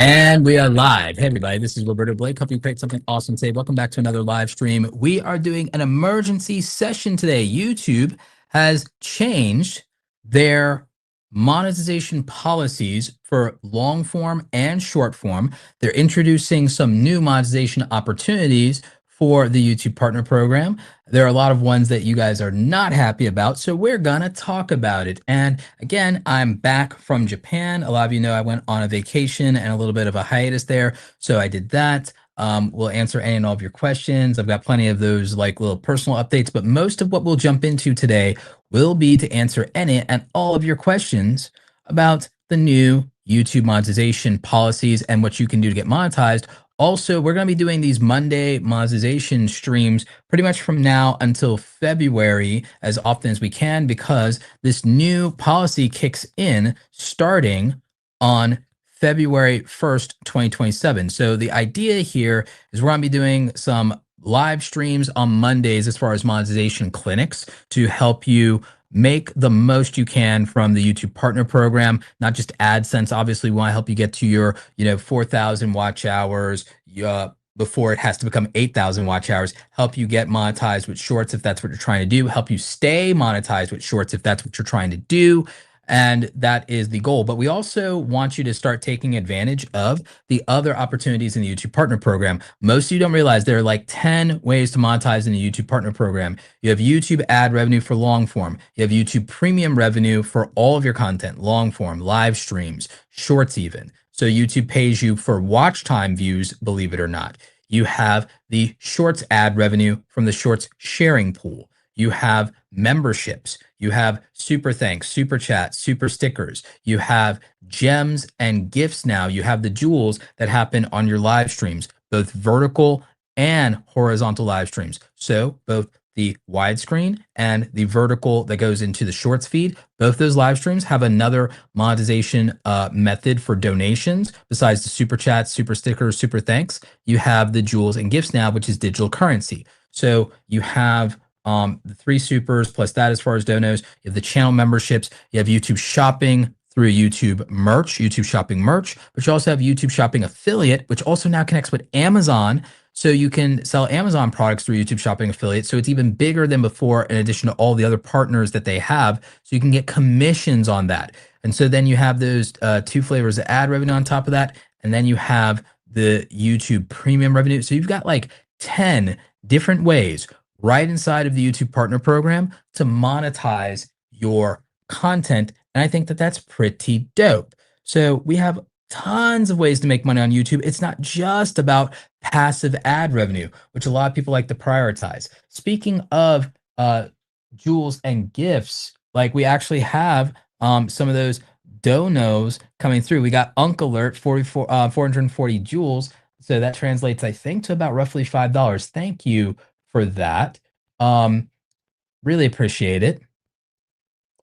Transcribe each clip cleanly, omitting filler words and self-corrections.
And we are live. Hey, everybody, this is Roberto Blake. Hope you create something awesome today. Welcome back to another live stream. We are doing an emergency session today. YouTube has changed their monetization policies for long form and short form. They're introducing some new monetization opportunities for the YouTube Partner Program. There are a lot of ones that you guys are not happy about, so we're gonna talk about it. And again, I'm back from Japan. A lot of you know I went on a vacation and a little bit of a hiatus there, so I did that. We'll answer any and all of your questions. I've got plenty of those like little personal updates, but most of what we'll jump into today will be to answer any and all of your questions about the new YouTube monetization policies and what you can do to get monetized. Also, we're going to be doing these Monday monetization streams pretty much from now until February as often as we can, because this new policy kicks in starting on February 1st, 2027. So the idea here is we're going to be doing some live streams on Mondays as far as monetization clinics to help you make the most you can from the YouTube Partner Program, not just AdSense. Obviously, we want to help you get to your, 4,000 watch hours before it has to become 8,000 watch hours, help you get monetized with shorts if that's what you're trying to do, help you stay monetized with shorts if that's what you're trying to do. And that is the goal. But we also want you to start taking advantage of the other opportunities in the YouTube Partner Program. Most of you don't realize there are like 10 ways to monetize in the YouTube Partner Program. You have YouTube ad revenue for long form. You have YouTube premium revenue for all of your content, long form, live streams, shorts even. So YouTube pays you for watch time views, believe it or not. You have the shorts ad revenue from the shorts sharing pool. You have memberships. You have super thanks, super chats, super stickers. You have gems and gifts now. You have the jewels that happen on your live streams, both vertical and horizontal live streams. So both the widescreen and the vertical that goes into the shorts feed, both those live streams have another monetization method for donations. Besides the super chats, super stickers, super thanks, you have the jewels and gifts now, which is digital currency. So you have the 3 supers plus that as far as donos. You have the channel memberships. You have YouTube shopping through YouTube merch, YouTube shopping merch, but you also have YouTube shopping affiliate, which also now connects with Amazon. So you can sell Amazon products through YouTube shopping affiliate. So it's even bigger than before, in addition to all the other partners that they have. So you can get commissions on that. And so then you have those 2 flavors of ad revenue on top of that. And then you have the YouTube premium revenue. So you've got like 10 different ways right inside of the YouTube Partner Program to monetize your content. And I think that that's pretty dope. So we have tons of ways to make money on YouTube. It's not just about passive ad revenue, which a lot of people like to prioritize. Speaking of jewels and gifts, like we actually have some of those donos coming through. We got Unk Alert, 440 jewels. So that translates, I think, to about roughly $5. Thank you for that. Really appreciate it.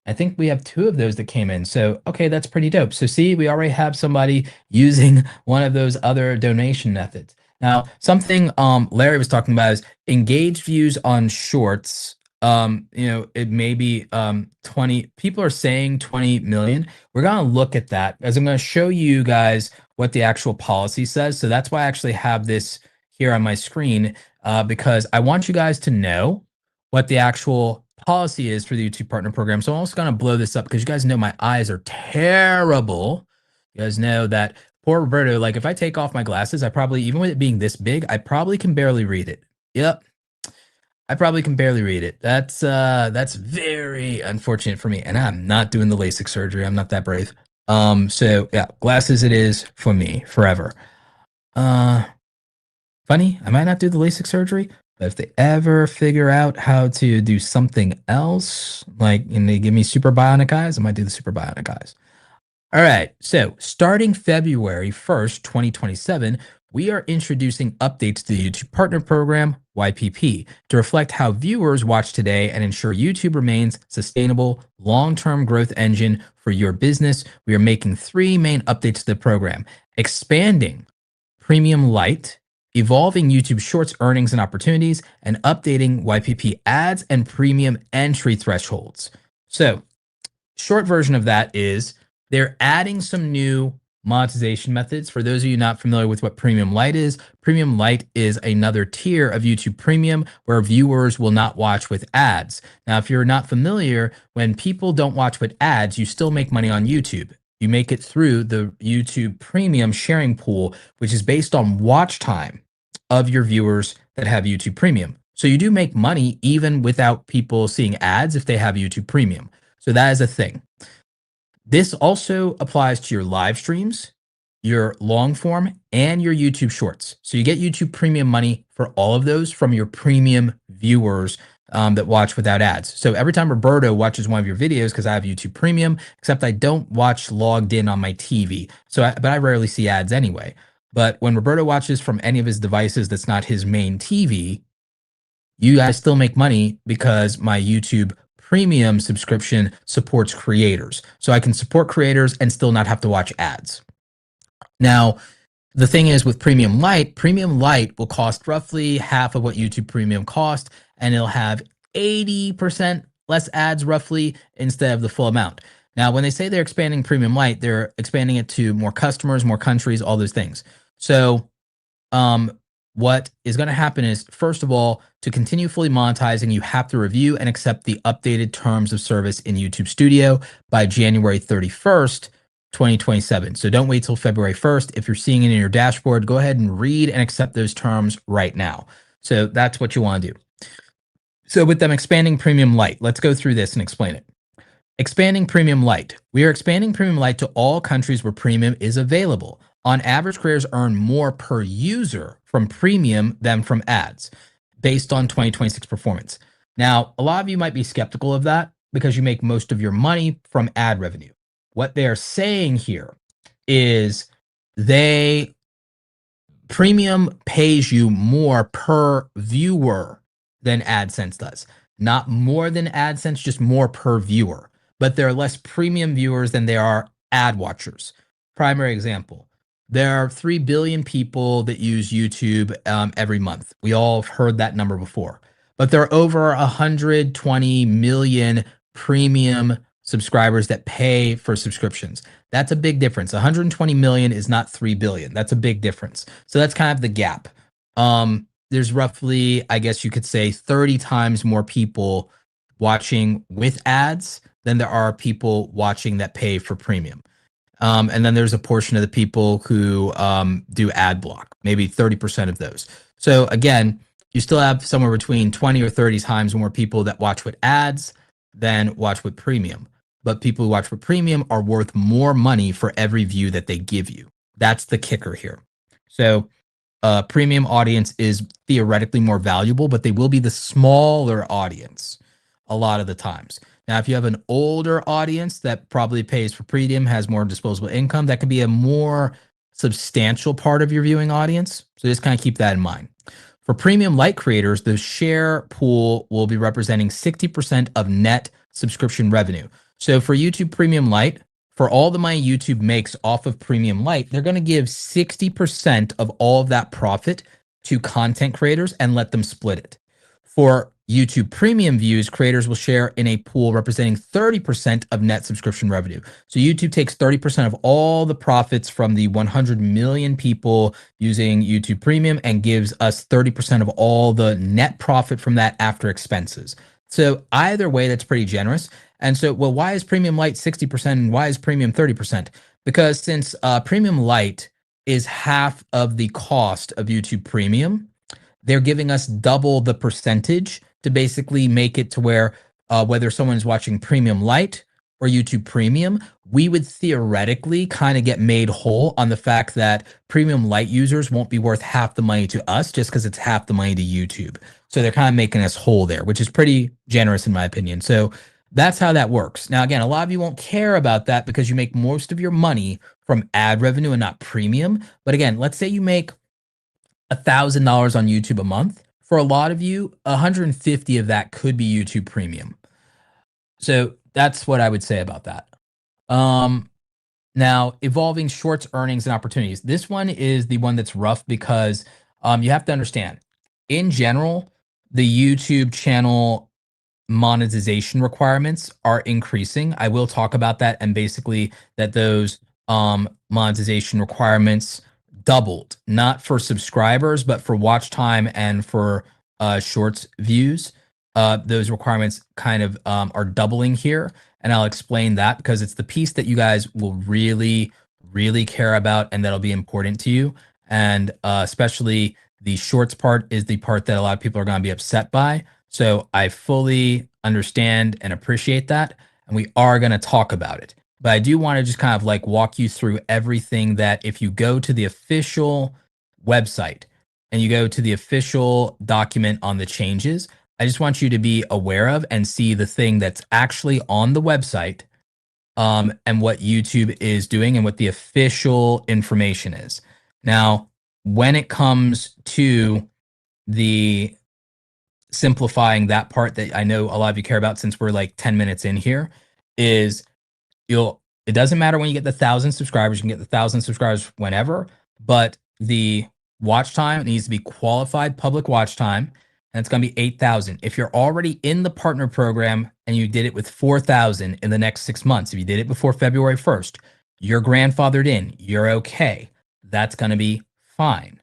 I think we have 2 of those that came in. So, okay, that's pretty dope. So see, we already have somebody using one of those other donation methods. Now, something Larry was talking about is engaged views on shorts. It may be 20, people are saying 20 million. We're going to look at that as I'm going to show you guys what the actual policy says. So that's why I actually have this here on my screen, because I want you guys to know what the actual policy is for the YouTube Partner Program. So I'm also going to blow this up because you guys know my eyes are terrible. You guys know that poor Roberto, like if I take off my glasses, I probably, even with it being this big, I probably can barely read it. Yep. I probably can barely read it. That's very unfortunate for me. And I'm not doing the LASIK surgery. I'm not that brave. So yeah, glasses it is for me forever. Funny, I might not do the LASIK surgery, but if they ever figure out how to do something else, like, and they give me super bionic eyes, I might do the super bionic eyes. All right, so starting February 1st, 2027, we are introducing updates to the YouTube Partner Program, YPP, to reflect how viewers watch today and ensure YouTube remains sustainable, long-term growth engine for your business. We are making 3 main updates to the program: expanding Premium Lite, evolving YouTube Shorts earnings and opportunities, and updating YPP ads and premium entry thresholds. So, short version of that is they're adding some new monetization methods. For those of you not familiar with what Premium Lite is another tier of YouTube Premium where viewers will not watch with ads. Now, if you're not familiar, when people don't watch with ads, you still make money on YouTube. You make it through the YouTube Premium sharing pool, which is based on watch time of your viewers that have YouTube Premium. So you do make money even without people seeing ads if they have YouTube Premium. So that is a thing. This also applies to your live streams, your long form, and your YouTube shorts. So you get YouTube Premium money for all of those from your premium viewers that watch without ads. So every time Roberto watches one of your videos, because I have YouTube Premium, except I don't watch logged in on my TV. But I rarely see ads anyway. But when Roberto watches from any of his devices that's not his main TV, you guys still make money because my YouTube Premium subscription supports creators. So I can support creators and still not have to watch ads. Now, the thing is with Premium Lite will cost roughly half of what YouTube Premium cost, and it'll have 80% less ads roughly instead of the full amount. Now, when they say they're expanding Premium Lite, they're expanding it to more customers, more countries, all those things. So what is going to happen is, first of all, to continue fully monetizing, you have to review and accept the updated terms of service in YouTube Studio by January 31st, 2027. So don't wait till February 1st. If you're seeing it in your dashboard, go ahead and read and accept those terms right now. So that's what you want to do. So with them expanding Premium Lite, let's go through this and explain it. Expanding Premium Lite. We are expanding Premium Lite to all countries where Premium is available. On average, creators earn more per user from Premium than from ads based on 2026 performance. Now, a lot of you might be skeptical of that because you make most of your money from ad revenue. What they're saying here is Premium pays you more per viewer than AdSense does. Not more than AdSense, just more per viewer. But there are less premium viewers than there are ad watchers. Primary example. There are 3 billion people that use YouTube every month. We all have heard that number before. But there are over 120 million premium subscribers that pay for subscriptions. That's a big difference. 120 million is not 3 billion. That's a big difference. So that's kind of the gap. There's roughly, I guess you could say, 30 times more people watching with ads than there are people watching that pay for premium. And then there's a portion of the people who do ad block, maybe 30% of those. So again, you still have somewhere between 20 or 30 times more people that watch with ads than watch with premium. But people who watch with premium are worth more money for every view that they give you. That's the kicker here. So premium audience is theoretically more valuable, but they will be the smaller audience a lot of the times. Now, if you have an older audience that probably pays for premium, has more disposable income, that could be a more substantial part of your viewing audience. So just kind of keep that in mind. For Premium Lite creators, the share pool will be representing 60% of net subscription revenue. So for YouTube Premium Lite, for all the money YouTube makes off of Premium Lite, they're going to give 60% of all of that profit to content creators and let them split it. For YouTube Premium views, creators will share in a pool representing 30% of net subscription revenue. So YouTube takes 30% of all the profits from the 100 million people using YouTube Premium and gives us 30% of all the net profit from that after expenses. So either way, that's pretty generous. And so, well, why is Premium Lite 60% and why is Premium 30%? Because since Premium Lite is half of the cost of YouTube Premium, they're giving us double the percentage to basically make it to where whether someone's watching Premium Lite or YouTube Premium, we would theoretically kind of get made whole on the fact that Premium Lite users won't be worth half the money to us just because it's half the money to YouTube. So they're kind of making us whole there, which is pretty generous in my opinion. So that's how that works. Now, again, a lot of you won't care about that because you make most of your money from ad revenue and not premium. But again, let's say you make $1,000 on YouTube a month. For a lot of you, 150 of that could be YouTube Premium. So that's what I would say about that. Now, evolving shorts, earnings, and opportunities. This one is the one that's rough because you have to understand, in general, the YouTube channel monetization requirements are increasing. I will talk about that and basically that those monetization requirements doubled, not for subscribers, but for watch time and for shorts views. Those requirements kind of are doubling here. And I'll explain that because it's the piece that you guys will really, really care about and that'll be important to you. And especially the shorts part is the part that a lot of people are going to be upset by. So I fully understand and appreciate that. And we are going to talk about it. But I do want to just kind of like walk you through everything that if you go to the official website and you go to the official document on the changes, I just want you to be aware of and see the thing that's actually on the website, and what YouTube is doing and what the official information is. Now, when it comes to the simplifying that part that I know a lot of you care about, since we're like 10 minutes in here, is it doesn't matter when you get the 1,000 subscribers, you can get the 1,000 subscribers whenever, but the watch time needs to be qualified public watch time, and it's going to be 8,000. If you're already in the partner program and you did it with 4,000 in the next 6 months, if you did it before February 1st, you're grandfathered in, you're okay. That's going to be fine.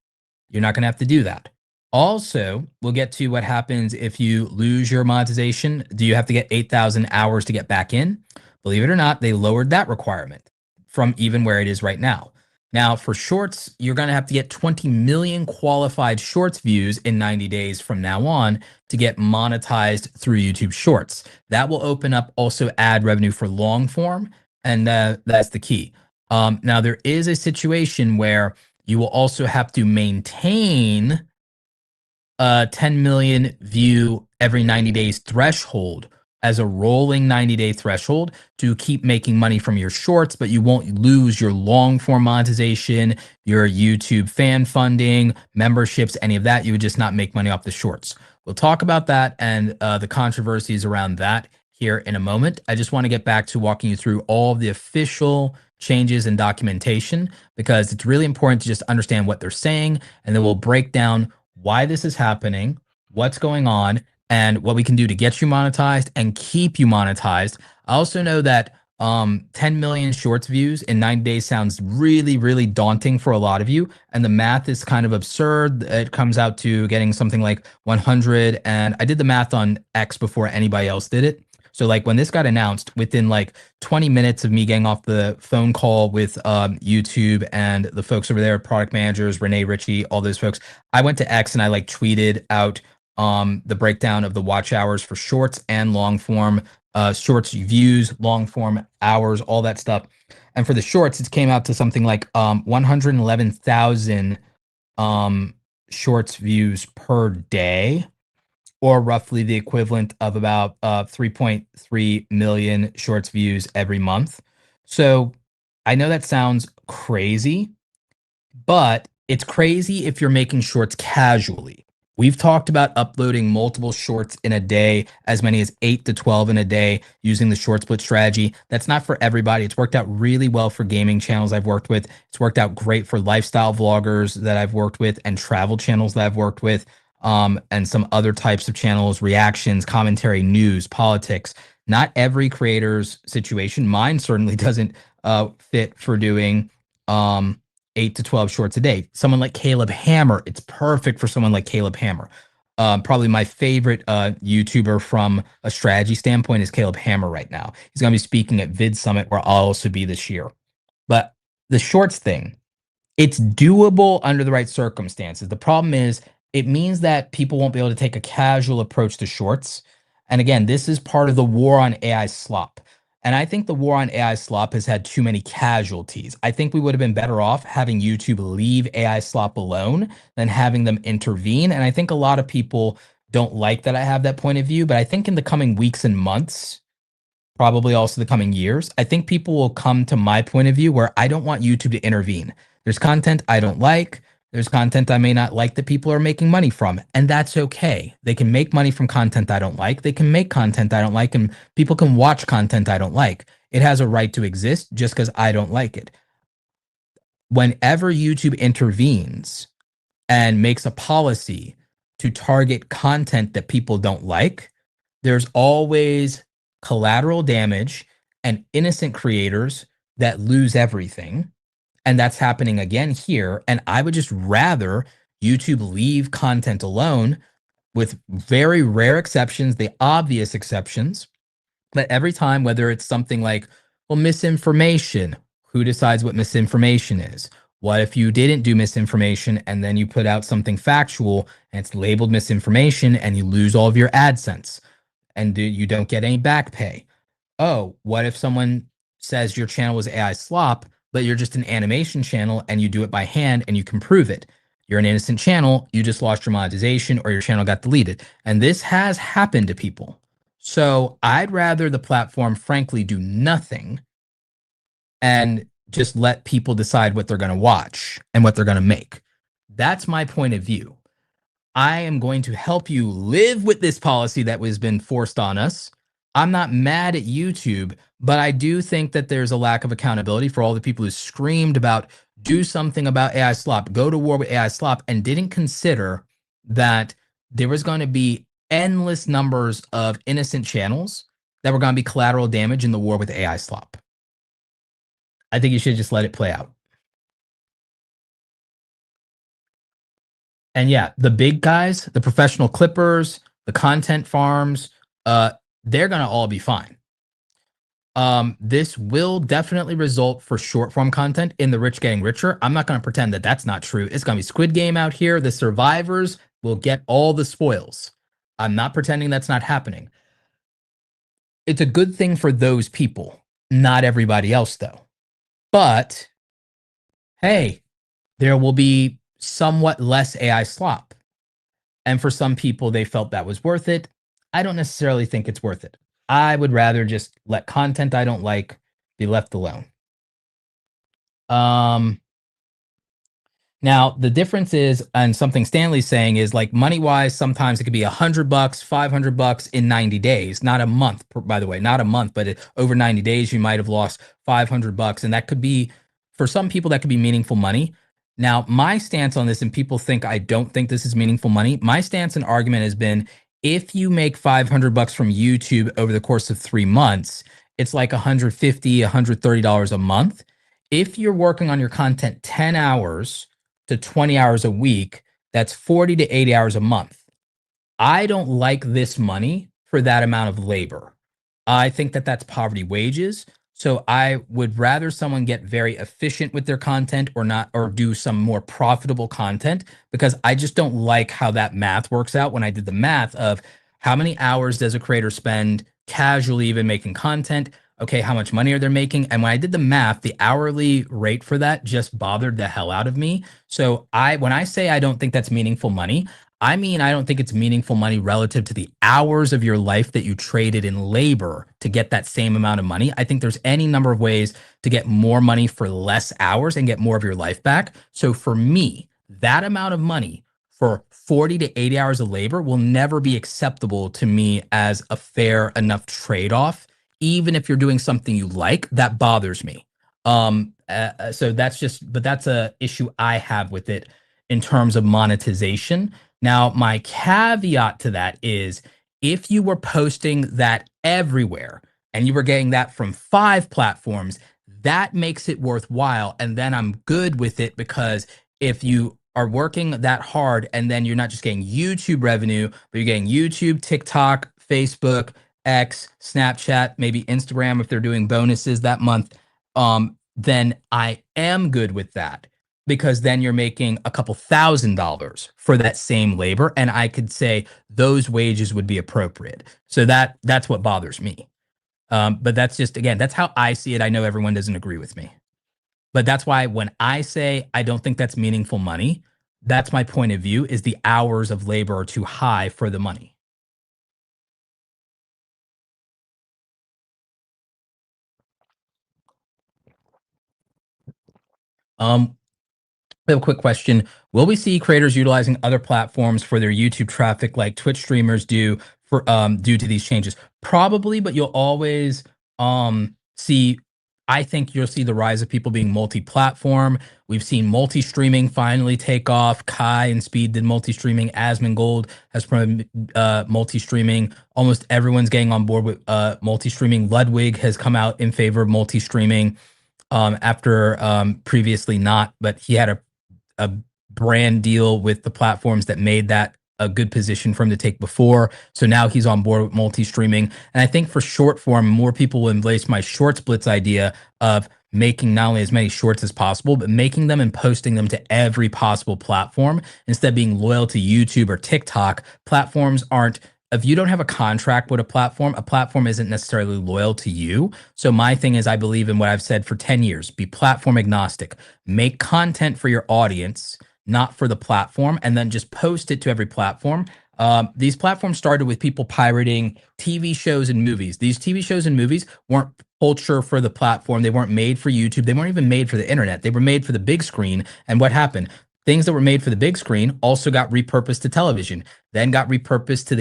You're not going to have to do that. Also, we'll get to what happens if you lose your monetization. Do you have to get 8,000 hours to get back in? Believe it or not, they lowered that requirement from even where it is right now. Now, for shorts, you're going to have to get 20 million qualified shorts views in 90 days from now on to get monetized through YouTube Shorts. That will open up also ad revenue for long form, and that's the key. Now, there is a situation where you will also have to maintain a 10 million view every 90 days threshold as a rolling 90-day threshold to keep making money from your shorts, but you won't lose your long form monetization, your YouTube fan funding, memberships, any of that. You would just not make money off the shorts. We'll talk about that and the controversies around that here in a moment. I just want to get back to walking you through all of the official changes and documentation because it's really important to just understand what they're saying, and then we'll break down why this is happening, what's going on, and what we can do to get you monetized and keep you monetized. I also know that 10 million shorts views in 9 days sounds really, really daunting for a lot of you. And the math is kind of absurd. It comes out to getting something like 100. And I did the math on X before anybody else did it. So like when this got announced, within like 20 minutes of me getting off the phone call with YouTube and the folks over there, product managers, Renee Ritchie, all those folks, I went to X and I like tweeted out the breakdown of the watch hours for shorts and long form, shorts views, long form hours, all that stuff. And for the shorts, it came out to something like 111,000 shorts views per day, or roughly the equivalent of about 3.3 million shorts views every month. So I know that sounds crazy, but it's crazy if you're making shorts casually. We've talked about uploading multiple shorts in a day, as many as 8 to 12 in a day, using the short split strategy. That's not for everybody. It's worked out really well for gaming channels I've worked with. It's worked out great for lifestyle vloggers that I've worked with and travel channels that I've worked with, and some other types of channels, reactions, commentary, news, politics. Not every creator's situation. Mine certainly doesn't fit for doing 8 to 12 shorts a day. Someone like Caleb Hammer, it's perfect for someone like Caleb Hammer. Probably my favorite YouTuber from a strategy standpoint is Caleb Hammer right now. He's going to be speaking at Vid Summit, where I'll also be this year. But the shorts thing, it's doable under the right circumstances. The problem is it means that people won't be able to take a casual approach to shorts. And again, this is part of the war on AI slop. And I think the war on AI slop has had too many casualties. I think we would have been better off having YouTube leave AI slop alone than having them intervene. And I think a lot of people don't like that I have that point of view, but I think in the coming weeks and months, probably also the coming years, I think people will come to my point of view where I don't want YouTube to intervene. There's content I don't like. There's content I may not like that people are making money from, and that's okay. They can make money from content I don't like. They can make content I don't like, and people can watch content I don't like. It has a right to exist just because I don't like it. Whenever YouTube intervenes and makes a policy to target content that people don't like, there's always collateral damage and innocent creators that lose everything. And that's happening again here. And I would just rather YouTube leave content alone with very rare exceptions, the obvious exceptions. But every time, whether it's something like, well, misinformation, who decides what misinformation is? What if you didn't do misinformation and then you put out something factual and it's labeled misinformation and you lose all of your AdSense and you don't get any back pay? Oh, what if someone says your channel was AI slop, but you're just an animation channel and you do it by hand and you can prove it? You're an innocent channel, you just lost your monetization or your channel got deleted. And this has happened to people. So I'd rather the platform, frankly, do nothing and just let people decide what they're going to watch and what they're going to make. That's my point of view. I am going to help you live with this policy that has been forced on us. I'm not mad at YouTube, but I do think that there's a lack of accountability for all the people who screamed about do something about AI slop, go to war with AI slop, and didn't consider that there was going to be endless numbers of innocent channels that were going to be collateral damage in the war with AI slop. I think you should just let it play out. And yeah, the big guys, the professional clippers, the content farms, they're gonna all be fine. This will definitely result for short form content in the rich getting richer. I'm not gonna pretend that that's not true. It's gonna be Squid Game out here. The survivors will get all the spoils. I'm not pretending that's not happening. It's a good thing for those people, not everybody else though. But hey, there will be somewhat less AI slop. And for some people, they felt that was worth it. I don't necessarily think it's worth it. I would rather just let content I don't like be left alone. Now the difference is, and something Stanley's saying is like money wise, sometimes it could be $100, $500 in 90 days, not a month, by the way, not a month, but over 90 days, you might have lost $500. And that could be, for some people, that could be meaningful money. Now, my stance on this, and people think I don't think this is meaningful money. My stance and argument has been if you make $500 from YouTube over the course of 3 months, it's like $150, $130 a month. If you're working on your content 10 hours to 20 hours a week, that's 40 to 80 hours a month. I don't like this money for that amount of labor. I think that that's poverty wages. So I would rather someone get very efficient with their content or not, or do some more profitable content, because I just don't like how that math works out. When I did the math of how many hours does a creator spend casually even making content? Okay, how much money are they making? And when I did the math, the hourly rate for that just bothered the hell out of me. So when I say I don't think that's meaningful money, I mean, I don't think it's meaningful money relative to the hours of your life that you traded in labor to get that same amount of money. I think there's any number of ways to get more money for less hours and get more of your life back. So for me, that amount of money for 40 to 80 hours of labor will never be acceptable to me as a fair enough trade-off. Even if you're doing something you like, that bothers me. So that's a issue I have with it in terms of monetization. Now, my caveat to that is if you were posting that everywhere and you were getting that from 5 platforms, that makes it worthwhile. And then I'm good with it, because if you are working that hard and then you're not just getting YouTube revenue, but you're getting YouTube, TikTok, Facebook, X, Snapchat, maybe Instagram if they're doing bonuses that month, then I am good with that, because then you're making a couple $1,000s for that same labor, and I could say those wages would be appropriate. So that's what bothers me. But that's just, again, that's how I see it. I know everyone doesn't agree with me, but that's why when I say I don't think that's meaningful money, that's my point of view, is the hours of labor are too high for the money. We have a quick question. Will we see creators utilizing other platforms for their YouTube traffic like Twitch streamers do for due to these changes? Probably, but you'll always see, I think you'll see the rise of people being multi-platform. We've seen multi-streaming finally take off. Kai and Speed did multi-streaming. Asmongold has promoted multi-streaming. Almost everyone's getting on board with multi-streaming. Ludwig has come out in favor of multi-streaming. after previously not, but he had a brand deal with the platforms that made that a good position for him to take before. So now he's on board with multi-streaming. And I think for short form, more people will embrace my shorts blitz idea of making not only as many shorts as possible, but making them and posting them to every possible platform instead of being loyal to YouTube or TikTok. Platforms aren't, if you don't have a contract with a platform isn't necessarily loyal to you. So my thing is, I believe in what I've said for 10 years, be platform agnostic, make content for your audience, not for the platform, and then just post it to every platform. These platforms started with people pirating TV shows and movies. These TV shows and movies weren't culture for the platform. They weren't made for YouTube. They weren't even made for the internet. They were made for the big screen. And what happened? Things that were made for the big screen also got repurposed to television, then got repurposed to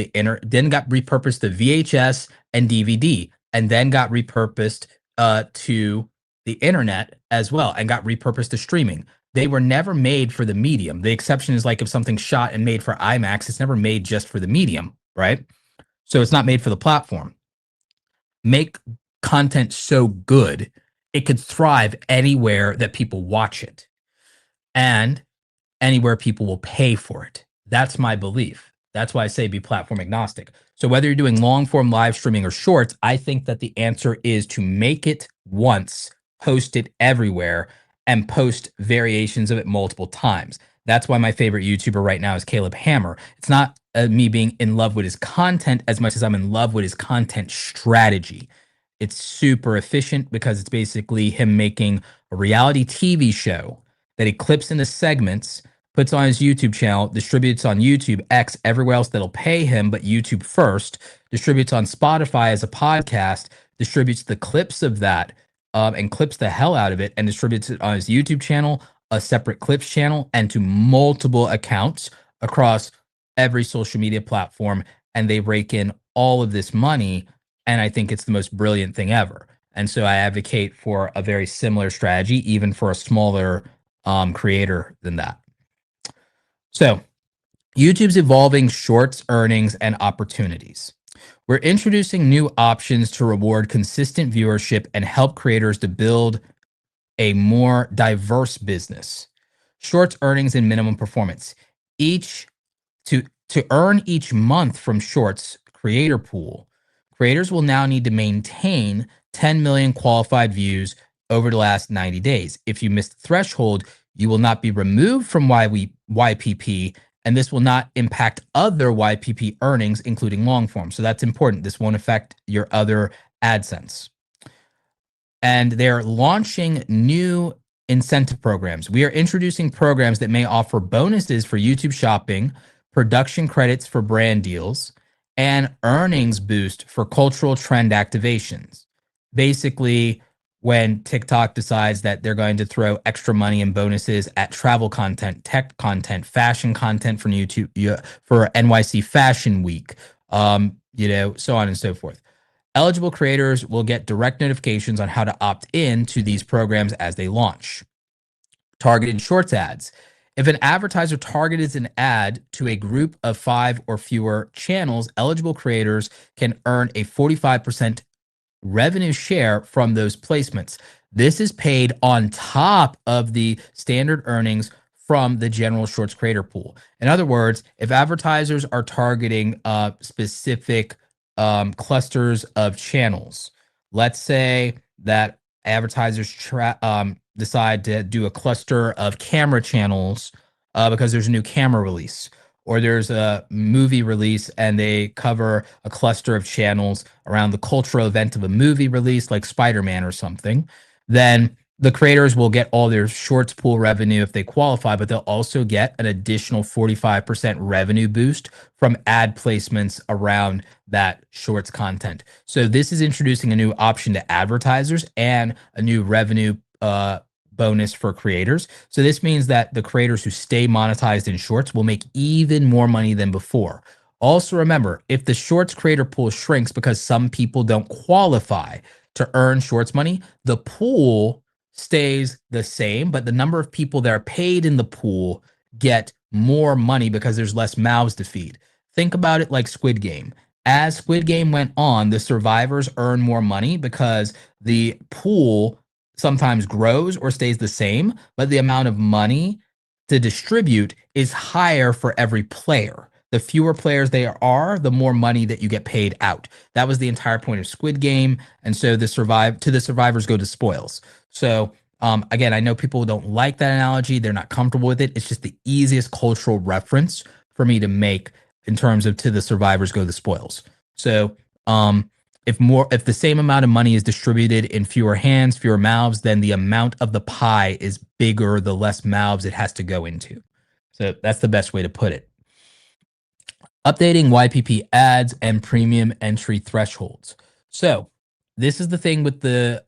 then got repurposed to VHS and DVD, and then got repurposed to the internet as well, and got repurposed to streaming. They were never made for the medium. The exception is like if something's shot and made for IMAX, it's never made just for the medium, right? So it's not made for the platform. Make content so good it could thrive anywhere that people watch it and anywhere people will pay for it. That's my belief. That's why I say be platform agnostic. So whether you're doing long form live streaming or shorts, I think that the answer is to make it once, post it everywhere, and post variations of it multiple times. That's why my favorite YouTuber right now is Caleb Hammer. It's not me being in love with his content as much as I'm in love with his content strategy. It's super efficient because it's basically him making a reality TV show that he clips into segments, puts on his YouTube channel, distributes on YouTube, X, everywhere else that'll pay him, but YouTube first, distributes on Spotify as a podcast, distributes the clips of that, and clips the hell out of it and distributes it on his YouTube channel, a separate clips channel, and to multiple accounts across every social media platform. And they rake in all of this money. And I think it's the most brilliant thing ever. And so I advocate for a very similar strategy, even for a smaller creator than that. So YouTube's evolving shorts earnings and opportunities. We're introducing new options to reward consistent viewership and help creators to build a more diverse business. Shorts earnings and minimum performance. To earn each month from shorts creator pool, creators will now need to maintain 10 million qualified views over the last 90 days. If you miss the threshold, you will not be removed from YPP, and this will not impact other YPP earnings, including long form. So that's important. This won't affect your other AdSense. And they're launching new incentive programs. We are introducing programs that may offer bonuses for YouTube shopping, production credits for brand deals, and earnings boost for cultural trend activations. Basically, when TikTok decides that they're going to throw extra money and bonuses at travel content, tech content, fashion content from YouTube, for NYC Fashion Week, so on and so forth. Eligible creators will get direct notifications on how to opt in to these programs as they launch. Targeted shorts ads. If an advertiser targets an ad to a group of 5 or fewer channels, eligible creators can earn a 45% revenue share from those placements. This is paid on top of the standard earnings from the general shorts creator pool. In other words, if advertisers are targeting specific clusters of channels, let's say that advertisers decide to do a cluster of camera channels because there's a new camera release, or there's a movie release and they cover a cluster of channels around the cultural event of a movie release like Spider-Man or something, then the creators will get all their shorts pool revenue if they qualify, but they'll also get an additional 45% revenue boost from ad placements around that shorts content. So this is introducing a new option to advertisers and a new revenue bonus for creators. So this means that the creators who stay monetized in shorts will make even more money than before. Also remember, if the shorts creator pool shrinks because some people don't qualify to earn shorts money, the pool stays the same, but the number of people that are paid in the pool get more money because there's less mouths to feed. Think about it like Squid Game. As Squid Game went on, the survivors earn more money because the pool sometimes grows or stays the same, but the amount of money to distribute is higher for every player. The fewer players there are, the more money that you get paid out. That was the entire point of Squid Game, and so the survivors go to spoils. So again, I know people don't like that analogy; they're not comfortable with it. It's just the easiest cultural reference for me to make in terms of to the survivors go the spoils. So if the same amount of money is distributed in fewer hands, fewer mouths, then the amount of the pie is bigger, the less mouths it has to go into. So that's the best way to put it. Updating YPP ads and premium entry thresholds. So this is the thing with the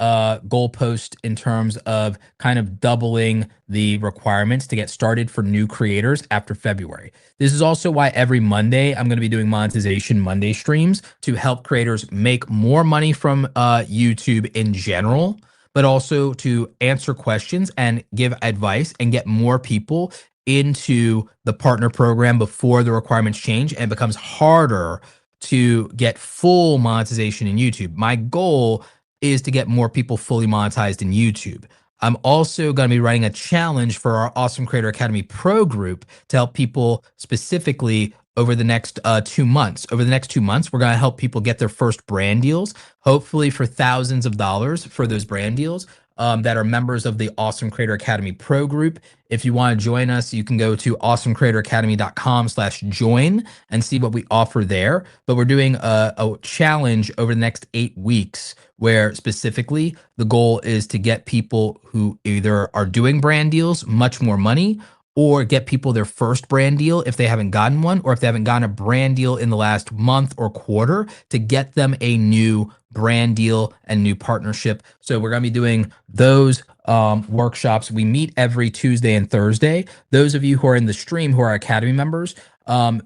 goalpost in terms of kind of doubling the requirements to get started for new creators after February. This is also why every Monday I'm going to be doing Monetization Monday streams to help creators make more money from YouTube in general, but also to answer questions and give advice and get more people into the partner program before the requirements change and it becomes harder to get full monetization in YouTube. My goal is to get more people fully monetized in YouTube. I'm also going to be running a challenge for our Awesome Creator Academy Pro group to help people specifically over the next 2 months. Over the next 2 months, we're going to help people get their first brand deals, hopefully for thousands of dollars for those brand deals. That are members of the Awesome Creator Academy Pro group. If you want to join us, you can go to awesomecreatoracademy.com/join and see what we offer there. But we're doing a challenge over the next 8 weeks where specifically the goal is to get people who either are doing brand deals much more money, or get people their first brand deal if they haven't gotten one, or if they haven't gotten a brand deal in the last month or quarter, to get them a new brand deal and new partnership. So we're going to be doing those workshops. We meet every Tuesday and Thursday. Those of you who are in the stream who are Academy members,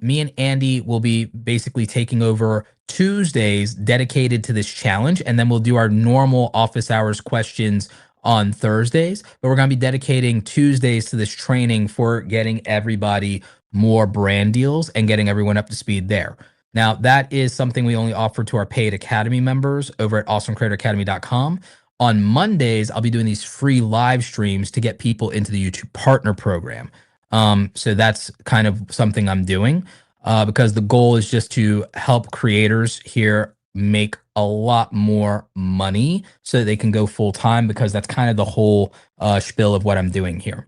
me and Andy will be basically taking over Tuesdays dedicated to this challenge, and then we'll do our normal office hours questions on Thursdays, but we're going to be dedicating Tuesdays to this training for getting everybody more brand deals and getting everyone up to speed there. Now, that is something we only offer to our paid Academy members over at awesomecreatoracademy.com. On Mondays, I'll be doing these free live streams to get people into the YouTube Partner Program. So that's kind of something I'm doing because the goal is just to help creators here make a lot more money so that they can go full time, because that's kind of the whole spiel of what I'm doing here.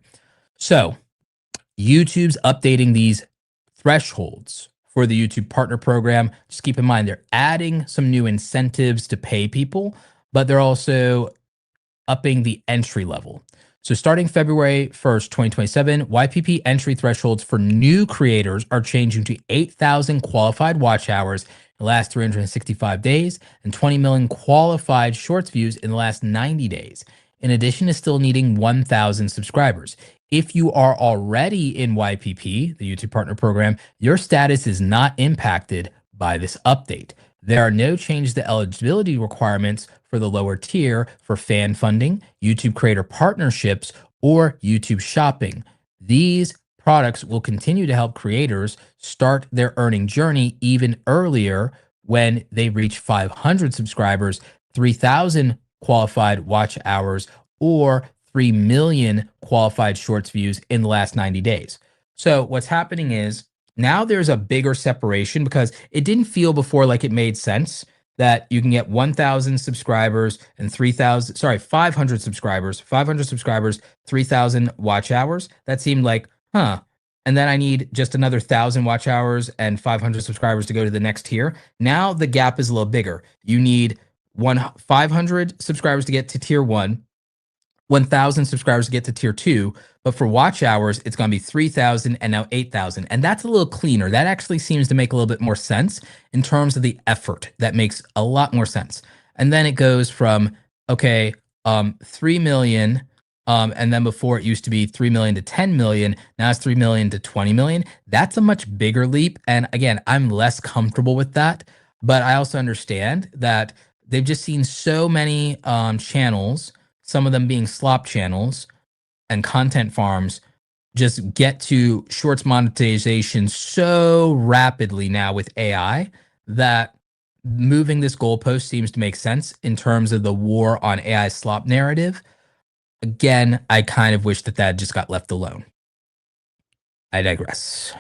So YouTube's updating these thresholds for the YouTube Partner Program. Just keep in mind, they're adding some new incentives to pay people, but they're also upping the entry level. So starting February 1st, 2027, YPP entry thresholds for new creators are changing to 8,000 qualified watch hours in the last 365 days and 20 million qualified shorts views in the last 90 days, in addition to still needing 1,000 subscribers. If you are already in YPP, the YouTube Partner Program, your status is not impacted by this update. There are no changes to eligibility requirements for the lower tier for fan funding, YouTube creator partnerships, or YouTube shopping. These products will continue to help creators start their earning journey even earlier when they reach 500 subscribers, 3,000 qualified watch hours, or 3 million qualified shorts views in the last 90 days. So what's happening is now there's a bigger separation, because it didn't feel before like it made sense that you can get 1,000 subscribers and 500 subscribers, 3,000 watch hours. That seemed like, and then I need just another 1,000 watch hours and 500 subscribers to go to the next tier. Now the gap is a little bigger. You need 500 subscribers to get to tier 1, 1,000 subscribers to get to tier 2, but for watch hours, it's going to be 3,000 and now 8,000. And that's a little cleaner. That actually seems to make a little bit more sense in terms of the effort. That makes a lot more sense. And then it goes from, 3 million, and then before it used to be 3 million to 10 million. Now it's 3 million to 20 million. That's a much bigger leap. And again, I'm less comfortable with that, but I also understand that they've just seen so many channels, some of them being slop channels and content farms, just get to shorts monetization so rapidly now with AI that moving this goalpost seems to make sense in terms of the war on AI slop narrative. Again, I kind of wish that that just got left alone. I digress.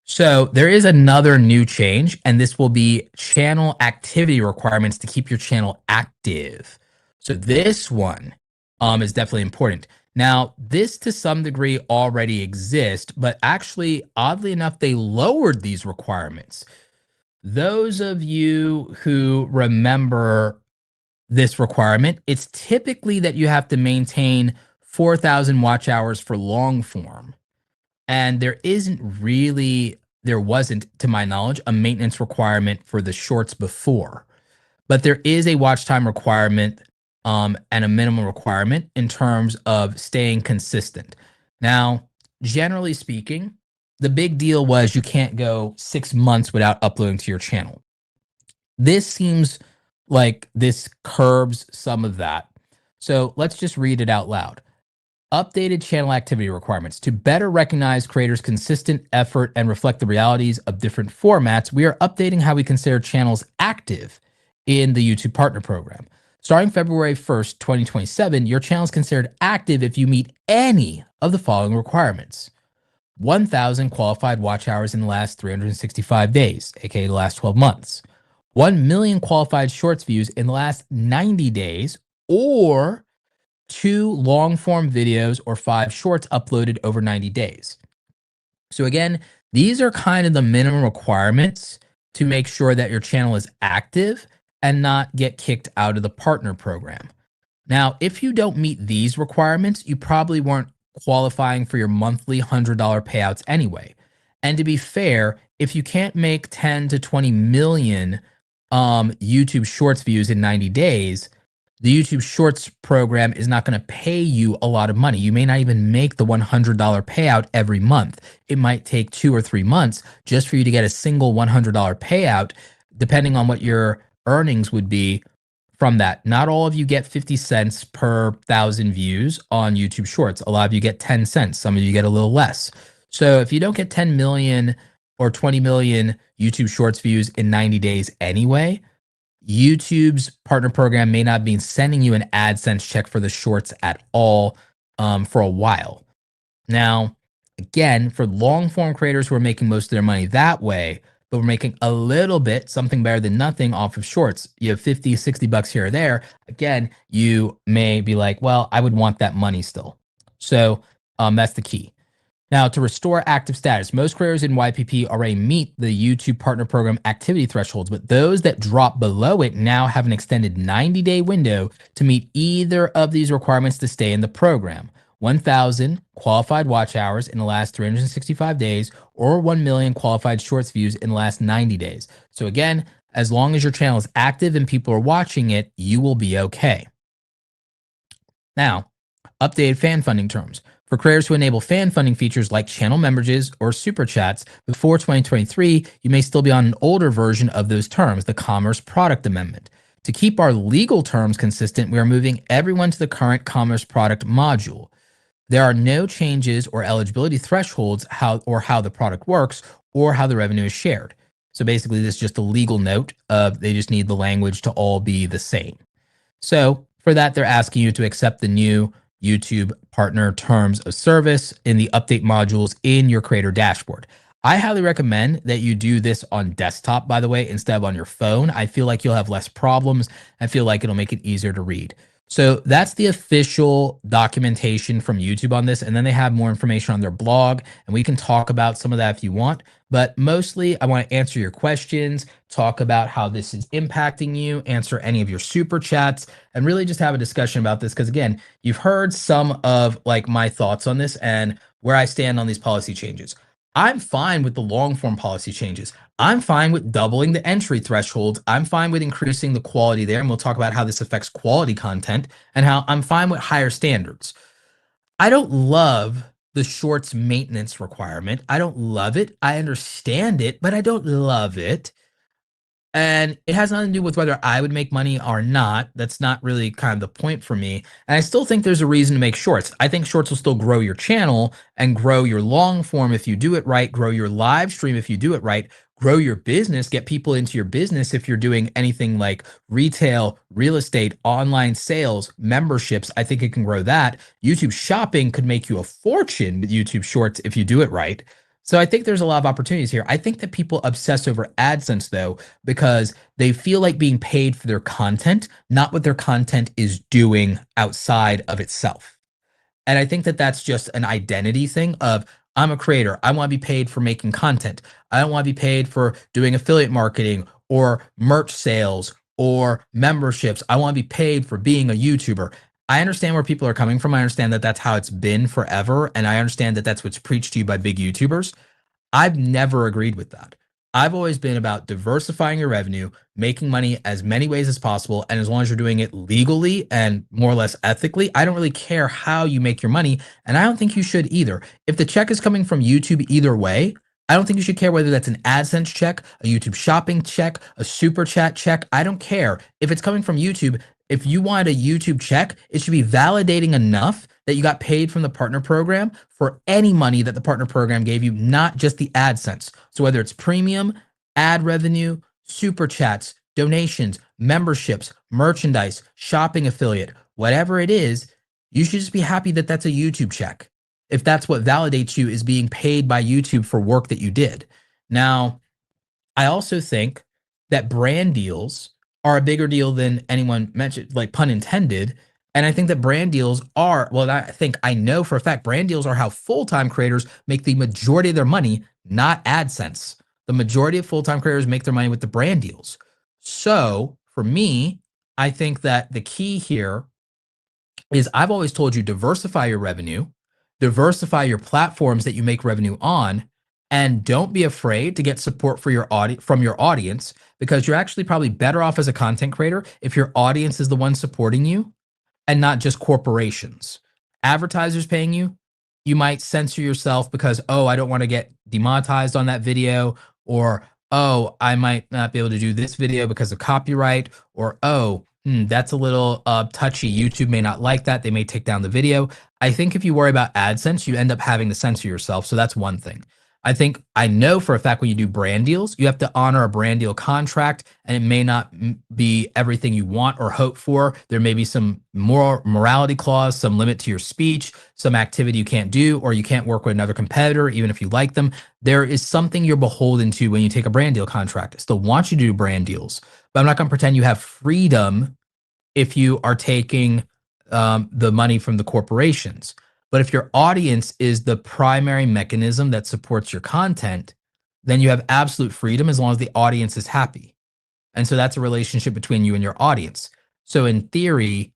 So there is another new change, and this will be channel activity requirements to keep your channel active. So this one is definitely important. Now, this to some degree already exists, but actually, oddly enough, they lowered these requirements. Those of you who remember this requirement, it's typically that you have to maintain 4,000 watch hours for long form. And there wasn't, to my knowledge, a maintenance requirement for the shorts before. But there is a watch time requirement and a minimum requirement in terms of staying consistent. Now, generally speaking, the big deal was you can't go 6 months without uploading to your channel. This seems like this curbs some of that. So let's just read it out loud. Updated channel activity requirements. To better recognize creators' consistent effort and reflect the realities of different formats, we are updating how we consider channels active in the YouTube Partner Program. Starting February 1st, 2027, your channel is considered active if you meet any of the following requirements. 1,000 qualified watch hours in the last 365 days, aka the last 12 months. 1 million qualified shorts views in the last 90 days, or 2 long form videos or 5 shorts uploaded over 90 days. So again, these are kind of the minimum requirements to make sure that your channel is active and not get kicked out of the partner program. Now, if you don't meet these requirements, you probably weren't qualifying for your monthly $100 payouts anyway. And to be fair, if you can't make 10 to 20 million YouTube Shorts views in 90 days, the YouTube Shorts program is not going to pay you a lot of money. You may not even make the $100 payout every month. It might take 2 or 3 months just for you to get a single $100 payout, depending on what your earnings would be from that. Not all of you get 50 cents per 1,000 views on YouTube Shorts. A lot of you get 10 cents. Some of you get a little less. So if you don't get 10 million or 20 million YouTube Shorts views in 90 days anyway, YouTube's partner program may not be sending you an AdSense check for the shorts at all for a while. Now, again, for long form creators who are making most of their money that way, but we're making a little bit, something better than nothing off of shorts. You have 50, 60 bucks here or there. Again, you may be like, well, I would want that money still. So that's the key. Now, to restore active status, most creators in YPP already meet the YouTube Partner Program activity thresholds, but those that drop below it now have an extended 90-day window to meet either of these requirements to stay in the program. 1,000 qualified watch hours in the last 365 days, or 1 million qualified shorts views in the last 90 days. So again, as long as your channel is active and people are watching it, you will be okay. Now, updated fan funding terms. For creators who enable fan funding features like channel memberships or super chats before 2023, you may still be on an older version of those terms, the Commerce Product Amendment. To keep our legal terms consistent, we are moving everyone to the current Commerce Product module. There are no changes or eligibility thresholds how the product works or how the revenue is shared. So basically, this is just a legal note of they just need the language to all be the same. So for that, they're asking you to accept the new YouTube partner terms of service in the update modules in your creator dashboard. I highly recommend that you do this on desktop, by the way, instead of on your phone. I feel like you'll have less problems. I feel like it'll make it easier to read. So that's the official documentation from YouTube on this. And then they have more information on their blog, and we can talk about some of that if you want. But mostly, I want to answer your questions, talk about how this is impacting you, answer any of your super chats, and really just have a discussion about this. Because again, you've heard some of like my thoughts on this and where I stand on these policy changes. I'm fine with the long form policy changes. I'm fine with doubling the entry thresholds. I'm fine with increasing the quality there. And we'll talk about how this affects quality content and how I'm fine with higher standards. I don't love the shorts maintenance requirement. I don't love it. I understand it, but I don't love it. And it has nothing to do with whether I would make money or not. That's not really kind of the point for me. And I still think there's a reason to make shorts. I think shorts will still grow your channel and grow your long form if you do it right, grow your live stream if you do it right, grow your business, get people into your business. If you're doing anything like retail, real estate, online sales, memberships, I think it can grow that. YouTube shopping could make you a fortune with YouTube shorts if you do it right. So I think there's a lot of opportunities here. I think that people obsess over AdSense though, because they feel like being paid for their content, not what their content is doing outside of itself. And I think that that's just an identity thing of I'm a creator. I want to be paid for making content. I don't want to be paid for doing affiliate marketing or merch sales or memberships. I want to be paid for being a YouTuber. I understand where people are coming from. I understand that that's how it's been forever. And I understand that that's what's preached to you by big YouTubers. I've never agreed with that. I've always been about diversifying your revenue, making money as many ways as possible. And as long as you're doing it legally and more or less ethically, I don't really care how you make your money. And I don't think you should either. If the check is coming from YouTube either way, I don't think you should care whether that's an AdSense check, a YouTube shopping check, a super chat check. I don't care. If it's coming from YouTube, if you want a YouTube check, it should be validating enough that you got paid from the partner program for any money that the partner program gave you, not just the AdSense. So whether it's premium, ad revenue, super chats, donations, memberships, merchandise, shopping affiliate, whatever it is, you should just be happy that that's a YouTube check. If that's what validates you is being paid by YouTube for work that you did. Now, I also think that brand deals are a bigger deal than anyone mentioned, like pun intended. And I think that brand deals are, well, I know for a fact brand deals are how full-time creators make the majority of their money, not AdSense. The majority of full-time creators make their money with the brand deals. So for me, I think that the key here is I've always told you diversify your revenue, diversify your platforms that you make revenue on, and don't be afraid to get support for your from your audience, because you're actually probably better off as a content creator if your audience is the one supporting you and not just corporations. Advertisers paying you, you might censor yourself because, oh, I don't want to get demonetized on that video, or, oh, I might not be able to do this video because of copyright, or, oh, that's a little touchy. YouTube may not like that. They may take down the video. I think if you worry about AdSense, you end up having to censor yourself. So that's one thing. I know for a fact when you do brand deals, you have to honor a brand deal contract, and it may not be everything you want or hope for. There may be some morality clause, some limit to your speech, some activity you can't do, or you can't work with another competitor, even if you like them. There is something you're beholden to when you take a brand deal contract. I still want you to do brand deals, but I'm not going to pretend you have freedom if you are taking the money from the corporations. But if your audience is the primary mechanism that supports your content, then you have absolute freedom as long as the audience is happy. And so that's a relationship between you and your audience. So in theory,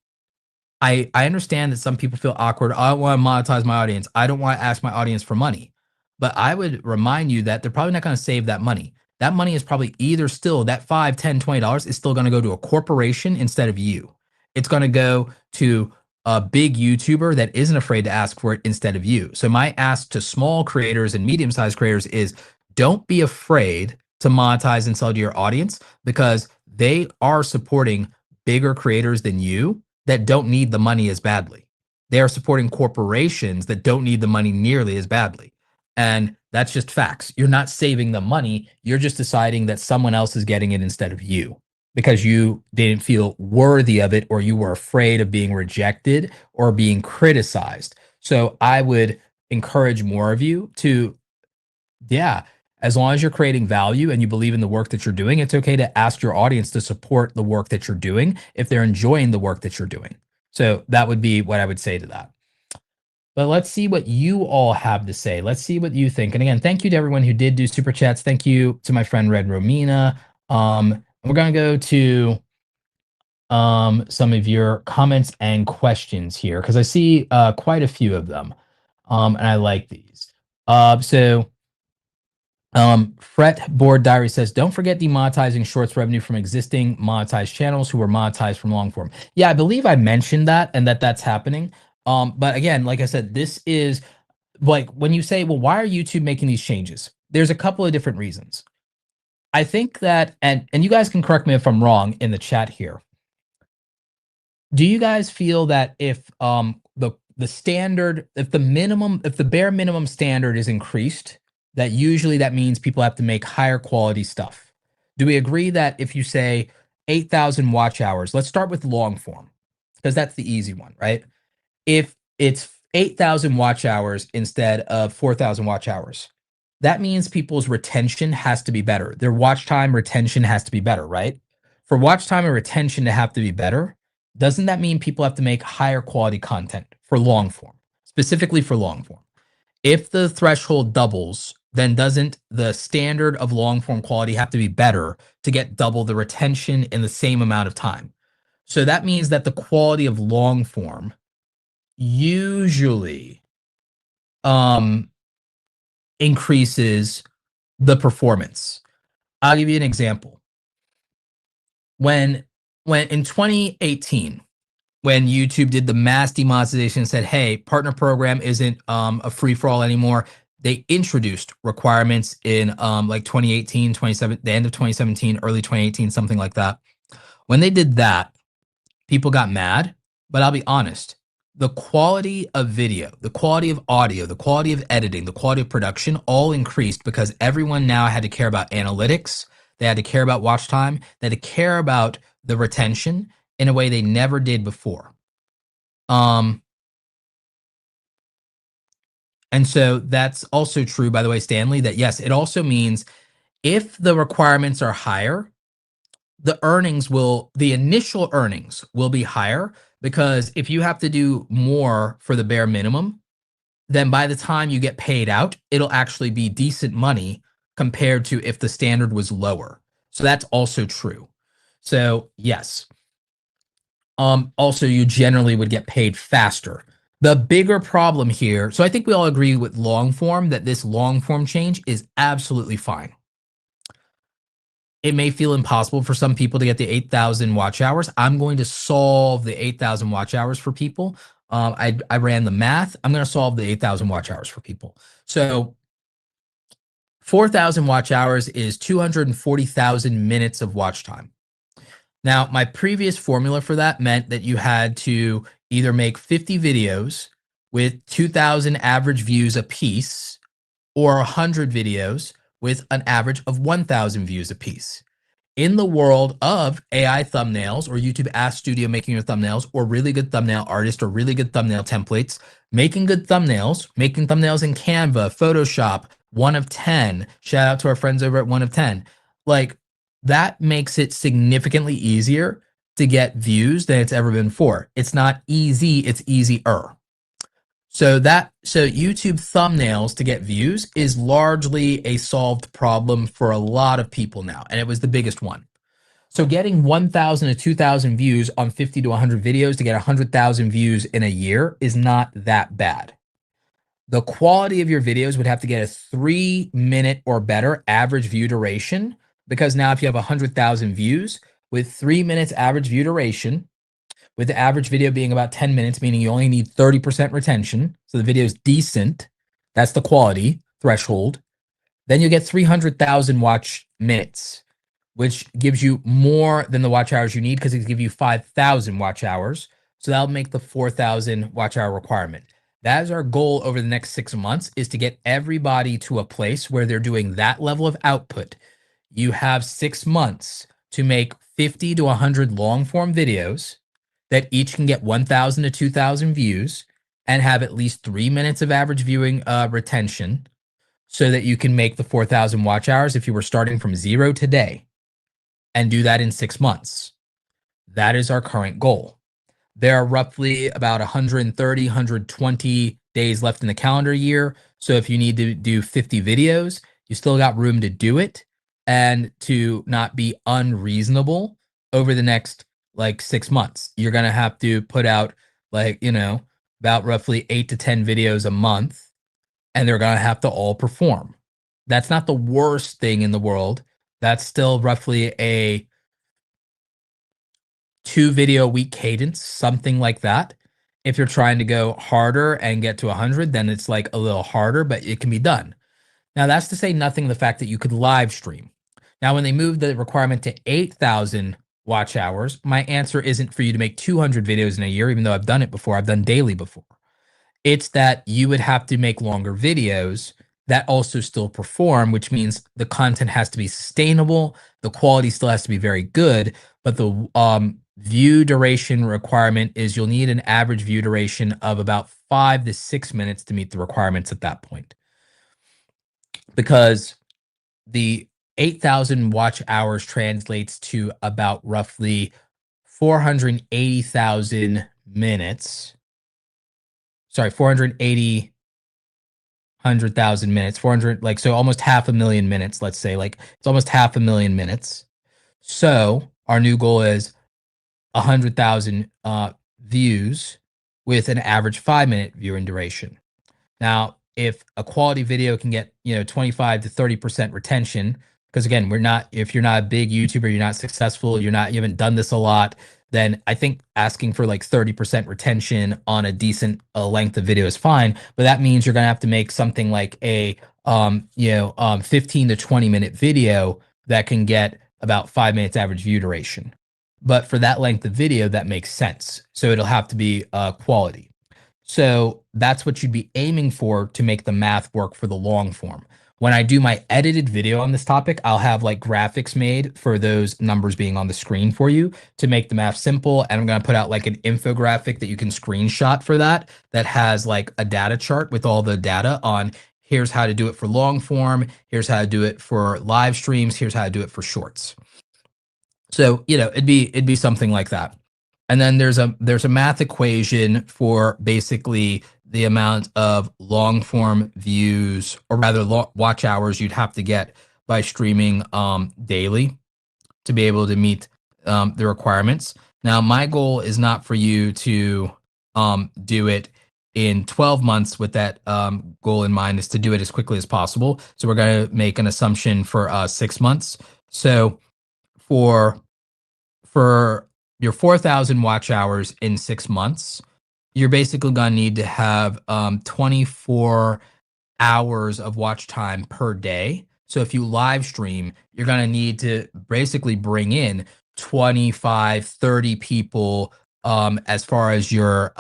I understand that some people feel awkward. I don't want to monetize my audience. I don't want to ask my audience for money. But I would remind you that they're probably not going to save that money. That money is probably either still that $5, $10, $20 is still going to go to a corporation instead of you. It's going to go to a big YouTuber that isn't afraid to ask for it instead of you. So my ask to small creators and medium-sized creators is don't be afraid to monetize and sell to your audience, because they are supporting bigger creators than you that don't need the money as badly. They are supporting corporations that don't need the money nearly as badly. And that's just facts. You're not saving the money. You're just deciding that someone else is getting it instead of you, because you didn't feel worthy of it, or you were afraid of being rejected or being criticized. So I would encourage more of you to, yeah, as long as you're creating value and you believe in the work that you're doing, it's okay to ask your audience to support the work that you're doing if they're enjoying the work that you're doing. So that would be what I would say to that. But let's see what you all have to say. Let's see what you think. And again, thank you to everyone who did do super chats. Thank you to my friend Red Romina. We're going to go to some of your comments and questions here, because I see quite a few of them, and I like these. Fretboard Diary says, don't forget demonetizing shorts revenue from existing monetized channels who were monetized from long form. Yeah, I believe I mentioned that, and that's happening. But again, like I said, this is like when you say, well, why are YouTube making these changes? There's a couple of different reasons. I think that, and you guys can correct me if I'm wrong in the chat here. Do you guys feel that if the standard, if the bare minimum standard is increased, that usually that means people have to make higher quality stuff. Do we agree that if you say 8,000 watch hours, let's start with long form because that's the easy one, right? If it's 8,000 watch hours instead of 4,000 watch hours, that means people's retention has to be better. Their watch time retention has to be better, right? For watch time and retention to have to be better, doesn't that mean people have to make higher quality content for long form, specifically for long form? If the threshold doubles, then doesn't the standard of long form quality have to be better to get double the retention in the same amount of time? So that means that the quality of long form usually um, increases the performance. I'll give you an example. When in 2018, when YouTube did the mass demonetization and said, hey, partner program isn't a free for all anymore, they introduced requirements in like 2018, 27, the end of 2017, early 2018, something like that. When they did that, people got mad, but I'll be honest. The quality of video, the quality of audio, the quality of editing, the quality of production all increased because everyone now had to care about analytics. They had to care about watch time. They had to care about the retention in a way they never did before. And so that's also true, by the way, Stanley, that yes, it also means if the requirements are higher, the initial earnings will be higher because if you have to do more for the bare minimum, then by the time you get paid out, it'll actually be decent money compared to if the standard was lower. So that's also true. So yes. Also, you generally would get paid faster. The bigger problem here, so I think we all agree with long form that this long form change is absolutely fine. It may feel impossible for some people to get the 8,000 watch hours. I'm going to solve the 8,000 watch hours for people. I ran the math. I'm going to solve the 8,000 watch hours for people. So 4,000 watch hours is 240,000 minutes of watch time. Now, my previous formula for that meant that you had to either make 50 videos with 2,000 average views a piece or 100 videos with an average of 1,000 views a piece. In the world of AI thumbnails or YouTube Ask Studio making your thumbnails or really good thumbnail artists or really good thumbnail templates, making thumbnails in Canva, Photoshop, 1 of 10. Shout out to our friends over at 1 of 10. Like that makes it significantly easier to get views than it's ever been before. It's not easy, it's easier. So YouTube thumbnails to get views is largely a solved problem for a lot of people now, and it was the biggest one. So getting 1,000 to 2,000 views on 50 to 100 videos to get 100,000 views in a year is not that bad. The quality of your videos would have to get a 3-minute or better average view duration, because now if you have 100,000 views with 3 minutes average view duration, with the average video being about 10 minutes, meaning you only need 30% retention. So the video is decent. That's the quality threshold. Then you get 300,000 watch minutes, which gives you more than the watch hours you need because it gives you 5,000 watch hours. So that'll make the 4,000 watch hour requirement. That is our goal over the next 6 months, is to get everybody to a place where they're doing that level of output. You have 6 months to make 50 to 100 long form videos that each can get 1,000 to 2,000 views and have at least 3 minutes of average viewing retention so that you can make the 4,000 watch hours if you were starting from 0 today, and do that in 6 months. That is our current goal. There are roughly about 130, 120 days left in the calendar year. So if you need to do 50 videos, you still got room to do it and to not be unreasonable over the next like 6 months. You're going to have to put out like, about roughly 8 to 10 videos a month, and they're going to have to all perform. That's not the worst thing in the world. That's still roughly a 2 video a week cadence, something like that. If you're trying to go harder and get to 100, then it's like a little harder, but it can be done. Now, that's to say nothing of the fact that you could live stream. Now, when they moved the requirement to 8,000 watch hours, my answer isn't for you to make 200 videos in a year, even though I've done it before. I've done daily before. It's that you would have to make longer videos that also still perform, which means the content has to be sustainable, the quality still has to be very good, but the view duration requirement is you'll need an average view duration of about 5 to 6 minutes to meet the requirements at that point. Because the 8,000 watch hours translates to about roughly 480,000 minutes. Sorry, 100,000 minutes, 400, like, so almost 500,000 minutes, let's say, like, it's almost 500,000 minutes. So our new goal is 100,000 views with an average 5 minute viewing duration. Now, if a quality video can get, 25 to 30% retention, because again, if you're not a big YouTuber, you're not successful, you haven't done this a lot, then I think asking for like 30% retention on a decent length of video is fine. But that means you're going to have to make something like a, 15 to 20 minute video that can get about 5 minutes average view duration. But for that length of video, that makes sense. So it'll have to be quality. So that's what you'd be aiming for to make the math work for the long form. When I do my edited video on this topic, I'll have like graphics made for those numbers being on the screen for you to make the math simple. And I'm going to put out like an infographic that you can screenshot for that has like a data chart with all the data on here's how to do it for long form, here's how to do it for live streams, here's how to do it for shorts. So, it'd be something like that. And then there's a math equation for basically the amount of long form views, or rather watch hours you'd have to get by streaming daily to be able to meet the requirements. Now, my goal is not for you to do it in 12 months with that goal in mind, is to do it as quickly as possible. So we're going to make an assumption for 6 months. So for your 4,000 watch hours in 6 months, you're basically going to need to have 24 hours of watch time per day. So if you live stream, you're going to need to basically bring in 25, 30 people as far as your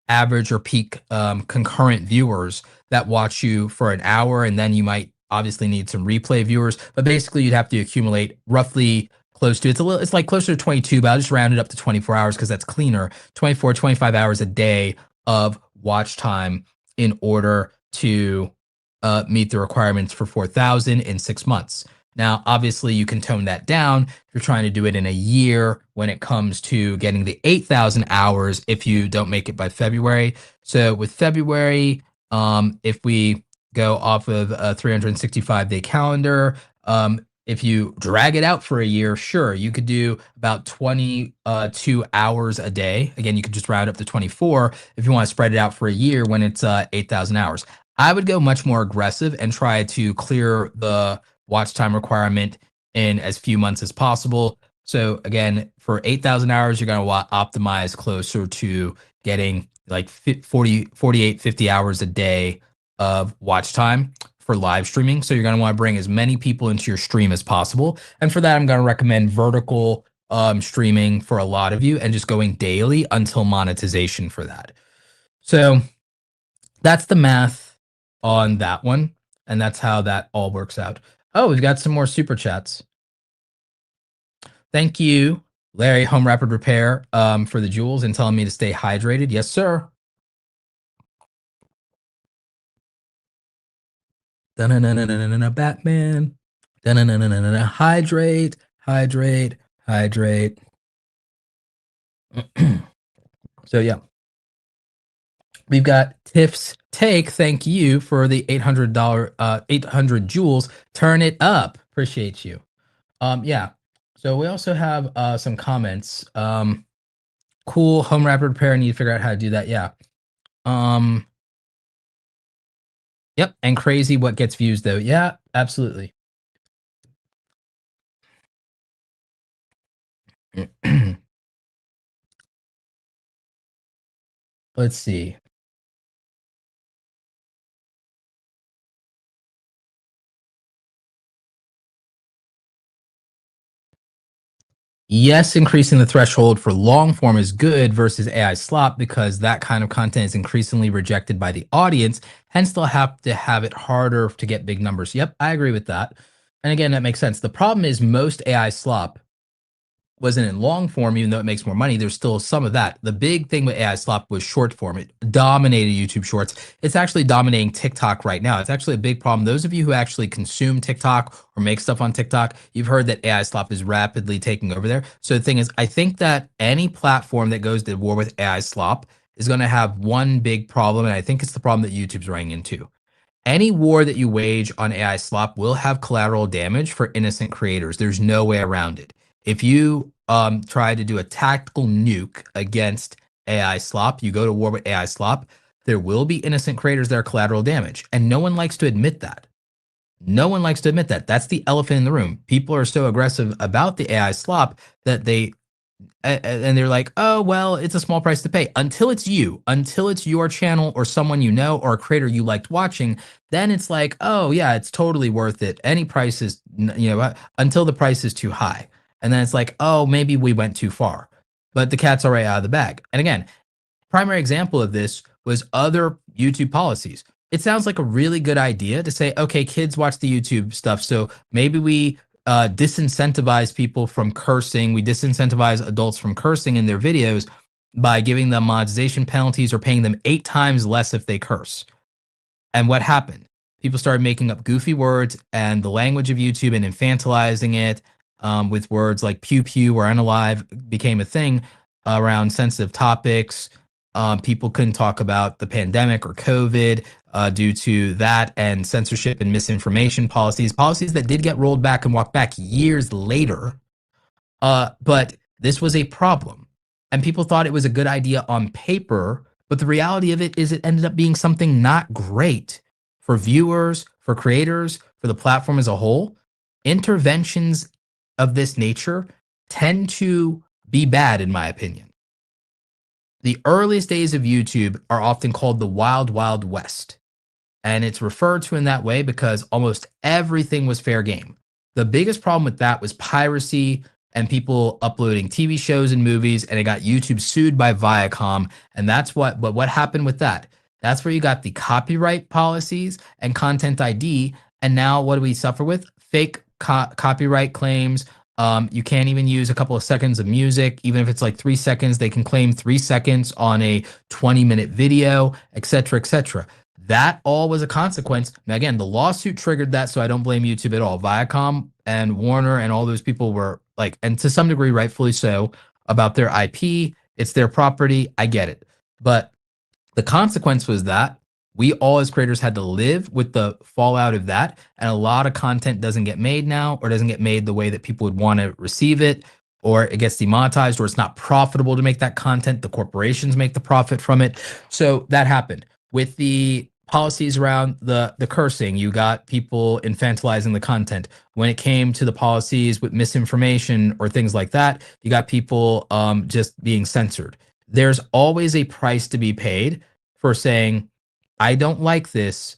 average or peak concurrent viewers that watch you for an hour. And then you might obviously need some replay viewers, but basically you'd have to accumulate roughly close to, it's like closer to 22, but I'll just round it up to 24 hours because that's cleaner. 24, 25 hours a day of watch time in order to meet the requirements for 4,000 in 6 months. Now, obviously, you can tone that down if you're trying to do it in a year when it comes to getting the 8,000 hours if you don't make it by February. So with February, if we go off of a 365-day calendar, if you drag it out for a year, sure, you could do about 22 hours a day. Again, you could just round up to 24 if you want to spread it out for a year when it's 8,000 hours. I would go much more aggressive and try to clear the watch time requirement in as few months as possible. So again, for 8,000 hours, you're going to optimize closer to getting like 48, 50 hours a day of watch time for live streaming. So you're going to want to bring as many people into your stream as possible. And for that, I'm going to recommend vertical streaming for a lot of you and just going daily until monetization for that. So that's the math on that one. And that's how that all works out. Oh, we've got some more super chats. Thank you, Larry Home Rapid Repair, for the jewels and telling me to stay hydrated. Yes, sir. Batman. Hydrate, hydrate, hydrate. So yeah, we've got Tiff's Take. Thank you for the $800 800 jewels. Turn it up. Appreciate you. Yeah. So we also have some comments. Cool home rapid repair. Need to figure out how to do that. Yeah. Yep. And crazy what gets views though. Yeah, absolutely. Let's see. Yes, increasing the threshold for long form is good versus AI slop because that kind of content is increasingly rejected by the audience, hence they'll have to have it harder to get big numbers. Yep, I agree with that. And again, that makes sense. The problem is most AI slop wasn't in long form, even though it makes more money. There's still some of that. The big thing with AI slop was short form. It dominated YouTube Shorts. It's actually dominating TikTok right now. It's actually a big problem. Those of you who actually consume TikTok or make stuff on TikTok, you've heard that AI slop is rapidly taking over there. So the thing is, I think that any platform that goes to war with AI slop is going to have one big problem, and I think it's the problem that YouTube's running into. Any war that you wage on AI slop will have collateral damage for innocent creators. There's no way around it. If you try to do a tactical nuke against AI slop, you go to war with AI slop, there will be innocent creators that are collateral damage. And no one likes to admit that. No one likes to admit that. That's the elephant in the room. People are so aggressive about the AI slop that and they're like, oh, well, it's a small price to pay. Until it's you, until it's your channel or someone you know or a creator you liked watching, then it's like, oh, yeah, it's totally worth it. Any price is, until the price is too high. And then it's like, oh, maybe we went too far. But the cat's already out of the bag. And again, primary example of this was other YouTube policies. It sounds like a really good idea to say, okay, kids watch the YouTube stuff, so maybe we disincentivize people from cursing. We disincentivize adults from cursing in their videos by giving them monetization penalties or paying them 8 times less if they curse. And what happened? People started making up goofy words and the language of YouTube and infantilizing it with words like pew pew or unalive became a thing around sensitive topics. People couldn't talk about the pandemic or COVID due to that and censorship and misinformation policies that did get rolled back and walked back years later. But this was a problem. And people thought it was a good idea on paper. But the reality of it is it ended up being something not great for viewers, for creators, for the platform as a whole. Interventions of this nature tend to be bad, in my opinion. The earliest days of YouTube are often called the Wild Wild West. And it's referred to in that way because almost everything was fair game. The biggest problem with that was piracy and people uploading TV shows and movies, and it got YouTube sued by Viacom. And but what happened with that? That's where you got the copyright policies and content ID. And now what do we suffer with? Fake copyright claims. You can't even use a couple of seconds of music. Even if it's like 3 seconds, they can claim 3 seconds on a 20-minute video, etc., etc. That all was a consequence. Now, again, the lawsuit triggered that, so I don't blame YouTube at all. Viacom and Warner and all those people were like, and to some degree, rightfully so, about their IP. It's their property. I get it. But the consequence was that we all as creators had to live with the fallout of that. And a lot of content doesn't get made now or doesn't get made the way that people would want to receive it, or it gets demonetized, or it's not profitable to make that content. The corporations make the profit from it. So that happened. With the policies around the cursing, you got people infantilizing the content. When it came to the policies with misinformation or things like that, you got people just being censored. There's always a price to be paid for saying, I don't like this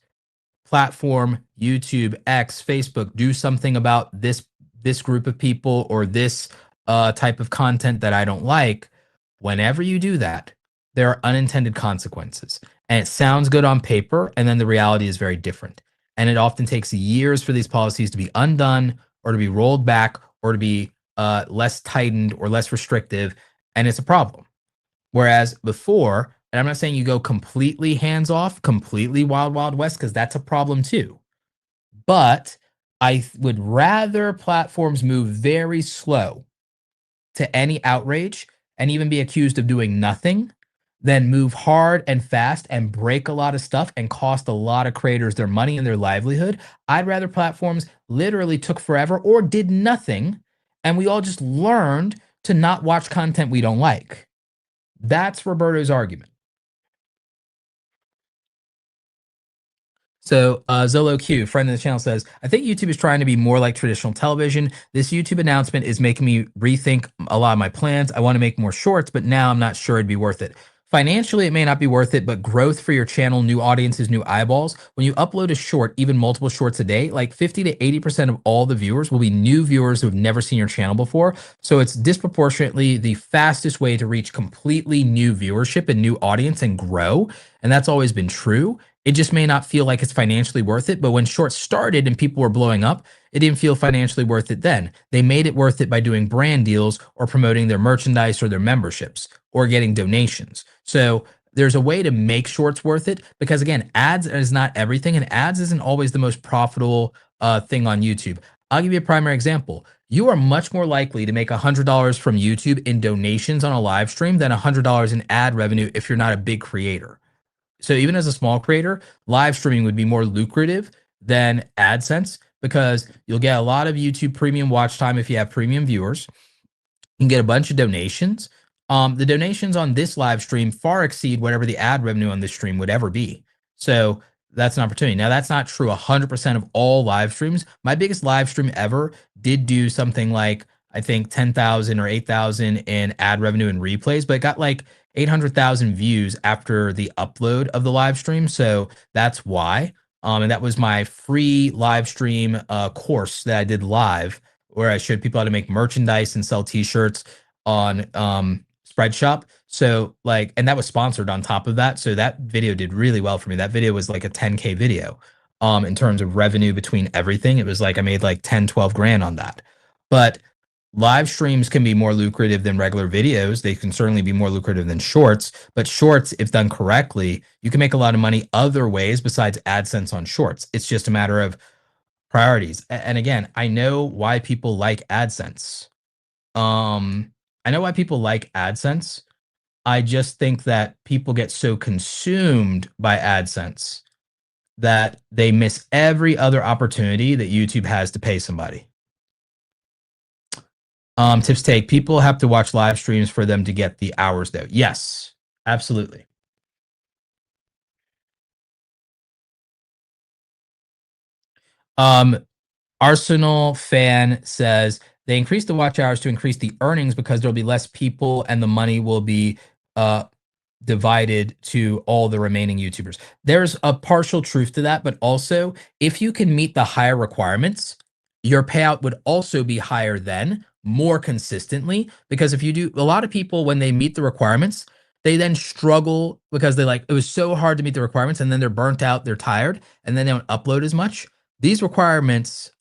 platform, YouTube, X, Facebook, do something about this group of people or this type of content that I don't like. Whenever you do that, there are unintended consequences. And it sounds good on paper, and then the reality is very different. And it often takes years for these policies to be undone or to be rolled back or to be less tightened or less restrictive, and it's a problem. Whereas before, and I'm not saying you go completely hands off, completely wild, wild west, because that's a problem too. But I would rather platforms move very slow to any outrage and even be accused of doing nothing than move hard and fast and break a lot of stuff and cost a lot of creators their money and their livelihood. I'd rather platforms literally took forever or did nothing, and we all just learned to not watch content we don't like. That's Roberto's argument. So Zolo Q, friend of the channel, says, I think YouTube is trying to be more like traditional television. This YouTube announcement is making me rethink a lot of my plans. I want to make more shorts, but now I'm not sure it'd be worth it. Financially, it may not be worth it, but growth for your channel, new audiences, new eyeballs. When you upload a short, even multiple shorts a day, like 50 to 80% of all the viewers will be new viewers who have never seen your channel before. So it's disproportionately the fastest way to reach completely new viewership and new audience and grow. And that's always been true. It just may not feel like it's financially worth it. But when shorts started and people were blowing up, it didn't feel financially worth it then. They made it worth it by doing brand deals or promoting their merchandise or their memberships or getting donations. So there's a way to make shorts worth it because again, ads is not everything, and ads isn't always the most profitable thing on YouTube. I'll give you a primary example. You are much more likely to make $100 from YouTube in donations on a live stream than $100 in ad revenue if you're not a big creator. So even as a small creator, live streaming would be more lucrative than AdSense because you'll get a lot of YouTube premium watch time if you have premium viewers. You can get a bunch of donations. The donations on this live stream far exceed whatever the ad revenue on this stream would ever be. So that's an opportunity. Now, that's not true 100% of all live streams. My biggest live stream ever did do something like, I think 10,000 or 8,000 in ad revenue and replays, but it got like 800,000 views after the upload of the live stream. So that's why. And that was my free live stream course that I did live, where I showed people how to make merchandise and sell t-shirts on Spreadshop. So like, and that was sponsored on top of that. So that video did really well for me. That video was like a 10K video. In terms of revenue between everything, it was like I made like 10, 12 grand on that. But live streams can be more lucrative than regular videos. They can certainly be more lucrative than shorts, but shorts, if done correctly, you can make a lot of money other ways besides AdSense on shorts. It's just a matter of priorities. And again, I know why people like AdSense. I know why people like AdSense. I just think that people get so consumed by AdSense that they miss every other opportunity that YouTube has to pay somebody. Tips take, people have to watch live streams for them to get the hours though. Yes, absolutely. Arsenal fan says they increase the watch hours to increase the earnings because there'll be less people and the money will be divided to all the remaining YouTubers. There's a partial truth to that, but also if you can meet the higher requirements, your payout would also be higher then, more consistently, because if you do, a lot of people when they meet the requirements, they then struggle because they like, it was so hard to meet the requirements, and then they're burnt out, they're tired, and then they don't upload as much. These requirements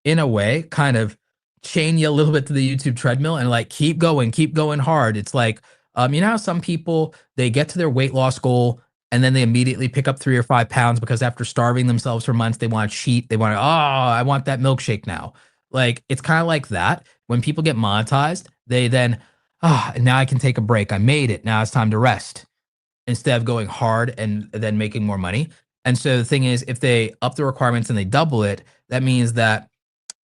in a way kind of chain you a little bit to the YouTube treadmill and like keep going hard. It's like you know how some people, they get to their weight loss goal and then they immediately pick up 3 or 5 pounds because after starving themselves for months, they want to cheat. They want to, oh, I want that milkshake now. Like it's kind of like that. When people get monetized, they then, now I can take a break. I made it. Now it's time to rest instead of going hard and then making more money. And so the thing is, if they up the requirements and they double it, that means that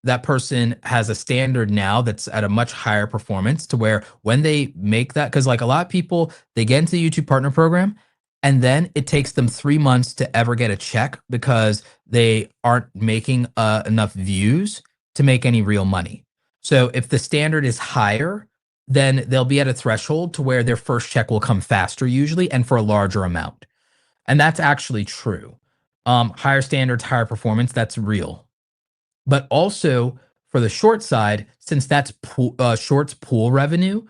that person has a standard now that's at a much higher performance to where when they make that, because like a lot of people, they get into the YouTube partner program and then it takes them 3 months to ever get a check because they aren't making enough views to make any real money. So if the standard is higher, then they'll be at a threshold to where their first check will come faster usually and for a larger amount. And that's actually true. Higher standards, higher performance, that's real. But also for the short side, since that's shorts pool revenue,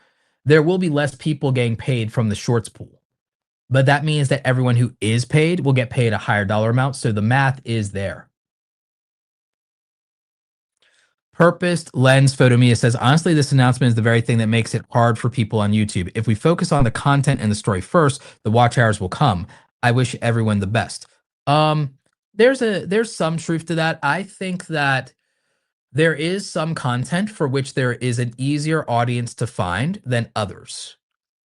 there will be less people getting paid from the shorts pool. But that means that everyone who is paid will get paid a higher dollar amount. So the math is there. Purposed Lens Photomia says, honestly, this announcement is the very thing that makes it hard for people on YouTube. If we focus on the content and the story first, the watch hours will come. I wish everyone the best. There's some truth to that. I think that there is some content for which there is an easier audience to find than others.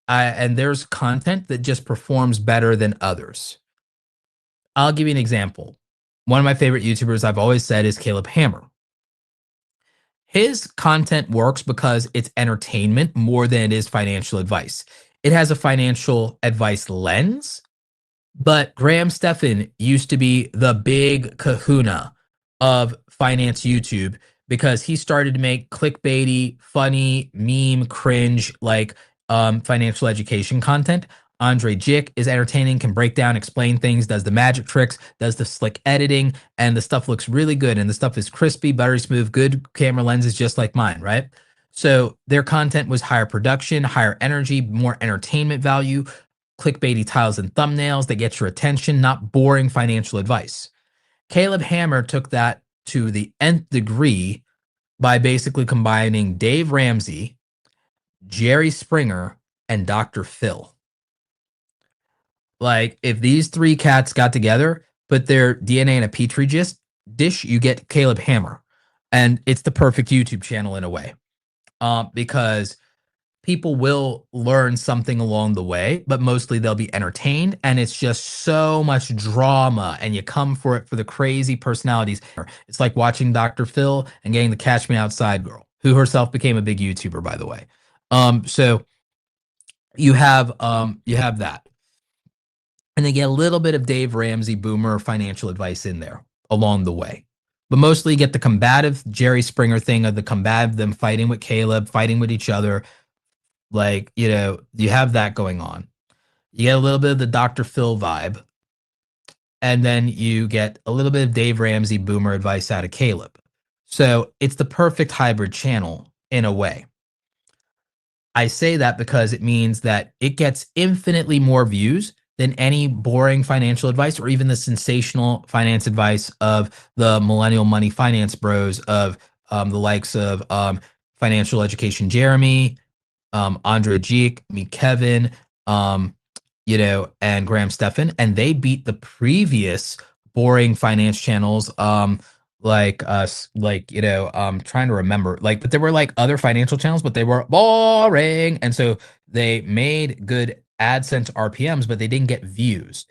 And there's content that just performs better than others. I'll give you an example. One of my favorite YouTubers I've always said is Caleb Hammer. His content works because it's entertainment more than it is financial advice. It has a financial advice lens, but Graham Stephan used to be the big kahuna of finance YouTube because he started to make clickbaity, funny, meme, cringe, like financial education content. Andre Jick is entertaining, can break down, explain things, does the magic tricks, does the slick editing, and the stuff looks really good. And the stuff is crispy, buttery smooth, good camera lenses, just like mine, right? So their content was higher production, higher energy, more entertainment value, clickbaity titles and thumbnails that get your attention, not boring financial advice. Caleb Hammer took that to the nth degree by basically combining Dave Ramsey, Jerry Springer, and Dr. Phil. Like, if these three cats got together, put their DNA in a petri dish, you get Caleb Hammer. And it's the perfect YouTube channel in a way. Because people will learn something along the way, but mostly they'll be entertained. And it's just so much drama. And you come for it for the crazy personalities. It's like watching Dr. Phil and getting the Catch Me Outside girl, who herself became a big YouTuber, by the way. So you have that. And they get a little bit of Dave Ramsey boomer financial advice in there along the way. But mostly you get the combative Jerry Springer thing of the combative, them fighting with Caleb, fighting with each other. Like, you have that going on. You get a little bit of the Dr. Phil vibe. And then you get a little bit of Dave Ramsey boomer advice out of Caleb. So it's the perfect hybrid channel in a way. I say that because it means that it gets infinitely more views than any boring financial advice or even the sensational finance advice of the millennial money finance bros of the likes of Financial Education Jeremy, Andre Jeek, me Kevin, and Graham Stephan, and they beat the previous boring finance channels trying to remember, but there were like other financial channels, but they were boring, and so they made good AdSense RPMs, but they didn't get views.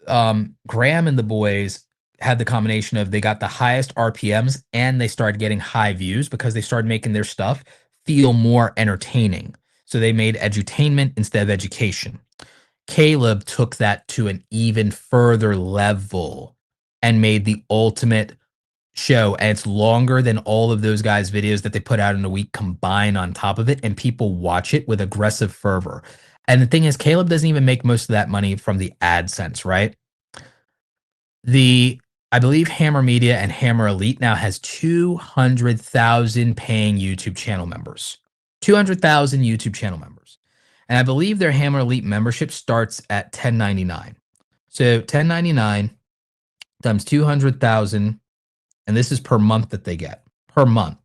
Graham and the boys had the combination of they got the highest RPMs and they started getting high views because they started making their stuff feel more entertaining. So they made edutainment instead of education. Caleb took that to an even further level and made the ultimate show, and it's longer than all of those guys' videos that they put out in a week combined on top of it, and people watch it with aggressive fervor. And the thing is, Caleb doesn't even make most of that money from the AdSense, right? I believe Hammer Media and Hammer Elite now has 200,000 paying YouTube channel members. 200,000 YouTube channel members. And I believe their Hammer Elite membership starts at $10.99. So $10.99 times 200,000, and this is per month that they get per month.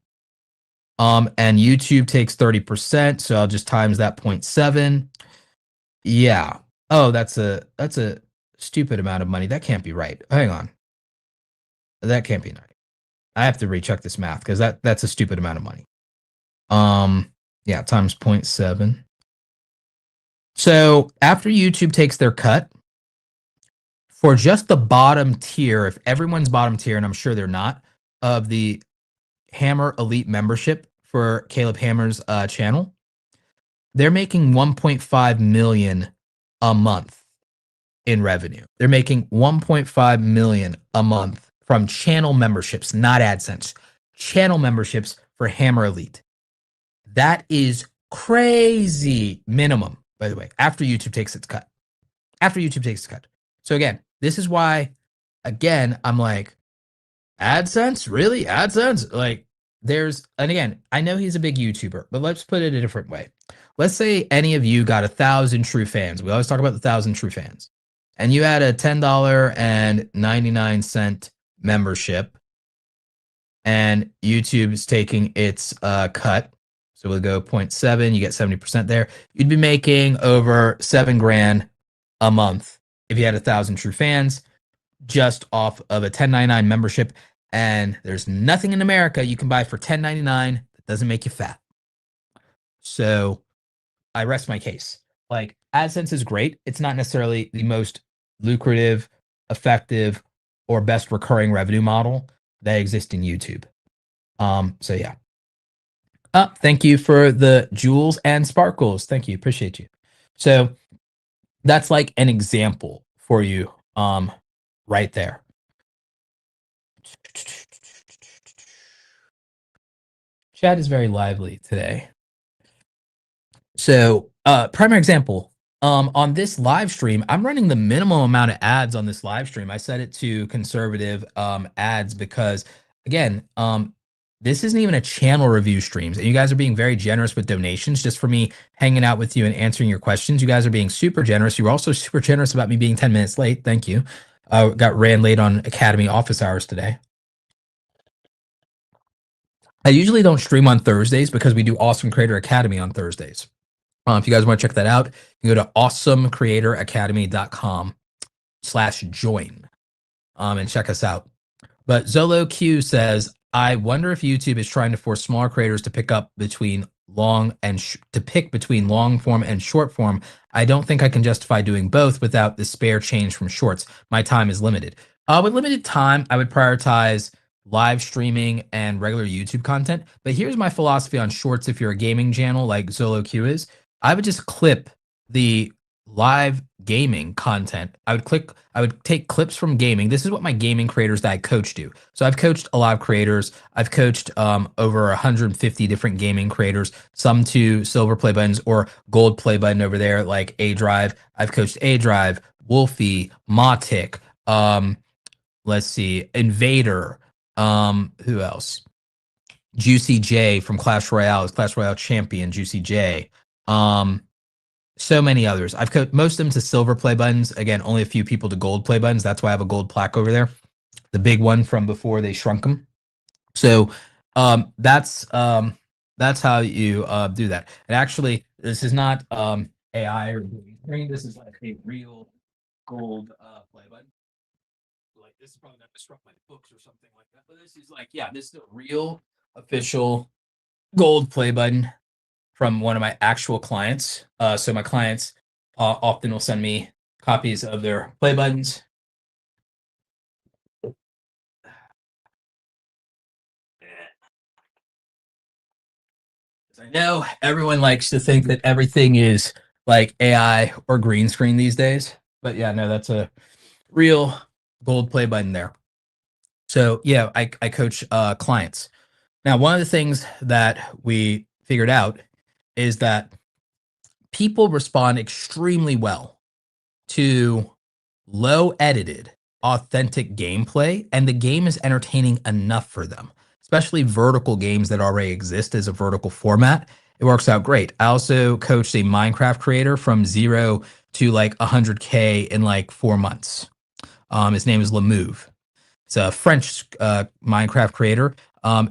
And YouTube takes 30%, so I'll just times that 0.7. Yeah. Oh, that's a stupid amount of money. That can't be right. Hang on. That can't be right. I have to recheck this math because that's a stupid amount of money. Yeah, times 0.7. So after YouTube takes their cut, for just the bottom tier, if everyone's bottom tier, and I'm sure they're not, of the Hammer Elite membership for Caleb Hammer's channel, they're making 1.5 million a month in revenue. They're making 1.5 million a month from channel memberships, not AdSense. Channel memberships for Hammer Elite. That is crazy minimum, by the way, after YouTube takes its cut. After YouTube takes its cut. So again, this is why, again, I'm like, AdSense? Really? AdSense? Like, and again, I know he's a big YouTuber, but let's put it a different way. Let's say any of you got 1,000 true fans. We always talk about the 1,000 true fans. And you had a $10.99 membership, and YouTube's taking its cut. So we'll go 0.7, you get 70% there. You'd be making over $7,000 a month if you had 1,000 true fans just off of a $10.99 membership. And there's nothing in America you can buy for $10.99 that doesn't make you fat. So I rest my case. Like, AdSense is great. It's not necessarily the most lucrative, effective, or best recurring revenue model that exists in YouTube. So yeah. Thank you for the jewels and sparkles. Thank you. Appreciate you. So that's like an example for you right there. Chat is very lively today. So primary example On this live stream, I'm running the minimum amount of ads on this live stream. I set it to conservative ads because, again, this isn't even a channel review streams, and you guys are being very generous with donations just for me hanging out with you and answering your questions. You guys are being super generous. You were also super generous about me being 10 minutes late. Thank you. Got ran late on Academy office hours today. I usually don't stream on Thursdays because we do Awesome Creator Academy on Thursdays. If you guys want to check that out, you go to awesomecreatoracademy.com/join and check us out. But Zolo Q says, I wonder if YouTube is trying to force smaller creators to pick up between between long form and short form. I don't think I can justify doing both without the spare change from shorts. My time is limited. With limited time, I would prioritize live streaming and regular YouTube content. But here's my philosophy on shorts. If you're a gaming channel like Zolo Q is, I would just clip the live gaming content. I would take clips from gaming. This is what my gaming creators that I coach do. So I've coached a lot of creators. I've coached over 150 different gaming creators, some to silver play buttons or gold play button over there, like A Drive. I've coached A Drive, Wolfie, Matic, let's see, Invader, who else? Juicy J from Clash Royale, Clash Royale champion, Juicy J. So many others. I've coached most of them to silver play buttons. Again, only a few people to gold play buttons. That's why I have a gold plaque over there. The big one from before they shrunk them. So that's how you do that. And actually, this is not AI or green. This is like a real gold play button. Like this is probably not to my books or something like that. But this is like, yeah, this is a real official gold play button from one of my actual clients. So my clients often will send me copies of their play buttons. I know everyone likes to think that everything is like AI or green screen these days, but yeah, no, that's a real gold play button there. So yeah, I coach clients. Now, one of the things that we figured out is that people respond extremely well to low edited, authentic gameplay, and the game is entertaining enough for them, especially vertical games that already exist as a vertical format. It works out great. I also coached a Minecraft creator from 0 to like 100K in like 4 months. His name is Lemouve. It's a French Minecraft creator.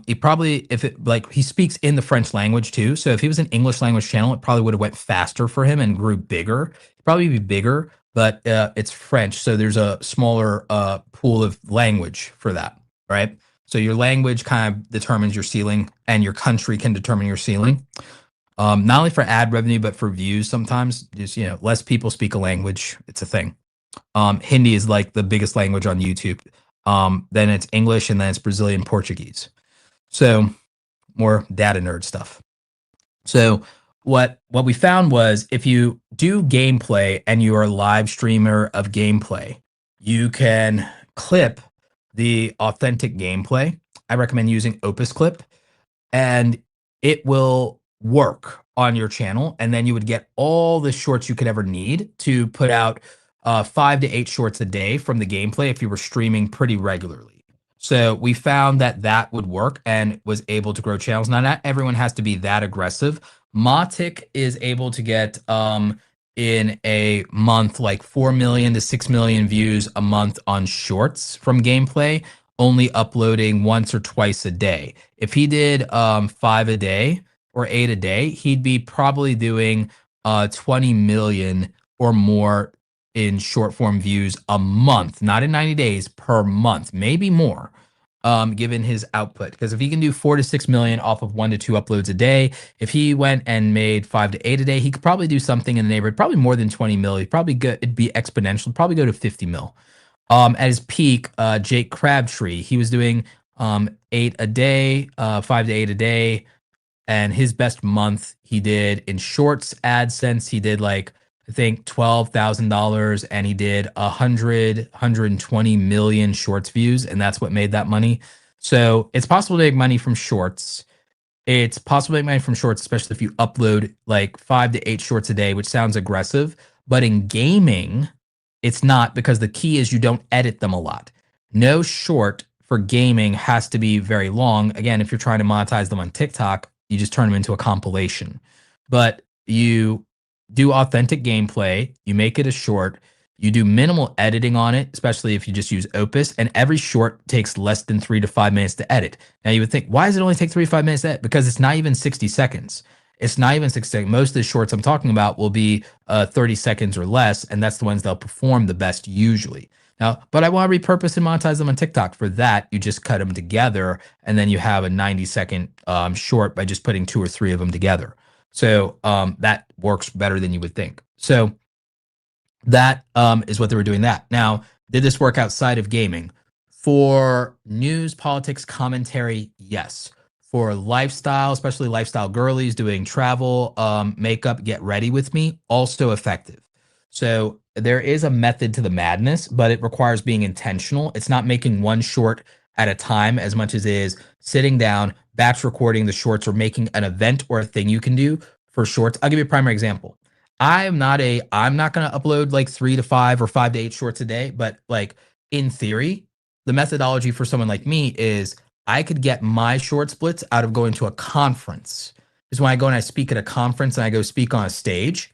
He probably, if it like, he speaks in the French language too. So if he was an English language channel, it probably would have went faster for him and grew bigger. It'd probably be bigger, but it's French, so there's a smaller pool of language for that, right? So your language kind of determines your ceiling, and your country can determine your ceiling. Not only for ad revenue, but for views. Sometimes, just less people speak a language. It's a thing. Hindi is like the biggest language on YouTube. Then it's English, and then it's Brazilian Portuguese. So more data nerd stuff. So what we found was if you do gameplay and you are a live streamer of gameplay, you can clip the authentic gameplay. I recommend using Opus Clip, and it will work on your channel. And then you would get all the shorts you could ever need to put out 5 to 8 shorts a day from the gameplay if you were streaming pretty regularly. So we found that that would work and was able to grow channels. Now, not everyone has to be that aggressive. Matic is able to get in a month like 4 million to 6 million views a month on shorts from gameplay, only uploading once or twice a day. If he did 5 a day or 8 a day, he'd be probably doing 20 million or more in short form views a month, not in 90 days, per month, maybe more, given his output. Because if he can do 4 to 6 million off of 1 to 2 uploads a day, if he went and made 5 to 8 a day, he could probably do something in the neighborhood, probably more than 20 mil. He'd probably it'd be exponential, probably go to 50 mil. At his peak, Jake Crabtree, he was doing 8 a day, 5 to 8 a day. And his best month he did in shorts AdSense, he did like, I think $12,000, and he did 120 million shorts views, and that's what made that money. So it's possible to make money from shorts. It's possible to make money from shorts, especially if you upload like 5 to 8 shorts a day, which sounds aggressive, But in gaming, it's not, because the key is you don't edit them a lot. No short for gaming has to be very long. Again, if you're trying to monetize them on TikTok, you just turn them into a compilation. But you do authentic gameplay, you make it a short, you do minimal editing on it, especially if you just use Opus, and every short takes less than 3 to 5 minutes to edit. Now you would think, why does it only take 3 to 5 minutes to edit? Because it's not even 60 seconds. It's not even 60 seconds. Most of the shorts I'm talking about will be 30 seconds or less, and that's the ones that'll perform the best usually. Now, but I want to repurpose and monetize them on TikTok. For that, you just cut them together, and then you have a 90-second short by just putting 2 or 3 of them together. So that works better than you would think. So that is what they were doing that. Now, did this work outside of gaming? For news, politics, commentary, yes. For lifestyle, especially lifestyle girlies doing travel, makeup, get ready with me, also effective. So there is a method to the madness, but it requires being intentional. It's not making one short at a time as much as it is sitting down, batch recording the shorts, or making an event or a thing you can do for shorts. I'll give you a primary example. I'm not going to upload like 3 to 5 or 5 to 8 shorts a day, but like in theory, the methodology for someone like me is I could get my short splits out of going to a conference. Is when I go and I speak at a conference and I go speak on a stage.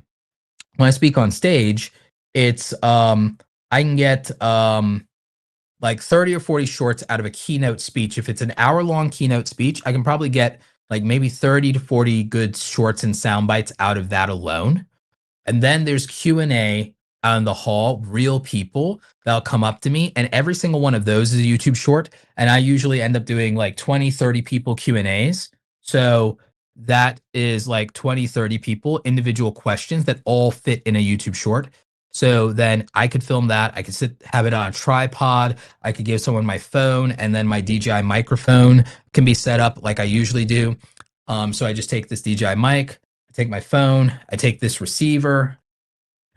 When I speak on stage, it's I can get like 30 or 40 shorts out of a keynote speech. If it's an hour-long keynote speech, I can probably get like maybe 30 to 40 good shorts and sound bites out of that alone. And then there's Q&A out in the hall, real people that'll come up to me, and every single one of those is a YouTube short, and I usually end up doing like 20, 30 people Q&As. So that is like 20, 30 people, individual questions that all fit in a YouTube short. So then I could film that. I could have it on a tripod. I could give someone my phone, and then my DJI microphone can be set up like I usually do. So I just take this DJI mic, I take my phone, I take this receiver,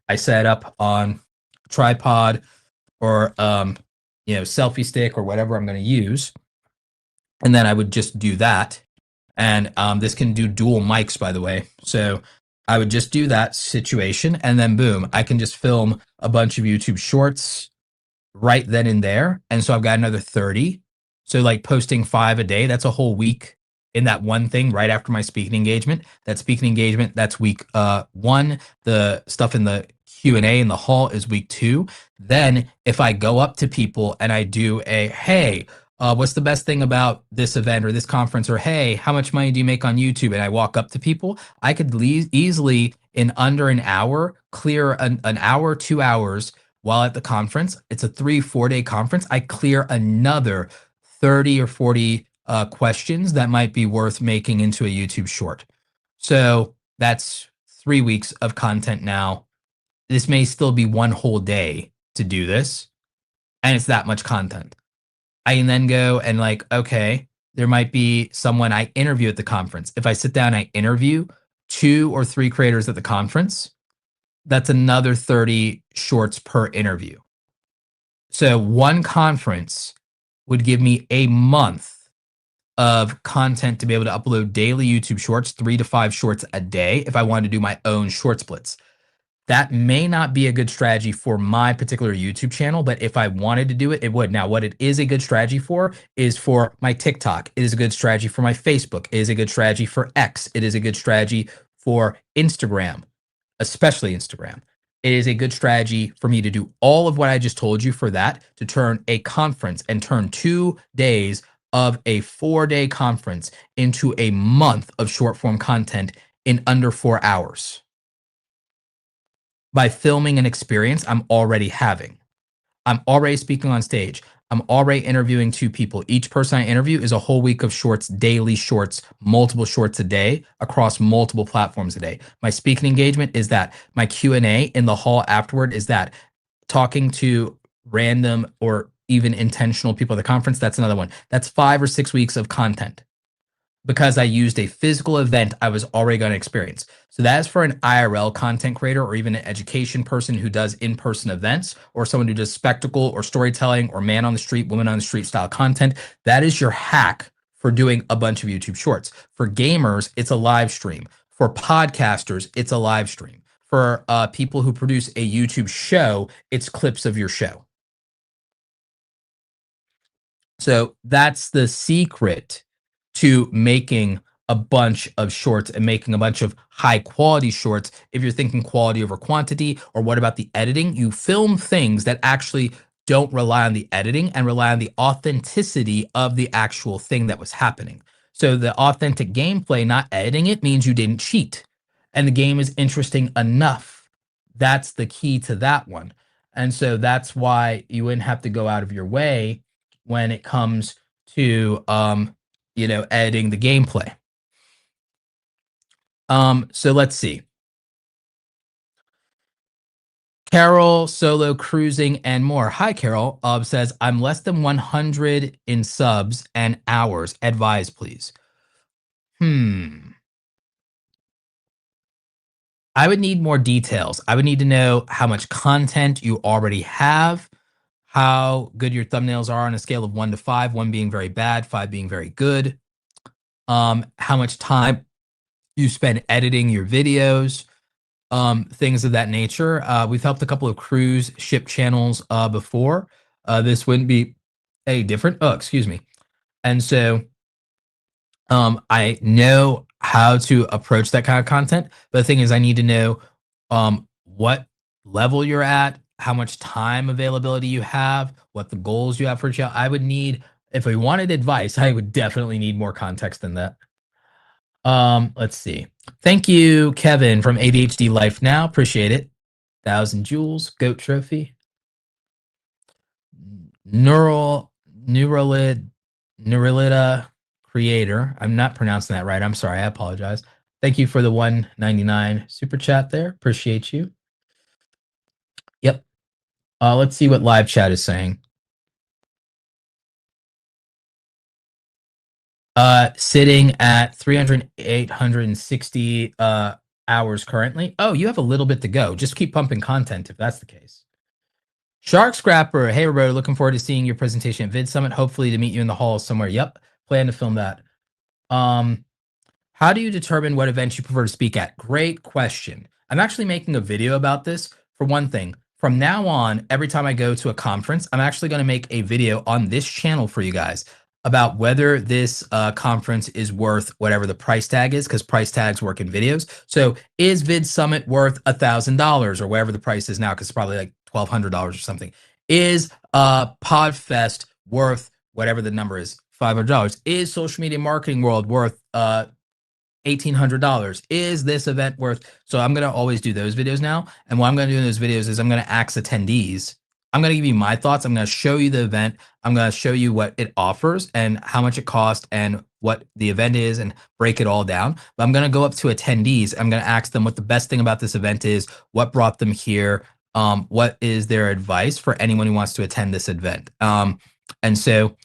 I set it up on tripod or selfie stick or whatever I'm going to use, and then I would just do that. And this can do dual mics, by the way. So I would just do that situation, and then boom, I can just film a bunch of YouTube shorts right then and there. And so I've got another 30. So like posting 5 a day, that's a whole week in that one thing right after my speaking engagement. That speaking engagement, that's week 1. The stuff in the Q&A in the hall is week 2. Then if I go up to people and I do a, hey, what's the best thing about this event or this conference, or hey, how much money do you make on YouTube? And I walk up to people, I could easily in under an hour clear an hour, 2 hours while at the conference. It's a 3-4 day conference. I clear another 30 or 40 questions that might be worth making into a YouTube short. So that's 3 weeks of content now. This may still be one whole day to do this, and it's that much content. I can then go and like, okay, there might be someone I interview at the conference. If I sit down, I interview 2 or 3 creators at the conference, that's another 30 shorts per interview. So one conference would give me a month of content to be able to upload daily YouTube shorts, 3 to 5 shorts a day if I wanted to do my own short splits. That may not be a good strategy for my particular YouTube channel, but if I wanted to do it, it would. Now, what it is a good strategy for is for my TikTok. It is a good strategy for my Facebook. It is a good strategy for X. It is a good strategy for Instagram, especially Instagram. It is a good strategy for me to do all of what I just told you for that, to turn a conference and turn 2 days of a 4-day conference into a month of short form content in under 4 hours. By filming an experience I'm already having. I'm already speaking on stage. I'm already interviewing 2 people. Each person I interview is a whole week of shorts, daily shorts, multiple shorts a day across multiple platforms a day. My speaking engagement is that. My Q&A in the hall afterward is that. Talking to random or even intentional people at the conference, that's another one. That's 5 or 6 weeks of content, because I used a physical event I was already going to experience. So that is for an IRL content creator, or even an education person who does in-person events, or someone who does spectacle or storytelling or man on the street, woman on the street style content. That is your hack for doing a bunch of YouTube shorts. For gamers, it's a live stream. For podcasters, it's a live stream. For people who produce a YouTube show, it's clips of your show. So that's the secret to making a bunch of shorts and making a bunch of high quality shorts. If you're thinking quality over quantity, or what about the editing? You film things that actually don't rely on the editing and rely on the authenticity of the actual thing that was happening. So the authentic gameplay, not editing it, means you didn't cheat. And the game is interesting enough. That's the key to that one. And so that's why you wouldn't have to go out of your way when it comes to editing the gameplay. So let's see. Carol, solo cruising and more. Hi, Carol. Says I'm less than 100 in subs and hours. Advise, please. I would need more details. I would need to know how much content you already have, how good your thumbnails are on a scale of 1 to 5, 1 being very bad, 5 being very good. How much time you spend editing your videos, things of that nature. We've helped a couple of cruise ship channels before. This wouldn't be a different. Oh, excuse me. And so I know how to approach that kind of content. But the thing is, I need to know what level you're at, how much time availability you have, what the goals you have for each. I would need, if we wanted advice, I would definitely need more context than that. Let's see. Thank you, Kevin from ADHD Life Now. Appreciate it. 1,000 joules, goat trophy. Neuralida creator. I'm not pronouncing that right. I'm sorry. I apologize. Thank you for the 199 super chat there. Appreciate you. Yep. Let's see what live chat is saying. Sitting at 860 hours currently. Oh, you have a little bit to go. Just keep pumping content if that's the case. Shark Scrapper, hey Roberto, looking forward to seeing your presentation at Vid Summit. Hopefully to meet you in the halls somewhere. Yep, plan to film that. How do you determine what events you prefer to speak at? Great question. I'm actually making a video about this. For one thing, from now on, every time I go to a conference, I'm actually going to make a video on this channel for you guys about whether this conference is worth whatever the price tag is, because price tags work in videos. So is Vid Summit worth $1,000 or whatever the price is now, because it's probably like $1,200 or something? Is Podfest worth whatever the number is, $500? Is Social Media Marketing World worth $1,800? Is this event worth? So I'm going to always do those videos now. And what I'm going to do in those videos is I'm going to ask attendees. I'm going to give you my thoughts. I'm going to show you the event. I'm going to show you what it offers and how much it costs and what the event is and break it all down. But I'm going to go up to attendees. I'm going to ask them what the best thing about this event is, what brought them here, what is their advice for anyone who wants to attend this event. And so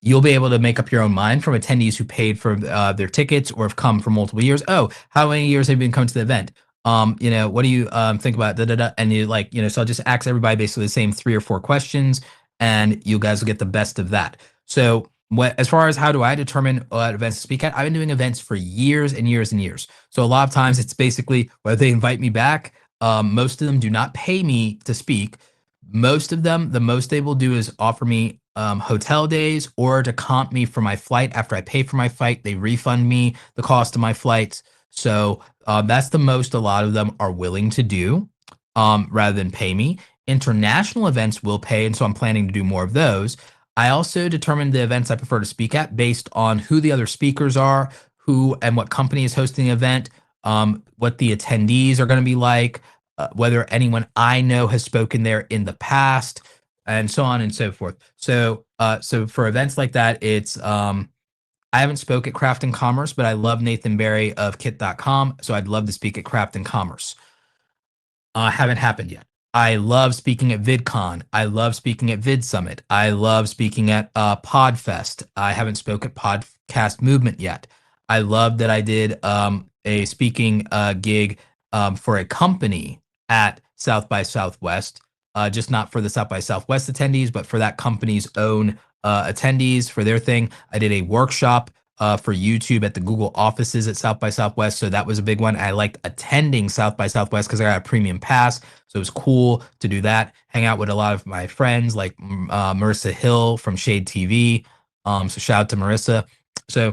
you'll be able to make up your own mind from attendees who paid for their tickets or have come for multiple years. Oh, how many years have you been coming to the event? What do you think about and you so I'll just ask everybody basically the same 3 or 4 questions and you guys will get the best of that. So as far as how do I determine what events to speak at, I've been doing events for years and years and years. So a lot of times it's basically whether they invite me back. Most of them do not pay me to speak. Most of them, the most they will do is offer me hotel days or to comp me for my flight. After I pay for my flight, they refund me the cost of my flights. So that's the most a lot of them are willing to do rather than pay me. International events will pay, and so I'm planning to do more of those. I also determine the events I prefer to speak at based on who the other speakers are, who and what company is hosting the event, what the attendees are going to be like, whether anyone I know has spoken there in the past, and so on and so forth. So for events like that, it's I haven't spoke at Craft and Commerce, but I love Nathan Barry of Kit.com, so I'd love to speak at Craft and Commerce. Haven't happened yet. I love speaking at VidCon. I love speaking at Vid Summit. I love speaking at Podfest. I haven't spoke at Podcast Movement yet. I love that I did a speaking gig for a company at South by Southwest, just not for the South by Southwest attendees, but for that company's own attendees for their thing. I did a workshop for YouTube at the Google offices at South by Southwest. So that was a big one. I liked attending South by Southwest because I got a premium pass. So it was cool to do that, hang out with a lot of my friends like Marissa Hill from Shade TV. So shout out to Marissa. So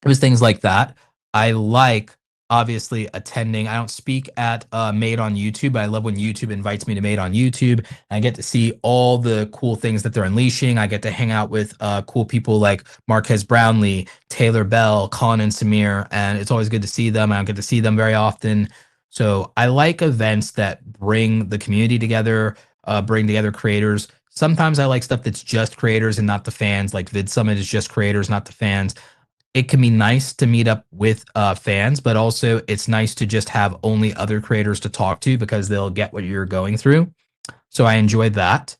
it was things like that. I like obviously attending. I don't speak at Made on YouTube, but I love when YouTube invites me to Made on YouTube. I get to see all the cool things that they're unleashing. I get to hang out with cool people like Marquez Brownlee, Taylor Bell, Colin and Samir, and it's always good to see them. I don't get to see them very often. So I like events that bring the community together, bring together creators. Sometimes I like stuff that's just creators and not the fans. Like Vid Summit is just creators, not the fans. It can be nice to meet up with fans, but also it's nice to just have only other creators to talk to because they'll get what you're going through. So I enjoy that.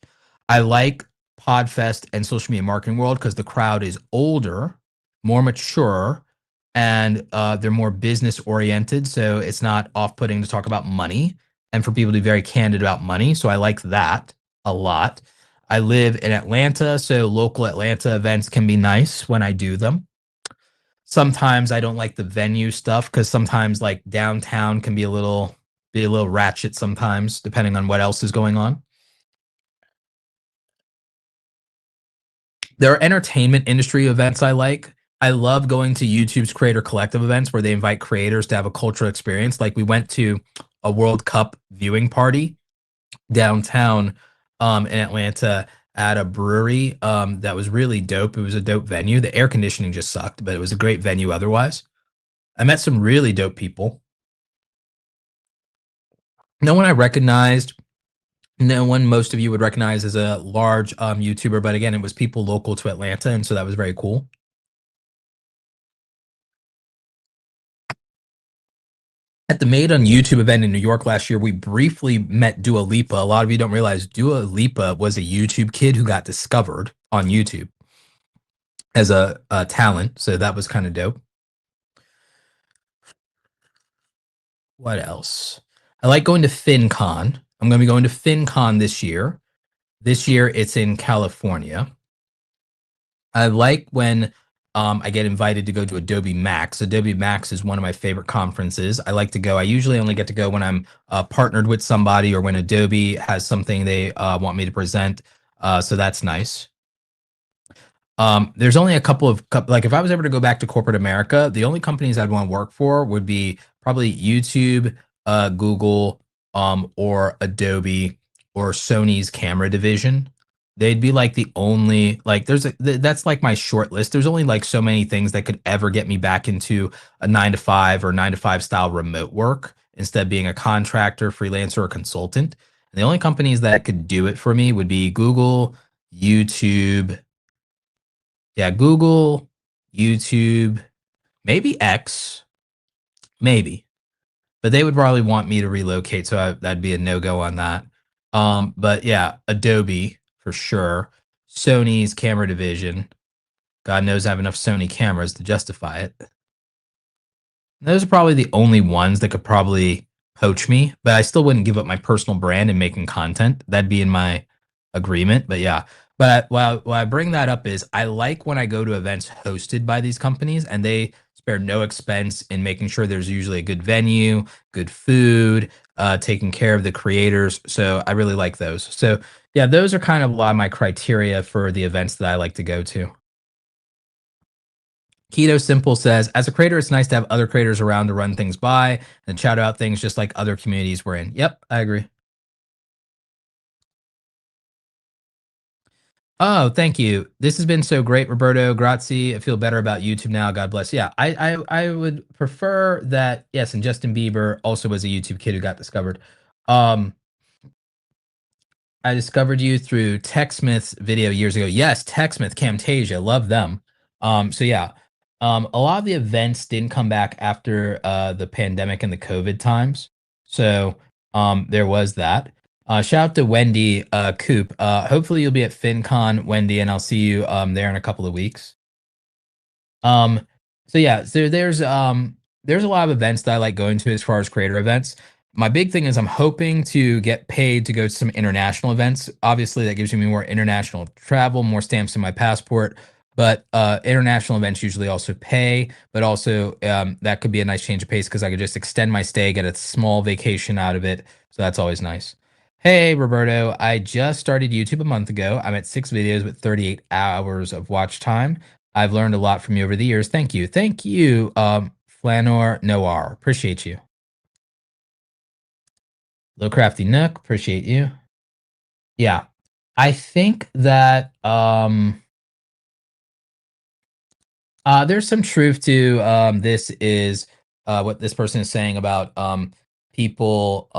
I like Podfest and social media marketing world because the crowd is older, more mature, and they're more business oriented. So it's not off putting to talk about money and for people to be very candid about money. So I like that a lot. I live in Atlanta, so local Atlanta events can be nice when I do them. Sometimes I don't like the venue stuff because sometimes like downtown can be a little ratchet sometimes, depending on what else is going on. There are entertainment industry events I like. I love going to YouTube's Creator Collective events where they invite creators to have a cultural experience. Like we went to a World Cup viewing party downtown in Atlanta at a brewery that was really dope. It was a dope venue. The air conditioning just sucked, but it was a great venue otherwise. I met some really dope people. No one I recognized, no one most of you would recognize as a large YouTuber, but again, it was people local to Atlanta, and so that was very cool. At the Made on YouTube event in New York last year, we briefly met Dua Lipa. A lot of you don't realize Dua Lipa was a YouTube kid who got discovered on YouTube as a talent, so that was kind of dope. What else? I like going to FinCon. I'm going to be going to FinCon this year. This year, it's in California. I like when I get invited to go to Adobe Max. Adobe Max is one of my favorite conferences. I like to go. I usually only get to go when I'm partnered with somebody or when Adobe has something they want me to present. So that's nice. There's only a couple of like if I was ever to go back to corporate America, the only companies I'd want to work for would be probably YouTube, Google, or Adobe or Sony's camera division. They'd be like the only like that's like my short list. There's only like so many things that could ever get me back into a 9 to 5 or 9 to 5 style remote work instead of being a contractor, freelancer, or consultant. And the only companies that could do it for me would be Google, YouTube, yeah, Google, YouTube, maybe X, maybe, but they would probably want me to relocate, so that'd be a no-go on that. But yeah, Adobe for sure. Sony's camera division. God knows I have enough Sony cameras to justify it. Those are probably the only ones that could probably poach me, but I still wouldn't give up my personal brand and making content. That'd be in my agreement. But yeah, but why I bring that up is I like when I go to events hosted by these companies and they spare no expense in making sure there's usually a good venue, good food, taking care of the creators. So I really like those. So yeah, those are kind of a lot of my criteria for the events that I like to go to. Keto Simple says, as a creator, it's nice to have other creators around to run things by and chat about things just like other communities we're in. Yep, I agree. Oh, thank you. This has been so great, Roberto. Grazie. I feel better about YouTube now. God bless. Yeah, I would prefer that. Yes, and Justin Bieber also was a YouTube kid who got discovered. Um, I discovered you through TechSmith's video years ago. Yes, TechSmith, Camtasia, love them. So yeah, a lot of the events didn't come back after the pandemic and the COVID times. So there was that. Shout out to Wendy Coop. Hopefully you'll be at FinCon, Wendy, and I'll see you there in a couple of weeks. Um, so yeah, so there's a lot of events that I like going to as far as creator events. My big thing is I'm hoping to get paid to go to some international events. Obviously, that gives me more international travel, more stamps in my passport. But international events usually also pay, but also that could be a nice change of pace because I could just extend my stay, get a small vacation out of it. So that's always nice. Hey, Roberto, I just started YouTube a month ago. I'm at 6 videos with 38 hours of watch time. I've learned a lot from you over the years. Thank you. Thank you, Flanor Noir. Appreciate you. Low Crafty Nook, appreciate you. Yeah. I think that there's some truth to this is what this person is saying about people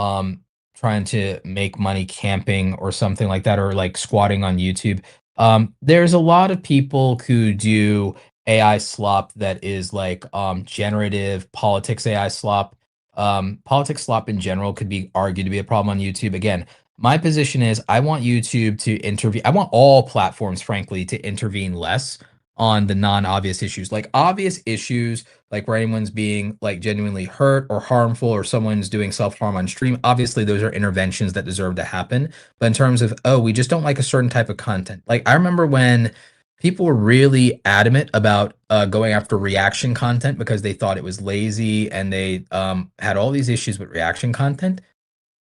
trying to make money camping or something like that, or like squatting on YouTube. There's a lot of people who do AI slop that is like generative politics AI slop. Politics slop in general could be argued to be a problem on YouTube. Again, my position is I want YouTube to intervene. I want all platforms, frankly, to intervene less on the non-obvious issues. Like obvious issues, like where anyone's being like genuinely hurt or harmful or someone's doing self-harm on stream, obviously those are interventions that deserve to happen. But in terms of, oh, we just don't like a certain type of content. Like I remember when people were really adamant about going after reaction content because they thought it was lazy and they had all these issues with reaction content.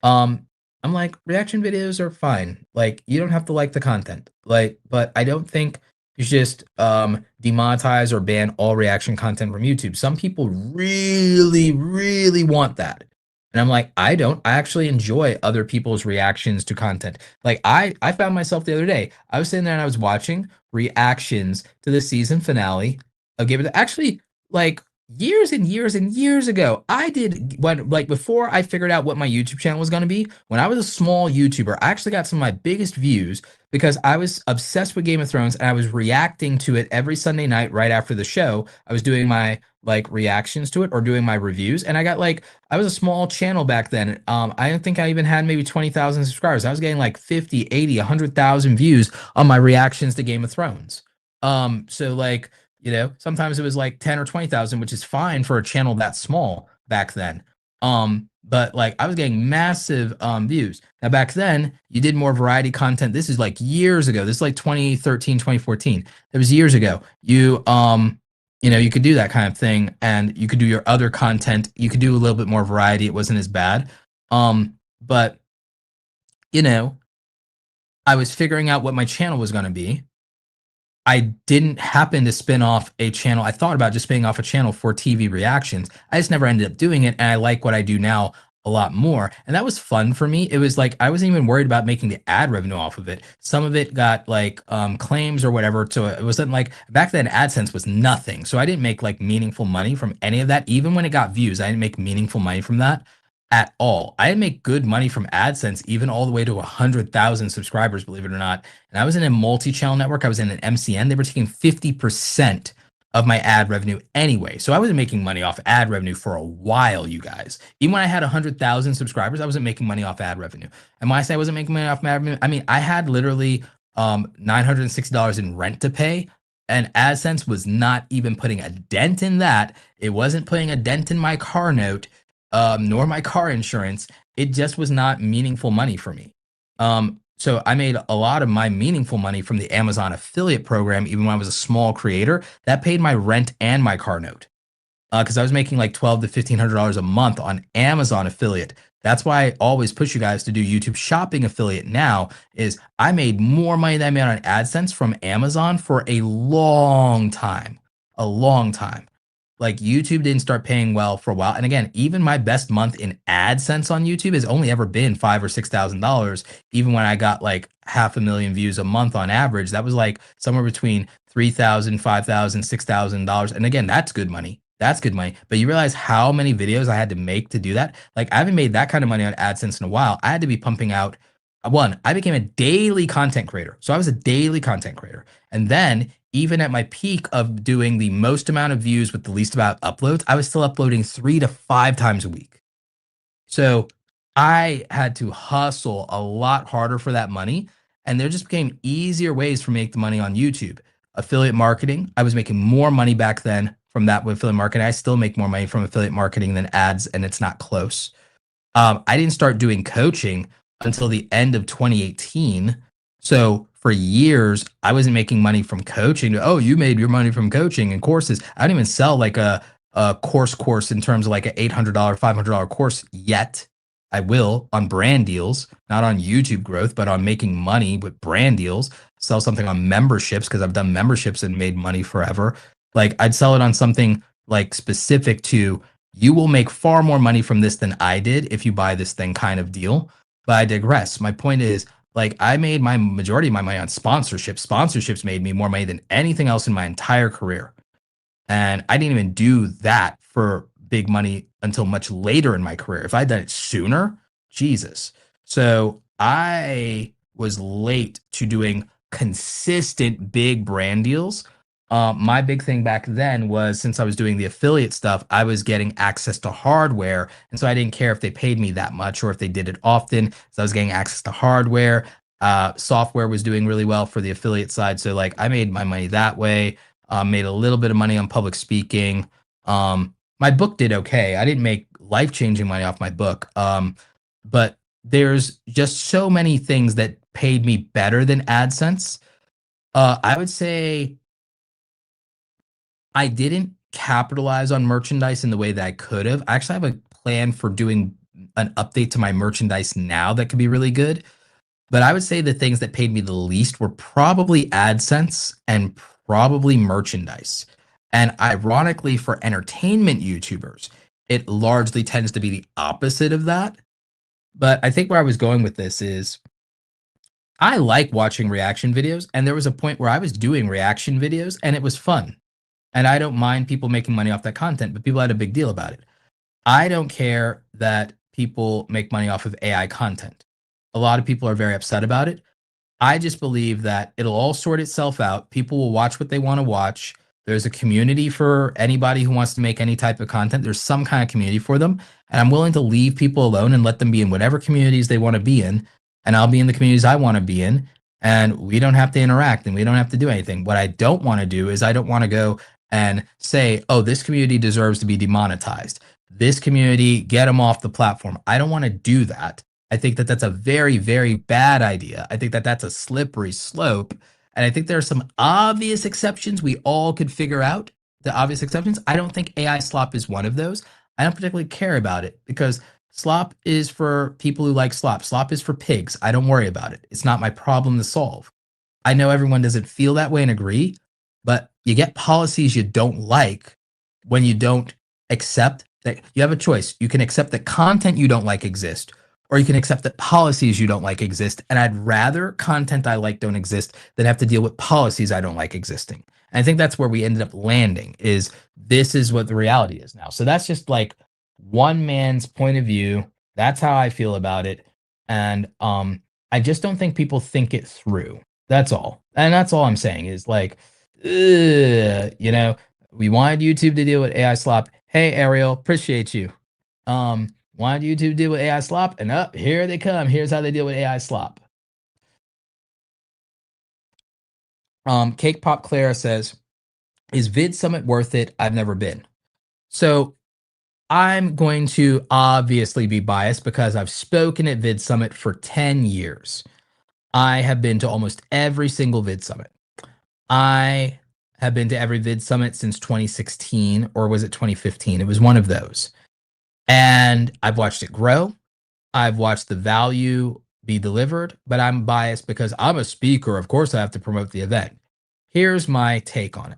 um, I'm like, reaction videos are fine. Like, you don't have to like the content. Like, but I don't think you should just demonetize or ban all reaction content from YouTube. Some people really, really want that. And I'm like, I don't. I actually enjoy other people's reactions to content. Like I found myself the other day. I was sitting there and I was watching reactions to the season finale of Game of the actually like years and years and years ago. I did when like before I figured out what my YouTube channel was going to be. When I was a small YouTuber, I actually got some of my biggest views because I was obsessed with Game of Thrones and I was reacting to it every Sunday night right after the show. I was doing my like reactions to it or doing my reviews, and I got like I was a small channel back then. I don't think I even had maybe 20,000 subscribers. I was getting like 50, 80, 100,000 views on my reactions to Game of Thrones. So like, you know, sometimes it was like 10 or 20,000, which is fine for a channel that small back then. But like I was getting massive views. Now back then, you did more variety content. This is like years ago. This is like 2013, 2014. It was years ago. You know, you could do that kind of thing and you could do your other content. You could do a little bit more variety. It wasn't as bad. But you know, I was figuring out what my channel was going to be. I didn't happen to spin off a channel. I thought about just spinning off a channel for TV reactions. I just never ended up doing it. And I like what I do now a lot more. And that was fun for me. It was like I wasn't even worried about making the ad revenue off of it. Some of it got like claims or whatever. So it wasn't like back then AdSense was nothing. So I didn't make like meaningful money from any of that. Even when it got views, I didn't make meaningful money from that at all. I didn't make good money from AdSense, even all the way to 100,000 subscribers, believe it or not. And I was in a multi-channel network. I was in an MCN. They were taking 50% of my ad revenue anyway. So I wasn't making money off ad revenue for a while, you guys. Even when I had 100,000 subscribers, I wasn't making money off ad revenue. And when I say I wasn't making money off ad revenue, I mean, I had literally $960 in rent to pay. And AdSense was not even putting a dent in that. It wasn't putting a dent in my car note, nor my car insurance. It just was not meaningful money for me. So I made a lot of my meaningful money from the Amazon affiliate program, even when I was a small creator. That paid my rent and my car note. Because I was making like $1,200 to $1,500 a month on Amazon affiliate. That's why I always push you guys to do YouTube shopping affiliate now. Is I made more money than I made on AdSense from Amazon for a long time, a long time. Like YouTube didn't start paying well for a while. And again, even my best month in AdSense on YouTube has only ever been $5,000 or $6,000. Even when I got like 500,000 views a month on average, that was like somewhere between $3,000, $5,000, $6,000. And again, that's good money. That's good money. But you realize how many videos I had to make to do that? Like I haven't made that kind of money on AdSense in a while. I had to be pumping out one, I became a daily content creator. So I was a daily content creator. And then even at my peak of doing the most amount of views with the least amount of uploads, I was still uploading 3 to 5 times a week. So I had to hustle a lot harder for that money. And there just became easier ways for me to make the money on YouTube. Affiliate marketing, I was making more money back then from that with affiliate marketing. I still make more money from affiliate marketing than ads, and it's not close. I didn't start doing coaching until the end of 2018. So for years, I wasn't making money from coaching. Oh, you made your money from coaching and courses. I don't even sell like a course in terms of like an $800, $500 course yet. I will on brand deals, not on YouTube growth, but on making money with brand deals. Sell something on memberships because I've done memberships and made money forever. Like I'd sell it on something like specific to you will make far more money from this than I did if you buy this thing kind of deal. But I digress. My point is, like, I made my majority of my money on sponsorships. Sponsorships made me more money than anything else in my entire career. And I didn't even do that for big money until much later in my career. If I'd done it sooner, Jesus. So I was late to doing consistent big brand deals. My big thing back then was since I was doing the affiliate stuff, I was getting access to hardware. And so I didn't care if they paid me that much or if they did it often. So I was getting access to hardware. Software was doing really well for the affiliate side. So like I made my money that way. Made a little bit of money on public speaking. My book did okay. I didn't make life-changing money off my book. But there's just so many things that paid me better than AdSense. I would say I didn't capitalize on merchandise in the way that I could have. I actually have a plan for doing an update to my merchandise now that could be really good. But I would say the things that paid me the least were probably AdSense and probably merchandise. And ironically, for entertainment YouTubers, it largely tends to be the opposite of that. But I think where I was going with this is I like watching reaction videos. And there was a point where I was doing reaction videos and it was fun. And I don't mind people making money off that content, but people had a big deal about it. I don't care that people make money off of AI content. A lot of people are very upset about it. I just believe that it'll all sort itself out. People will watch what they want to watch. There's a community for anybody who wants to make any type of content. There's some kind of community for them. And I'm willing to leave people alone and let them be in whatever communities they want to be in. And I'll be in the communities I want to be in. And we don't have to interact and we don't have to do anything. What I don't want to do is I don't want to go and say, oh, this community deserves to be demonetized. This community, get them off the platform. I don't want to do that. I think that that's a very, very bad idea. I think that that's a slippery slope. And I think there are some obvious exceptions we all could figure out, the obvious exceptions. I don't think AI slop is one of those. I don't particularly care about it because slop is for people who like slop. Slop is for pigs. I don't worry about it. It's not my problem to solve. I know everyone doesn't feel that way and agree, but you get policies you don't like when you don't accept that you have a choice. You can accept that content you don't like exists, or you can accept that policies you don't like exist. And I'd rather content I like don't exist than have to deal with policies I don't like existing. And I think that's where we ended up landing is this is what the reality is now. So that's just like one man's point of view. That's how I feel about it. And I just don't think people think it through. That's all. And that's all I'm saying is like, you know, we wanted YouTube to deal with AI slop. Hey, Ariel, appreciate you. Wanted YouTube to deal with AI slop, and up here they come. Here's how they deal with AI slop. Cake Pop Clara says, is Vid Summit worth it? I've never been. So I'm going to obviously be biased because I've spoken at Vid Summit for 10 years. I have been to almost every single Vid Summit. I have been to every Vid Summit since 2016, or was it 2015? It was one of those. And I've watched it grow. I've watched the value be delivered, but I'm biased because I'm a speaker. Of course, I have to promote the event. Here's my take on it.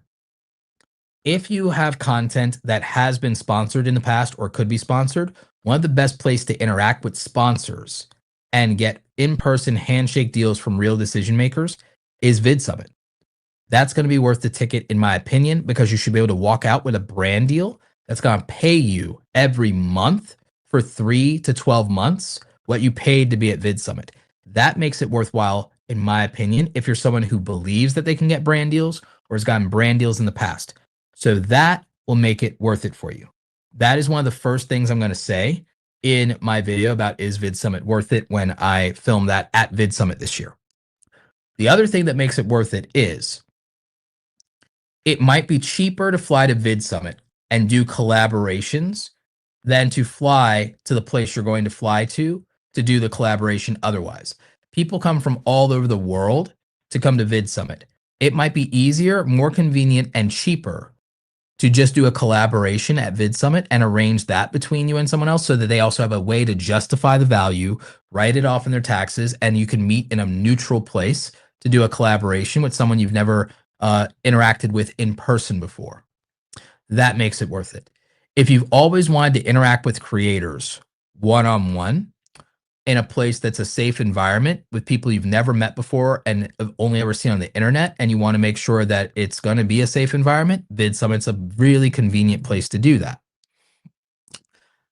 If you have content that has been sponsored in the past or could be sponsored, one of the best places to interact with sponsors and get in-person handshake deals from real decision makers is Vid Summit. That's going to be worth the ticket, in my opinion, because you should be able to walk out with a brand deal that's going to pay you every month for 3 to 12 months what you paid to be at Vid Summit. That makes it worthwhile, in my opinion, if you're someone who believes that they can get brand deals or has gotten brand deals in the past. So that will make it worth it for you. That is one of the first things I'm going to say in my video about is Vid Summit worth it when I film that at Vid Summit this year. The other thing that makes it worth it is it might be cheaper to fly to Vid Summit and do collaborations than to fly to the place you're going to fly to do the collaboration otherwise. People come from all over the world to come to Vid Summit. It might be easier, more convenient, and cheaper to just do a collaboration at Vid Summit and arrange that between you and someone else so that they also have a way to justify the value, write it off in their taxes, and you can meet in a neutral place to do a collaboration with someone you've never interacted with in person before. That makes it worth it. If you've always wanted to interact with creators one-on-one in a place that's a safe environment with people you've never met before and have only ever seen on the internet, and you want to make sure that it's going to be a safe environment, Vid Summit's a really convenient place to do that.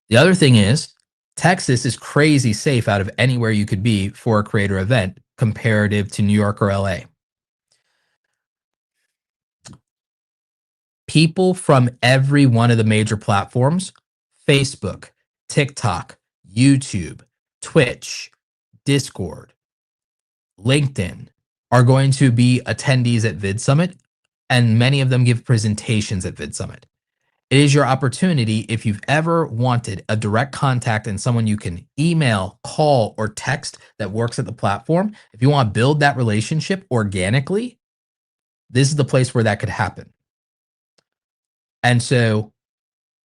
The other thing is, Texas is crazy safe out of anywhere you could be for a creator event comparative to New York or LA. People from every one of the major platforms, Facebook, TikTok, YouTube, Twitch, Discord, LinkedIn, are going to be attendees at Vid Summit, and many of them give presentations at Vid Summit. It is your opportunity, if you've ever wanted a direct contact and someone you can email, call, or text that works at the platform. If you want to build that relationship organically, this is the place where that could happen. And so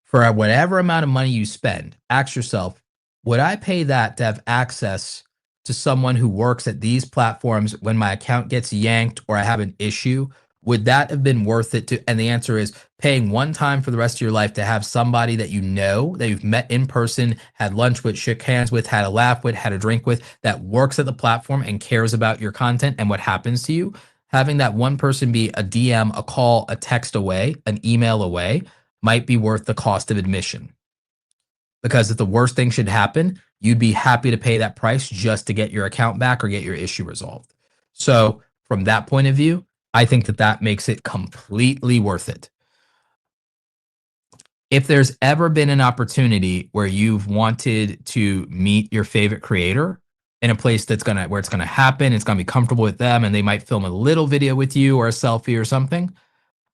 for whatever amount of money you spend, ask yourself, would I pay that to have access to someone who works at these platforms when my account gets yanked or I have an issue? Would that have been worth it to? And the answer is paying one time for the rest of your life to have somebody that you know, that you've met in person, had lunch with, shook hands with, had a laugh with, had a drink with, that works at the platform and cares about your content and what happens to you. Having that one person be a DM, a call, a text away, an email away might be worth the cost of admission. Because if the worst thing should happen, you'd be happy to pay that price just to get your account back or get your issue resolved. So from that point of view, I think that that makes it completely worth it. If there's ever been an opportunity where you've wanted to meet your favorite creator in a place that's where it's gonna happen, it's gonna be comfortable with them, and they might film a little video with you or a selfie or something,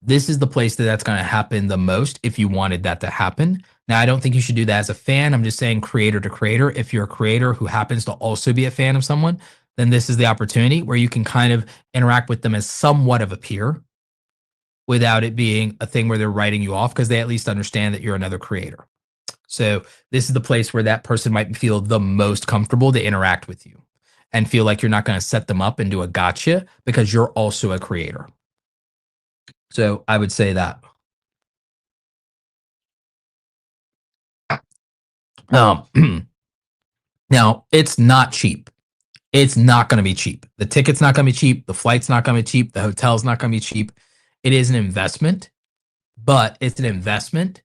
this is the place that's going to happen the most if you wanted that to happen. Now, I don't think you should do that as a fan. I'm just saying creator to creator. If you're a creator who happens to also be a fan of someone, then this is the opportunity where you can kind of interact with them as somewhat of a peer without it being a thing where they're writing you off, because they at least understand that you're another creator. So this is the place where that person might feel the most comfortable to interact with you and feel like you're not going to set them up and do a gotcha because you're also a creator. So I would say that. Now, it's not cheap. It's not going to be cheap. The ticket's not going to be cheap. The flight's not going to be cheap. The hotel's not going to be cheap. It is an investment, but it's an investment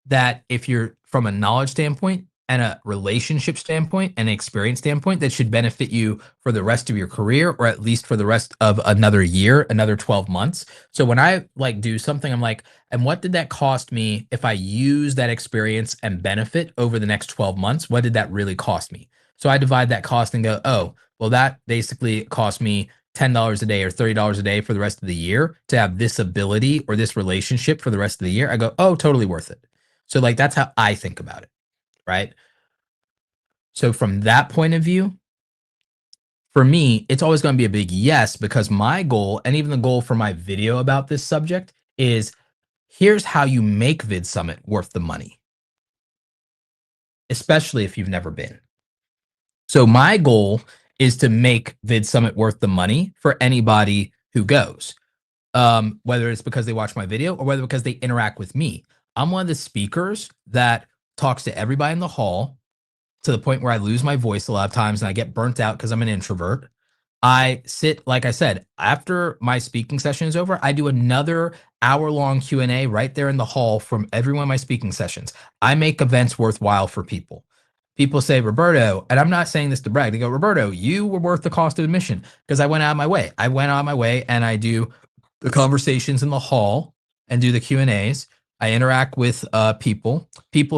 that if you're from a knowledge standpoint and a relationship standpoint and an experience standpoint, that should benefit you for the rest of your career, or at least for the rest of another year, another 12 months. So when I do something, I'm like, and what did that cost me if I use that experience and benefit over the next 12 months? What did that really cost me? So I divide that cost and go, oh, well, that basically cost me $10 a day or $30 a day for the rest of the year to have this ability or this relationship for the rest of the year. I go, oh, totally worth it. So that's how I think about it. Right? So from that point of view, for me, it's always going to be a big yes, because my goal, and even the goal for my video about this subject, is here's how you make Vid Summit worth the money, especially if you've never been. So my goal is to make Vid Summit worth the money for anybody who goes, whether it's because they watch my video or whether because they interact with me. I'm one of the speakers that talks to everybody in the hall to the point where I lose my voice a lot of times and I get burnt out because I'm an introvert. I sit, like I said, after my speaking session is over, I do another hour-long Q&A right there in the hall from every one of my speaking sessions. I make events worthwhile for people. People say, Roberto, and I'm not saying this to brag, they go, Roberto, you were worth the cost of admission, because I went out of my way. I went out of my way and I do the conversations in the hall and do the Q&As. I interact with people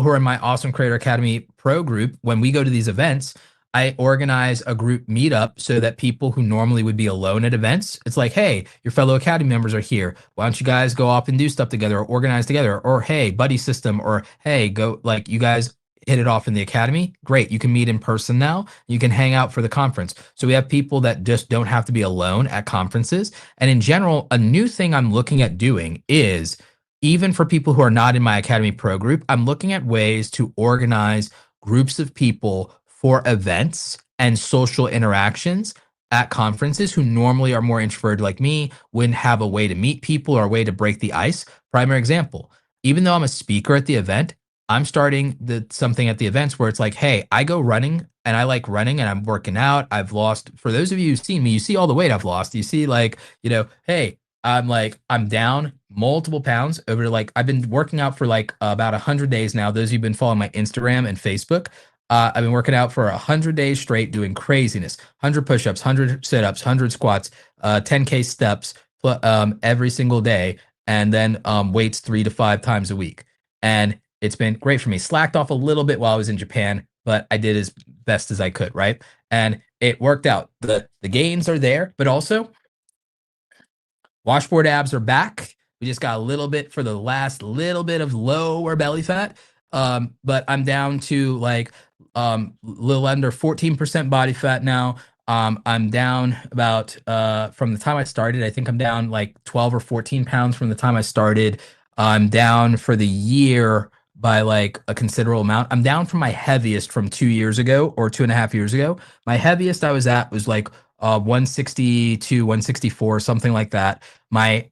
who are in my Awesome Creator Academy Pro group. When we go to these events, I organize a group meetup so that people who normally would be alone at events, it's like, hey, your fellow Academy members are here. Why don't you guys go off and do stuff together or organize together? Or hey, buddy system, or hey, go, like, you guys hit it off in the academy, great. You can meet in person now. You can hang out for the conference. So we have people that just don't have to be alone at conferences. And in general, a new thing I'm looking at doing is even for people who are not in my Academy Pro group, I'm looking at ways to organize groups of people for events and social interactions at conferences who normally are more introverted like me, wouldn't have a way to meet people or a way to break the ice. Primary example, even though I'm a speaker at the event, I'm starting something at the events where it's like, hey, I go running and I like running and I'm working out. I've lost, for those of you who've seen me, you see all the weight I've lost. You see, like, hey, I'm down multiple pounds over to like, I've been working out for like about 100 days now. Those of you who've been following my Instagram and Facebook, I've been working out for 100 days straight, doing craziness, 100 push-ups, 100 sit-ups, 100 squats, 10K steps every single day, and then weights 3 to 5 times a week. And it's been great for me. Slacked off a little bit while I was in Japan, but I did as best as I could, right? And it worked out. The gains are there, but also washboard abs are back. We just got a little bit for the last little bit of lower belly fat. But I'm down to like little under 14% body fat now. I'm down about from the time I started, I think I'm down like 12 or 14 pounds from the time I started. I'm down for the year by like a considerable amount. I'm down from my heaviest from 2 years ago or 2.5 years ago. My heaviest I was at was like 162, 164, something like that. My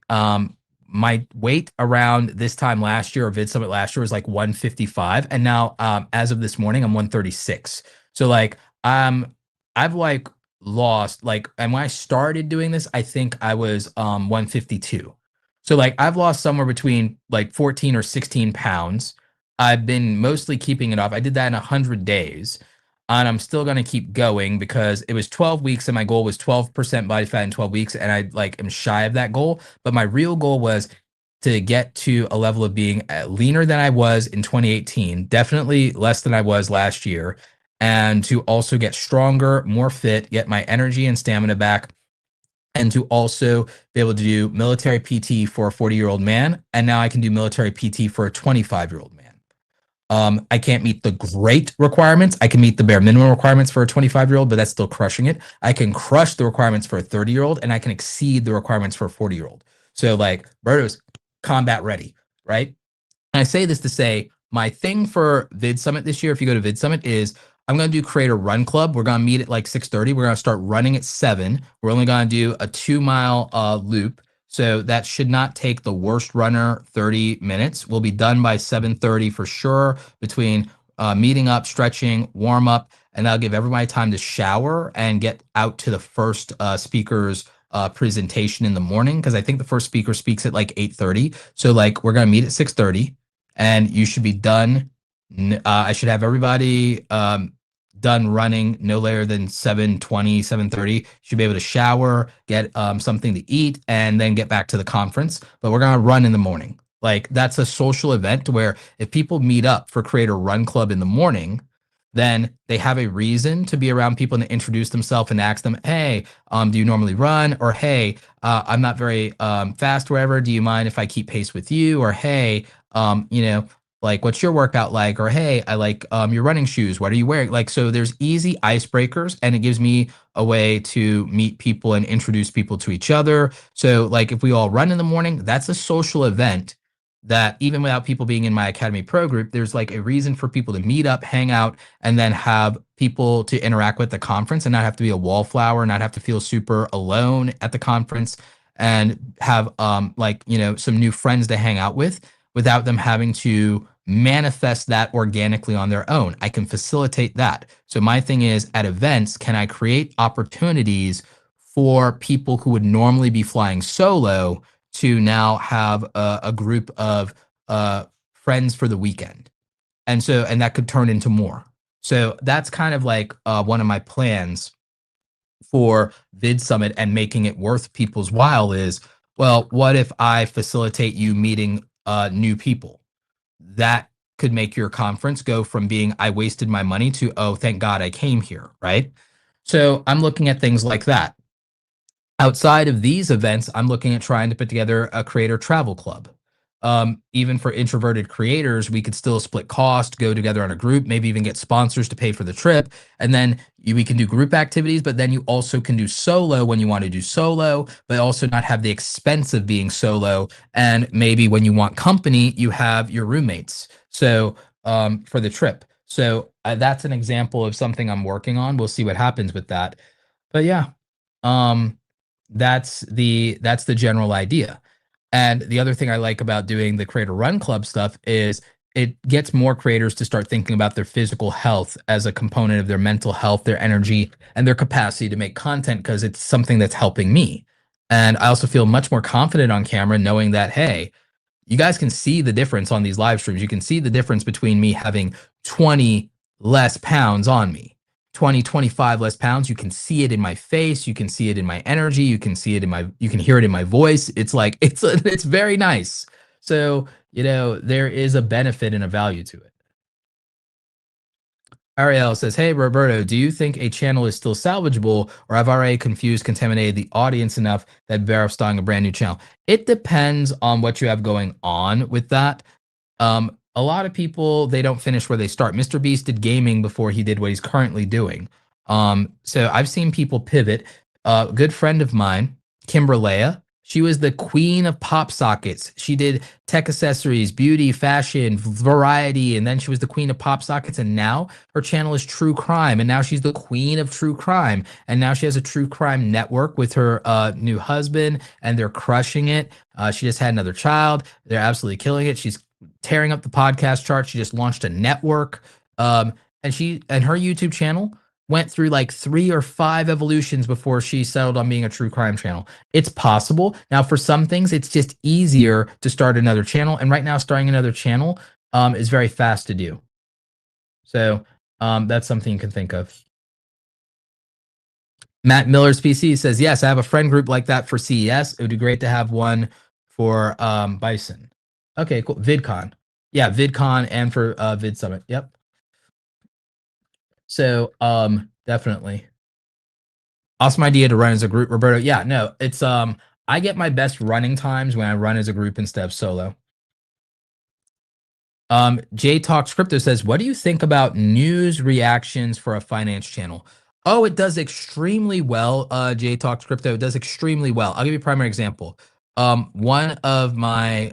weight around this time last year or Vid Summit last year was like 155, and now as of this morning I'm 136. So like I've like lost like, and when I started doing this I think I was 152. So like I've lost somewhere between like 14 or 16 pounds. I've been mostly keeping it off. I did that in 100 days. And I'm still going to keep going because it was 12 weeks and my goal was 12% body fat in 12 weeks. And I like am shy of that goal. But my real goal was to get to a level of being leaner than I was in 2018, definitely less than I was last year, and to also get stronger, more fit, get my energy and stamina back, and to also be able to do military PT for a 40-year-old man. And now I can do military PT for a 25-year-old man. I can't meet the great requirements. I can meet the bare minimum requirements for a 25-year-old, but that's still crushing it. I can crush the requirements for a 30-year-old, and I can exceed the requirements for a 40-year-old. So like Berto's combat ready, right? And I say this to say my thing for Vid Summit this year, if you go to Vid Summit, is I'm going to do Creator Run Club. We're going to meet at like 6:30. We're going to start running at 7. We're only going to do a 2-mile loop. So that should not take the worst runner 30 minutes. We'll be done by 7:30 for sure, between meeting up, stretching, warm up, and that'll give everybody time to shower and get out to the first speaker's presentation in the morning, because I think the first speaker speaks at like 8:30. So like we're going to meet at 6:30 and you should be done. I should have everybody done running no later than 7:20, 7:30. Should be able to shower, get something to eat, and then get back to the conference. But we're gonna run in the morning. Like that's a social event where if people meet up for Creator Run Club in the morning, then they have a reason to be around people and to introduce themselves and ask them, hey, do you normally run? Or hey, I'm not very fast, wherever. Do you mind if I keep pace with you? Or hey, like what's your workout like? Or hey, I like your running shoes, what are you wearing? Like, so there's easy icebreakers, and it gives me a way to meet people and introduce people to each other. So like if we all run in the morning, that's a social event that even without people being in my Academy Pro group, there's like a reason for people to meet up, hang out, and then have people to interact with at the conference, and not have to be a wallflower, not have to feel super alone at the conference, and have some new friends to hang out with without them having to manifest that organically on their own. I can facilitate that. So my thing is, at events, can I create opportunities for people who would normally be flying solo to now have a group of friends for the weekend? And that could turn into more. So that's kind of like one of my plans for Vid Summit and making it worth people's while is, well, what if I facilitate you meeting new people? That could make your conference go from being, I wasted my money, to, oh, thank God I came here, right? So I'm looking at things like that. Outside of these events, I'm looking at trying to put together a creator travel club. even for introverted creators, we could still split cost, go together on a group, maybe even get sponsors to pay for the trip. And then we can do group activities, but then you also can do solo when you want to do solo, but also not have the expense of being solo. And maybe when you want company, you have your roommates. So for the trip. So that's an example of something I'm working on. We'll see what happens with that. But yeah, um, that's the general idea. And the other thing I like about doing the Creator Run Club stuff is it gets more creators to start thinking about their physical health as a component of their mental health, their energy, and their capacity to make content because it's something that's helping me. And I also feel much more confident on camera knowing that, hey, you guys can see the difference on these live streams. You can see the difference between me having 20 less pounds on me, 20, 25 less pounds. You can see it in my face. You can see it in my energy. You can see it in you can hear it in my voice. It's like, it's very nice. So, there is a benefit and a value to it. Ariel says, "Hey Roberto, do you think a channel is still salvageable, or have already confused, contaminated the audience enough that bear off starting a brand new channel?" It depends on what you have going on with that. A lot of people, they don't finish where they start. Mr. Beast did gaming before he did what he's currently doing. So I've seen people pivot. A good friend of mine, Kimberlea, she was the queen of pop sockets. She did tech accessories, beauty, fashion, variety, and then she was the queen of pop sockets. And now her channel is true crime, and now she's the queen of true crime. And now she has a true crime network with her new husband, and they're crushing it. She just had another child. They're absolutely killing it. She's tearing up the podcast chart. She just launched a network, and her YouTube channel went through like 3 or 5 evolutions before she settled on being a true crime channel. It's possible. Now, for some things, it's just easier to start another channel. And right now, starting another channel is very fast to do. So that's something you can think of. Matt Miller's PC says, yes, I have a friend group like that for CES. It would be great to have one for Bison. Okay, cool. VidCon. Yeah, VidCon and for Vid Summit. Yep. So definitely. Awesome idea to run as a group, Roberto. Yeah, no, it's I get my best running times when I run as a group instead of solo. Jay Talks Crypto says, what do you think about news reactions for a finance channel? Oh, it does extremely well. Jay Talks Crypto, it does extremely well. I'll give you a primary example. One of my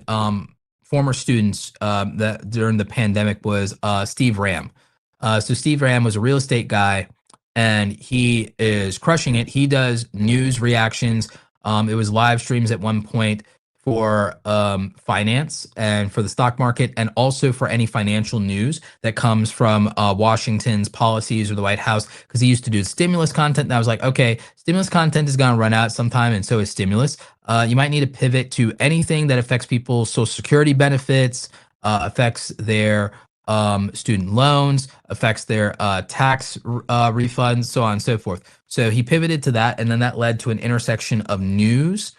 former students that during the pandemic was Steve Ram. So Steve Ram was a real estate guy, and he is crushing it. He does news reactions. It was live streams at one point for finance and for the stock market, and also for any financial news that comes from Washington's policies or the White House, because he used to do stimulus content. And I was like, okay, stimulus content is going to run out sometime, and so is stimulus. You might need to pivot to anything that affects people's Social Security benefits, affects their student loans, affects their tax refunds, so on and so forth. So he pivoted to that, and then that led to an intersection of news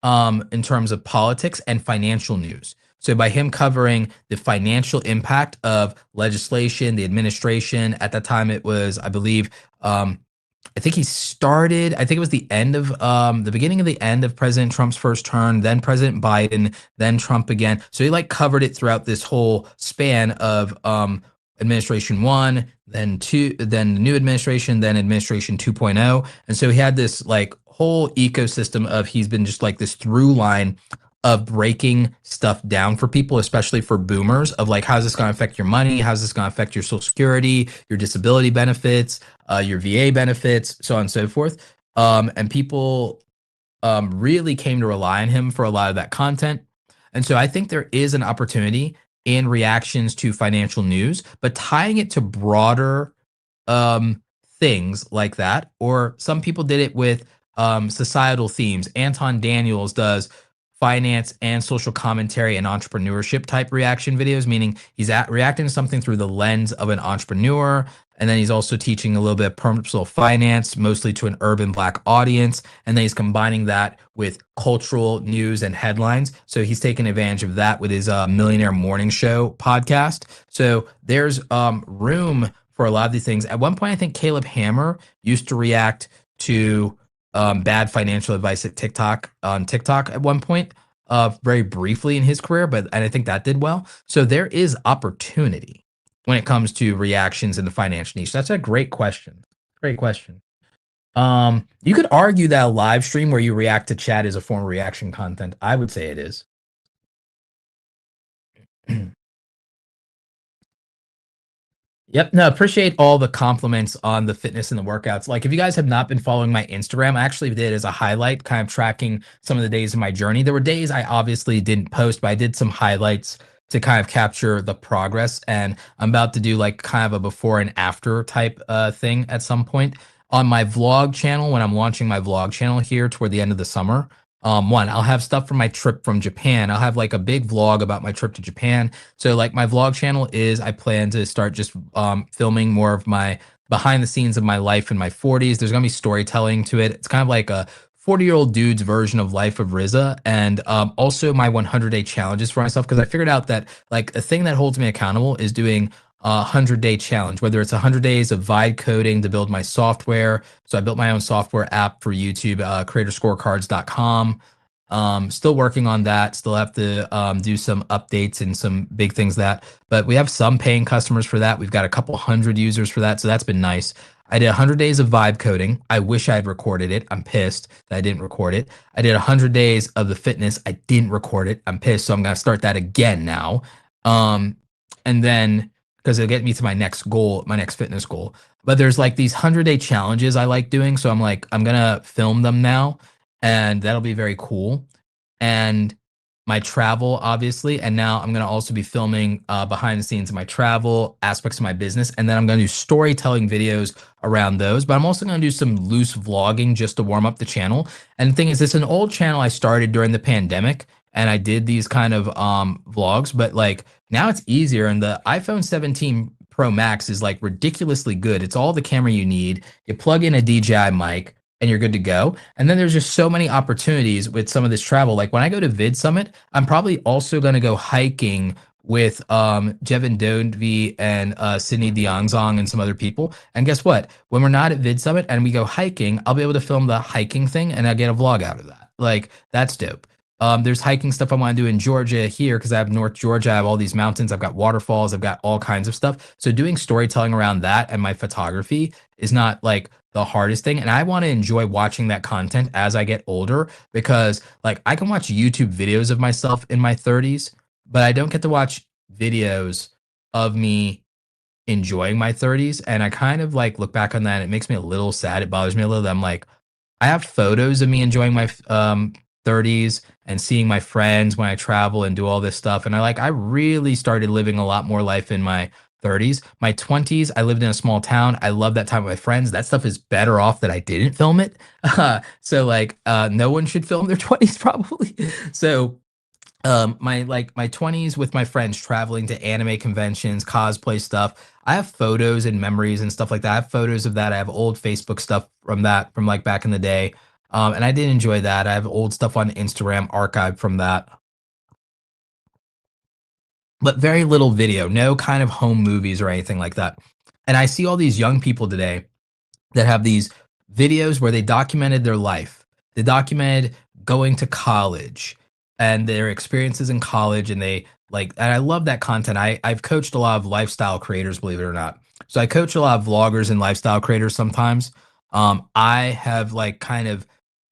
in terms of politics and financial news. So by him covering the financial impact of legislation, the administration, at that time it was, I believe, I think it was the beginning of the end of President Trump's first term, then President Biden, then Trump again. So he like covered it throughout this whole span of administration 1, then 2, then the new administration, then administration 2.0. And so he had this like whole ecosystem of, he's been just like this through line of breaking stuff down for people, especially for boomers, of like, how's this going to affect your money? How's this going to affect your Social Security, your disability benefits, your VA benefits, so on and so forth. And people really came to rely on him for a lot of that content. And so I think there is an opportunity in reactions to financial news, but tying it to broader things like that. Or some people did it with societal themes. Anton Daniels does finance and social commentary and entrepreneurship type reaction videos, meaning he's reacting to something through the lens of an entrepreneur. And then he's also teaching a little bit of personal finance, mostly to an urban Black audience. And then he's combining that with cultural news and headlines. So he's taking advantage of that with his Millionaire Morning Show podcast. So there's room for a lot of these things. At one point, I think Caleb Hammer used to react to bad financial advice on TikTok at one point. very briefly in his career, and I think that did well. So there is opportunity when it comes to reactions in the financial niche. That's a great question. Great question. You could argue that a live stream where you react to chat is a form of reaction content. I would say it is. Yep. No, appreciate all the compliments on the fitness and the workouts. Like, if you guys have not been following my Instagram, I actually did as a highlight, kind of tracking some of the days of my journey. There were days I obviously didn't post, but I did some highlights to kind of capture the progress. And I'm about to do like kind of a before and after type thing at some point on my vlog channel when I'm launching my vlog channel here toward the end of the summer. I'll have stuff from my trip from Japan. I'll have like a big vlog about my trip to Japan. So like my vlog channel is I plan to start just filming more of my behind the scenes of my life in my 40s. There's gonna be storytelling to it. It's kind of like a 40-year-old dude's version of life of Riza, and also my 100-day challenges for myself, because I figured out that like a thing that holds me accountable is doing a 100-day challenge, whether it's 100 days of vibe coding to build my software. So I built my own software app for YouTube, creatorscorecards.com. Still working on that. Still have to do some updates and some big things but we have some paying customers for that. We've got a couple hundred users for that. So that's been nice. I did 100 days of vibe coding. I wish I had recorded it. I'm pissed that I didn't record it. I did 100 days of the fitness. I didn't record it. I'm pissed. So I'm going to start that again now. And then because it'll get me to my next goal, my next fitness goal. But there's like these 100-day challenges I like doing. So I'm like, I'm going to film them now, and that'll be very cool. And my travel, obviously. And now I'm going to also be filming behind the scenes of my travel, aspects of my business. And then I'm going to do storytelling videos around those. But I'm also going to do some loose vlogging just to warm up the channel. And the thing is, it's an old channel I started during the pandemic. And I did these kind of vlogs. But like now it's easier. And the iPhone 17 Pro Max is like ridiculously good. It's all the camera you need. You plug in a DJI mic and you're good to go. And then there's just so many opportunities with some of this travel. Like when I go to Vid Summit, I'm probably also going to go hiking with Jevin Dovey and Sydney Diangzong and some other people. And guess what? When we're not at Vid Summit and we go hiking, I'll be able to film the hiking thing and I'll get a vlog out of that. Like, that's dope. There's hiking stuff I want to do in Georgia here because I have North Georgia. I have all these mountains. I've got waterfalls. I've got all kinds of stuff. So doing storytelling around that and my photography is not like the hardest thing. And I want to enjoy watching that content as I get older, because like I can watch YouTube videos of myself in my 30s, but I don't get to watch videos of me enjoying my 30s. And I kind of like look back on that and it makes me a little sad. It bothers me a little. I'm like, I have photos of me enjoying my 30s and seeing my friends when I travel and do all this stuff. And I really started living a lot more life in my 30s. My 20s, I lived in a small town. I love that time with my friends. That stuff is better off that I didn't film it. So like no one should film their 20s probably. So my 20s with my friends traveling to anime conventions, cosplay stuff. I have photos and memories and stuff like that. I have photos of that. I have old Facebook stuff from that from like back in the day. And I did enjoy that. I have old stuff on Instagram archived from that. But very little video, no kind of home movies or anything like that. And I see all these young people today that have these videos where they documented their life. They documented going to college and their experiences in college, and and I love that content. I've coached a lot of lifestyle creators, believe it or not. So I coach a lot of vloggers and lifestyle creators sometimes. I have like kind of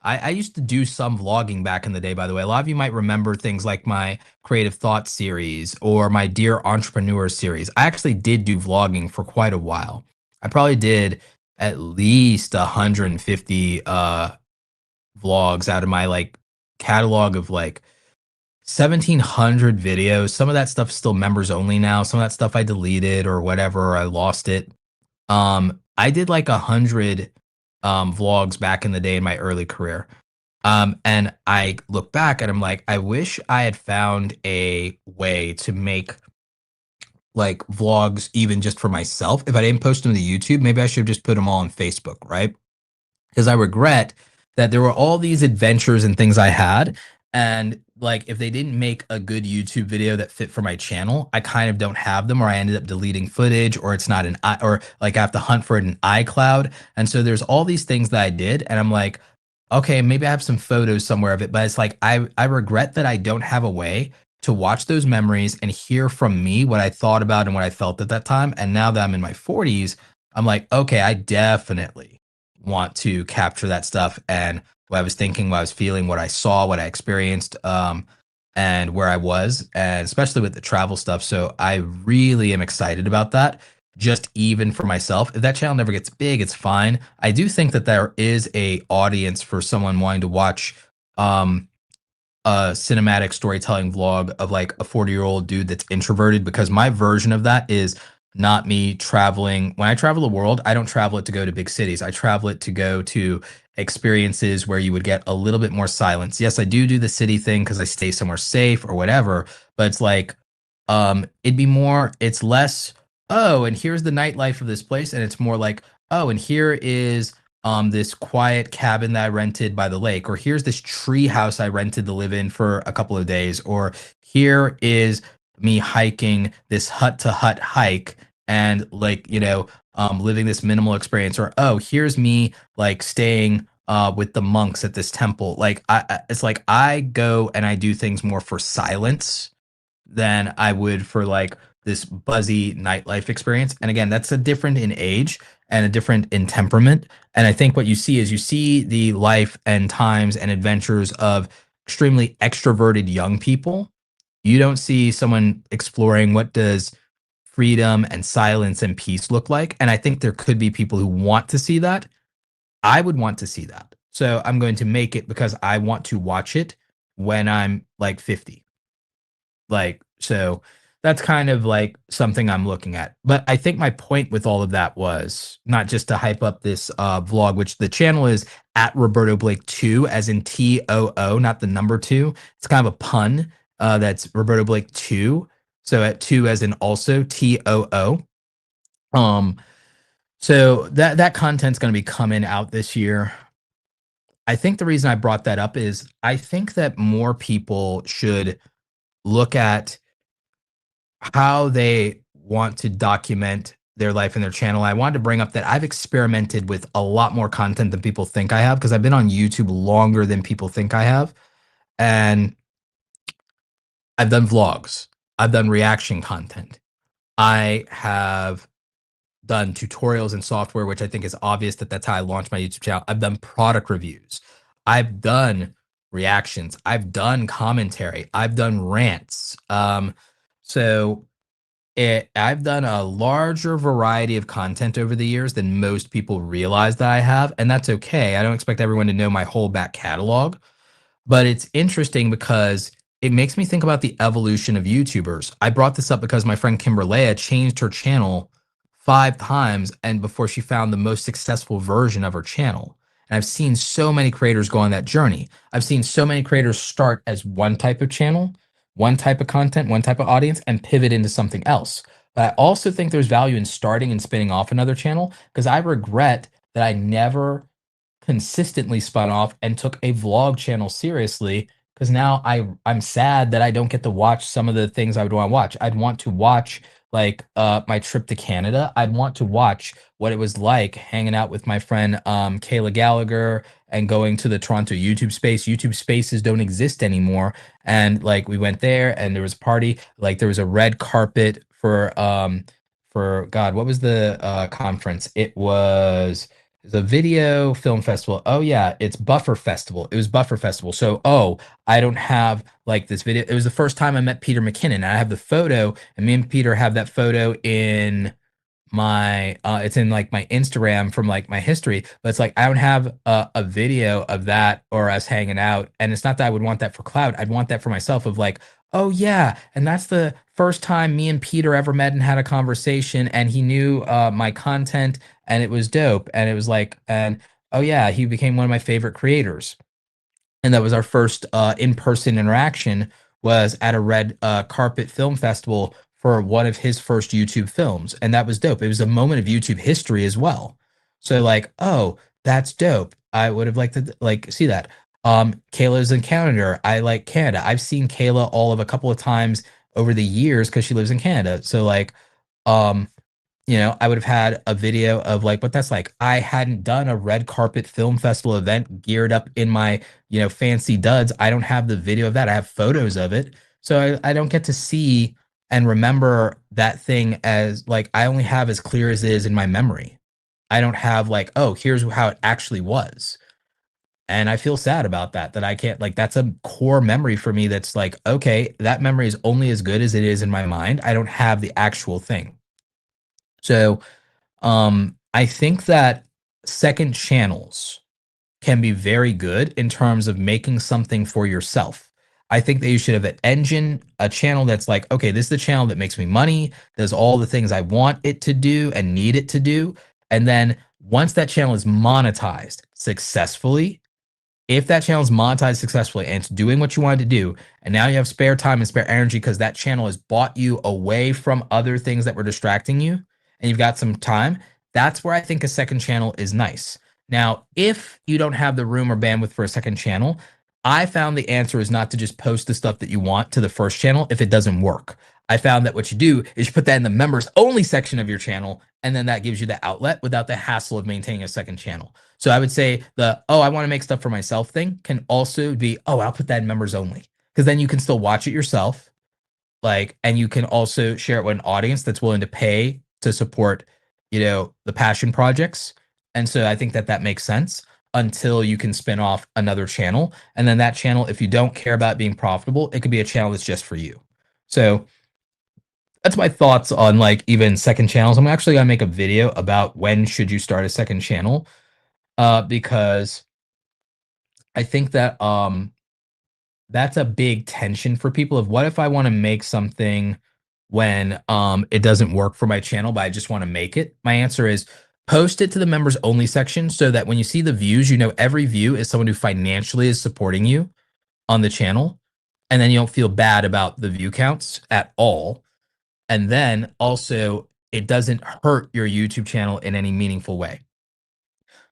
I used to do some vlogging back in the day, by the way. A lot of you might remember things like my Creative Thoughts series or my Dear Entrepreneur series. I actually did do vlogging for quite a while. I probably did at least 150 vlogs out of my like catalog of like 1,700 videos. Some of that stuff's still members only now. Some of that stuff I deleted or whatever, or I lost it. I did like 100 vlogs back in the day in my early career. And I look back and I'm like, I wish I had found a way to make like vlogs even just for myself. If I didn't post them to YouTube, maybe I should have just put them all on Facebook, right? Because I regret that there were all these adventures and things I had. And like, if they didn't make a good YouTube video that fit for my channel, I kind of don't have them, or I ended up deleting footage, or it's not or like I have to hunt for it in iCloud. And so there's all these things that I did. And I'm like, okay, maybe I have some photos somewhere of it, but it's like I regret that I don't have a way to watch those memories and hear from me what I thought about and what I felt at that time. And now that I'm in my 40s, I'm like, okay, I definitely want to capture that stuff and what I was thinking, what I was feeling, what I saw, what I experienced, and where I was, and especially with the travel stuff. So I really am excited about that. Just even for myself, if that channel never gets big, it's fine. I do think that there is a audience for someone wanting to watch um a cinematic storytelling vlog of like a 40-year-old dude that's introverted, because my version of that is not me traveling. When I travel the world, I don't travel it to go to big cities. I travel it to go to experiences where you would get a little bit more silence. Yes, I do the city thing because I stay somewhere safe or whatever, but it's like it'd be more, it's less, oh, and here's the nightlife of this place, and it's more like, oh, and here is this quiet cabin that I rented by the lake, or here's this tree house I rented to live in for a couple of days, or here is me hiking this hut to hut hike and like, living this minimal experience, or oh, here's me like staying with the monks at this temple. Like it's like I go and I do things more for silence than I would for like this buzzy nightlife experience. And again, that's a different in age and a different in temperament. And I think what you see is you see the life and times and adventures of extremely extroverted young people. You don't see someone exploring what does freedom and silence and peace look like. And I think there could be people who want to see that. I would want to see that. So I'm going to make it because I want to watch it when I'm like 50. Like, so that's kind of like something I'm looking at. But I think my point with all of that was not just to hype up this vlog, which the channel is at Roberto Blake 2, as in TOO, not the number two. It's kind of a pun. That's Roberto Blake 2. So at two as in also TOO. Um, so that content's going to be coming out this year. I think the reason I brought that up is I think that more people should look at how they want to document their life and their channel. I wanted to bring up that I've experimented with a lot more content than people think I have, because I've been on YouTube longer than people think I have. And I've done vlogs, I've done reaction content, I have done tutorials in software, which I think is obvious that that's how I launched my YouTube channel. I've done product reviews, I've done reactions, I've done commentary, I've done rants. So I've done a larger variety of content over the years than most people realize that I have, and that's okay. I don't expect everyone to know my whole back catalog, but it's interesting because it makes me think about the evolution of YouTubers. I brought this up because my friend Kimberlea changed her channel 5 times and before she found the most successful version of her channel. And I've seen so many creators go on that journey. I've seen so many creators start as one type of channel, one type of content, one type of audience, and pivot into something else. But I also think there's value in starting and spinning off another channel, because I regret that I never consistently spun off and took a vlog channel seriously, because now I'm sad that I don't get to watch some of the things I would want to watch. I'd want to watch like my trip to Canada. I'd want to watch what it was like hanging out with my friend Kayla Gallagher and going to the Toronto YouTube space. YouTube spaces don't exist anymore. And like we went there and there was a party, like there was a red carpet for God, what was the conference? It was the video film festival. Oh yeah, it's Buffer Festival. It was Buffer Festival. So I don't have like this video. It was the first time I met Peter McKinnon. And I have the photo, and me and Peter have that photo in my it's in like my Instagram from like my history, but it's like I don't have a video of that or us hanging out. And it's not that I would want that for cloud. I'd want that for myself of like, oh yeah, and that's the first time me and Peter ever met and had a conversation, and he knew my content, and it was dope. And it was like, and oh yeah, he became one of my favorite creators. And that was our first in-person interaction, was at a red carpet film festival for one of his first YouTube films, and that was dope. It was a moment of YouTube history as well. So like, oh, that's dope. I would have liked to like see that. Kayla's in Canada. I like Canada. I've seen Kayla all of a couple of times over the years because she lives in Canada. So like, um, I would have had a video of like what that's like. I hadn't done a red carpet film festival event geared up in my, fancy duds. I don't have the video of that. I have photos of it. So I don't get to see and remember that thing as like I only have as clear as it is in my memory. I don't have like, oh, here's how it actually was. And I feel sad about that, that I can't like that's a core memory for me that's like, okay, that memory is only as good as it is in my mind. I don't have the actual thing. So I think that second channels can be very good in terms of making something for yourself. I think that you should have an engine, a channel that's like, okay, this is the channel that makes me money, does all the things I want it to do and need it to do. And then once that channel is monetized successfully, if that channel is monetized successfully and it's doing what you wanted to do, and now you have spare time and spare energy because that channel has bought you away from other things that were distracting you, and you've got some time, that's where I think a second channel is nice. Now, if you don't have the room or bandwidth for a second channel, I found the answer is not to just post the stuff that you want to the first channel if it doesn't work. I found that what you do is you put that in the members only section of your channel, and then that gives you the outlet without the hassle of maintaining a second channel. So I would say oh, I want to make stuff for myself thing can also be, oh, I'll put that in members only. Because then you can still watch it yourself. Like, and you can also share it with an audience that's willing to pay to support, the passion projects. And so I think that that makes sense until you can spin off another channel. And then that channel, if you don't care about being profitable, it could be a channel that's just for you. So that's my thoughts on like even second channels. I'm actually gonna make a video about when should you start a second channel, because I think that that's a big tension for people of what if I want to make something when it doesn't work for my channel, but I just want to make it. My answer is post it to the members only section so that when you see the views, every view is someone who financially is supporting you on the channel, and then you don't feel bad about the view counts at all. And then also it doesn't hurt your YouTube channel in any meaningful way.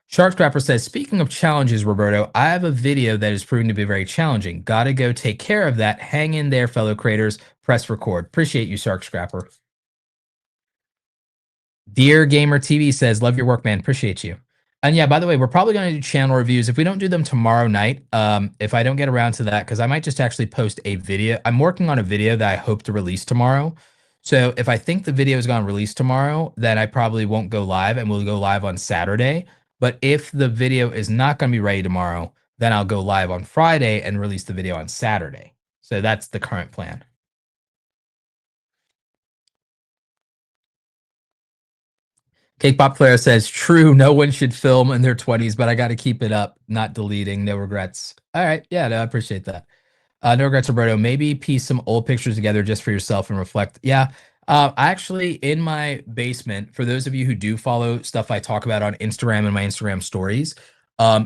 Shark Scrapper says, speaking of challenges, Roberto, I have a video that is proving to be very challenging. Gotta go take care of that. Hang in there, fellow creators. Press record. Appreciate you, Shark Scrapper. Dear Gamer TV says, love your work, man. Appreciate you. And yeah, by the way, we're probably going to do channel reviews. If we don't do them tomorrow night, if I don't get around to that, because I might just actually post a video. I'm working on a video that I hope to release tomorrow. So if I think the video is going to release tomorrow, then I probably won't go live and we'll go live on Saturday. But if the video is not going to be ready tomorrow, then I'll go live on Friday and release the video on Saturday. So that's the current plan. Cake Pop Player says, true, no one should film in their 20s, but I got to keep it up, not deleting, no regrets. All right, yeah, no, I appreciate that. No regrets, Roberto. Maybe piece some old pictures together just for yourself and reflect. Yeah, actually, in my basement, for those of you who do follow stuff I talk about on Instagram and my Instagram stories,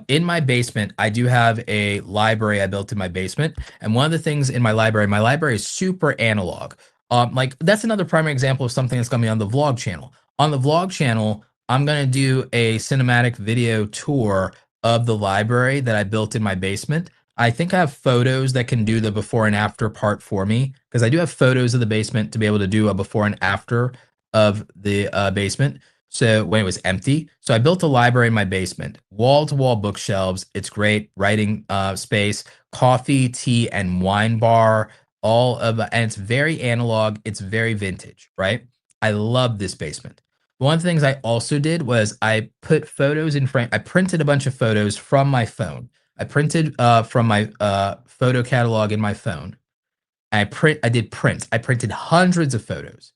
in my basement, I do have a library I built in my basement. And one of the things in my library is super analog. Like that's another primary example of something that's going to be on the vlog channel. On the vlog channel, I'm going to do a cinematic video tour of the library that I built in my basement. I think I have photos that can do the before and after part for me because I do have photos of the basement to be able to do a before and after of the basement. So when it was empty, so I built a library in my basement, wall to wall bookshelves. It's great writing space, coffee, tea, and wine bar. And it's very analog. It's very vintage, right? I love this basement. One of the things I also did was I put photos in frame. I printed a bunch of photos from my phone. I printed from my photo catalog in my phone. I did prints. I printed hundreds of photos,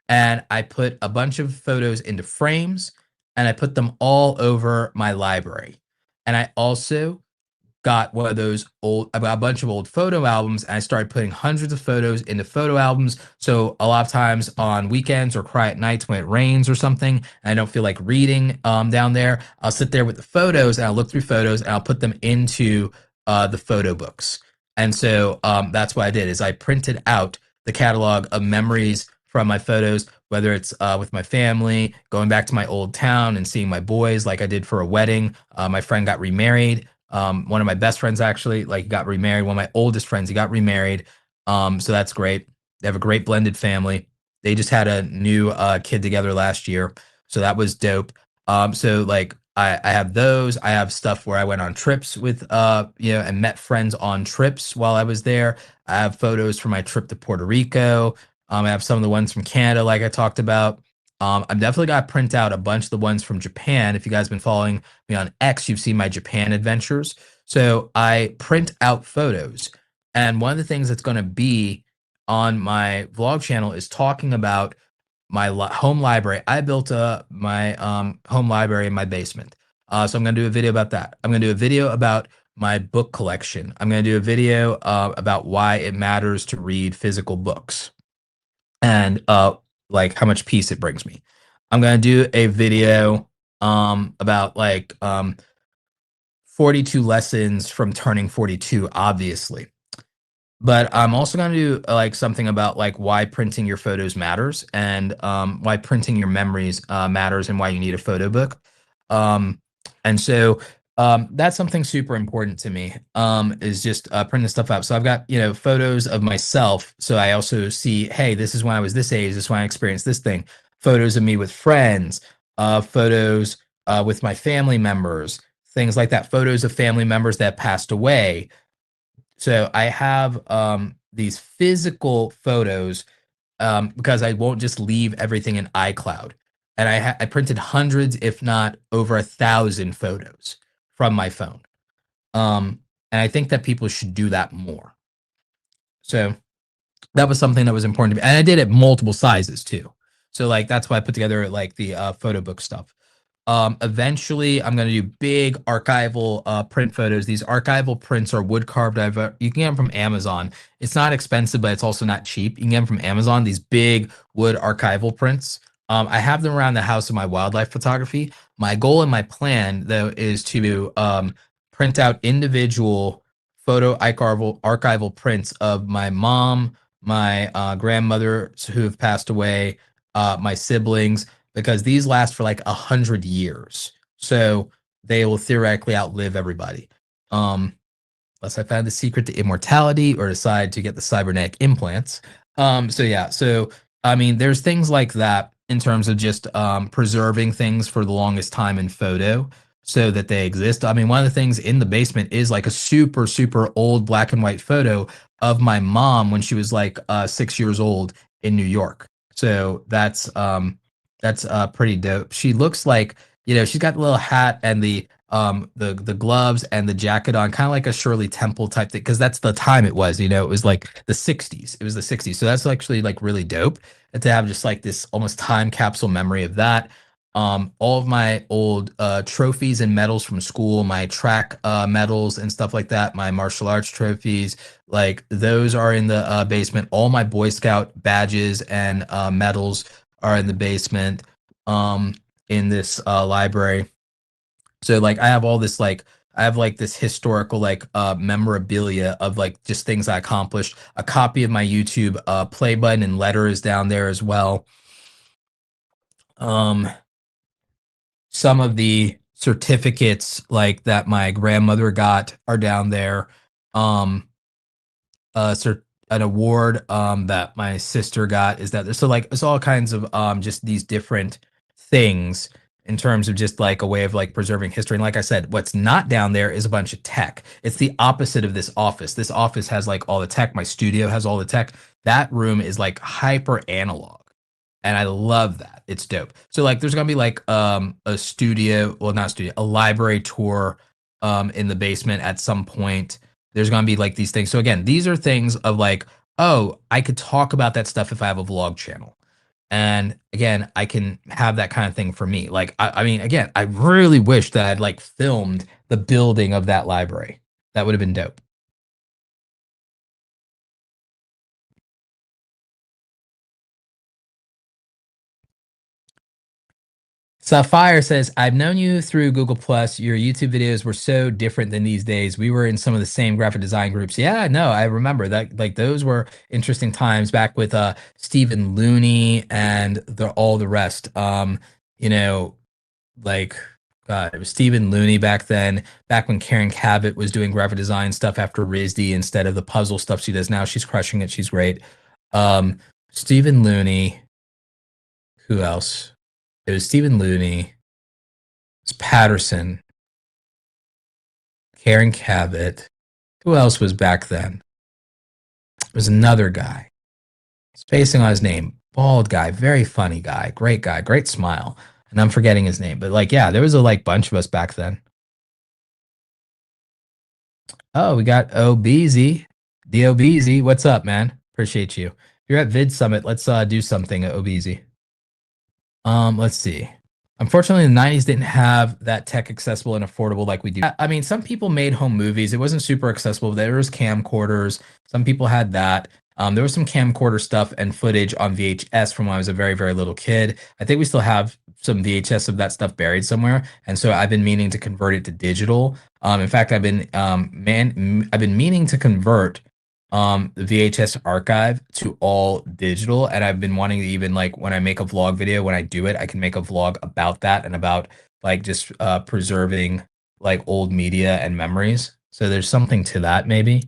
and I put a bunch of photos into frames, and I put them all over my library. And I also got one of those a bunch of old photo albums, and I started putting hundreds of photos into photo albums. So a lot of times on weekends or quiet nights when it rains or something, and I don't feel like reading down there, I'll sit there with the photos and I'll look through photos and I'll put them into the photo books. And so that's what I did is I printed out the catalog of memories from my photos, whether it's with my family, going back to my old town and seeing my boys like I did for a wedding. My friend got remarried. One of my best friends actually got remarried. One of my oldest friends, he got remarried. So that's great. They have a great blended family. They just had a new kid together last year, so that was dope. So like I have those. I have stuff where I went on trips with and met friends on trips while I was there. I have photos from my trip to Puerto Rico. I have some of the ones from Canada, like I talked about. I'm definitely got to print out a bunch of the ones from Japan. If you guys been following me on X, you've seen my Japan adventures. So I print out photos. And one of the things that's going to be on my vlog channel is talking about my home library. I built my home library in my basement. So I'm going to do a video about that. I'm going to do a video about my book collection. I'm going to do a video about why it matters to read physical books and like how much peace it brings me. I'm going to do a video about like 42 lessons from turning 42, obviously. But I'm also going to do like something about like why printing your photos matters and why printing your memories matters and why you need a photo book. Um, and so that's something super important to me is just printing stuff out. So I've got, photos of myself. So I also see, hey, this is when I was this age. This is when I experienced this thing. Photos of me with friends, photos with my family members, things like that. Photos of family members that passed away. So I have these physical photos because I won't just leave everything in iCloud. And I printed hundreds, if not over 1,000 photos from my phone. And I think that people should do that more. So that was something that was important to me. And I did it multiple sizes too. So like that's why I put together like the photo book stuff. Eventually I'm going to do big archival print photos. These archival prints are wood carved. You can get them from Amazon. It's not expensive, but it's also not cheap. You can get them from Amazon, these big wood archival prints. I have them around the house in my wildlife photography. My goal and my plan though is to print out individual photo archival prints of my mom, my grandmother who have passed away, my siblings, because these last for like 100 years. So they will theoretically outlive everybody. Unless I found the secret to immortality or decide to get the cybernetic implants. So yeah, so I mean, there's things like that in terms of just preserving things for the longest time in photo so that they exist. I mean, one of the things in the basement is like a super, super old black and white photo of my mom when she was like 6 years old in New York. So that's pretty dope. She looks like, she's got the little hat and the gloves and the jacket on, kind of like a Shirley Temple type thing, because that's the time it was, it was like the 60s. It was the 60s. So that's actually like really dope to have just like this almost time capsule memory of that. All of my old trophies and medals from school, my track medals and stuff like that, my martial arts trophies, like those are in the basement. All my Boy Scout badges and medals are in the basement in this library. So like I have all this like I have like this historical like memorabilia of like just things I accomplished. A copy of my YouTube play button and letter is down there as well. Um some of the certificates like that my grandmother got are down there. Um an award that my sister got is that so like it's all kinds of just these different things in terms of just like a way of like preserving history. And like I said, what's not down there is a bunch of tech. It's the opposite of this office. This office has like all the tech. My studio has all the tech. That room is like hyper analog. And I love that. It's dope. So like there's gonna be like a studio, well not studio, a library tour in the basement at some point. There's gonna be like these things. So again, these are things of like, oh, I could talk about that stuff if I have a vlog channel. And again, I can have that kind of thing for me. Like I mean, again, I really wish that I'd like filmed the building of that library. That would have been dope. Sapphire says, I've known you through Google Plus. Your YouTube videos were so different than these days. We were in some of the same graphic design groups. Yeah, no, I remember that. Like those were interesting times back with Stephen Looney and all the rest. You know, like it was Stephen Looney back then, back when Karen Cabot was doing graphic design stuff after RISD instead of the puzzle stuff she does now. She's crushing it. She's great. Stephen Looney. Who else? It was Stephen Looney. It was Patterson. Karen Cabot. Who else was back then? It was another guy. Spacing on his name. Bald guy, very funny guy, great smile. And I'm forgetting his name, but like, yeah, there was a like bunch of us back then. Oh, we got OBZ. The OBZ. What's up, man? Appreciate you. If you're at Vid Summit, let's do something at OBZ. Let's see. Unfortunately, the 90s didn't have that tech accessible and affordable like we do. I mean, some people made home movies. It wasn't super accessible. There was camcorders. Some people had that. There was some camcorder stuff and footage on VHS from when I was a very, very little kid. I think we still have some VHS of that stuff buried somewhere. And so I've been meaning to convert it to digital. In fact, I've been meaning to convert the VHS archive to all digital, and I've been wanting to even like when I make a vlog video, when I do it, I can make a vlog about that and about like just preserving like old media and memories. So there's something to that maybe.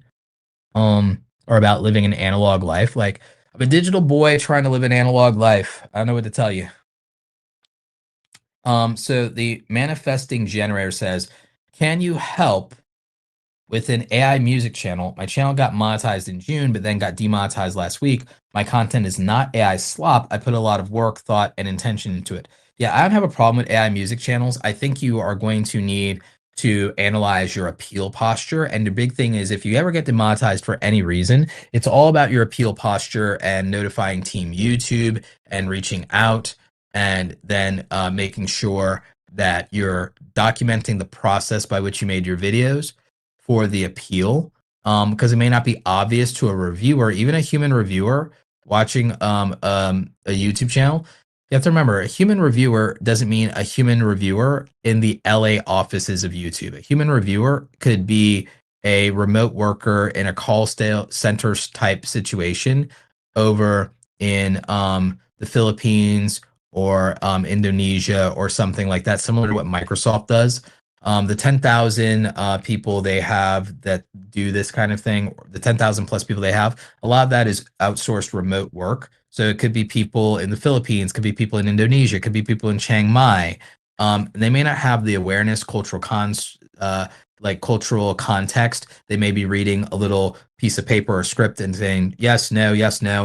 Or about living an analog life. Like I'm a digital boy trying to live an analog life. I don't know what to tell you. So the manifesting generator says, can you help with an AI music channel? My channel got monetized in June, but then got demonetized last week. My content is not AI slop. I put a lot of work, thought, and intention into it. Yeah, I don't have a problem with AI music channels. I think you are going to need to analyze your appeal posture. And the big thing is if you ever get demonetized for any reason, it's all about your appeal posture and notifying Team YouTube and reaching out and then making sure that you're documenting the process by which you made your videos for the appeal, because it may not be obvious to a reviewer, even a human reviewer watching a YouTube channel. You have to remember, a human reviewer doesn't mean a human reviewer in the LA offices of YouTube. A human reviewer could be a remote worker in a call center type situation over in the Philippines or Indonesia or something like that, similar to what Microsoft does. The 10,000 people they have that do this kind of thing, the 10,000 plus people they have, a lot of that is outsourced remote work. So it could be people in the Philippines, could be people in Indonesia, could be people in Chiang Mai. They may not have the awareness, like cultural context. They may be reading a little piece of paper or script and saying yes, no,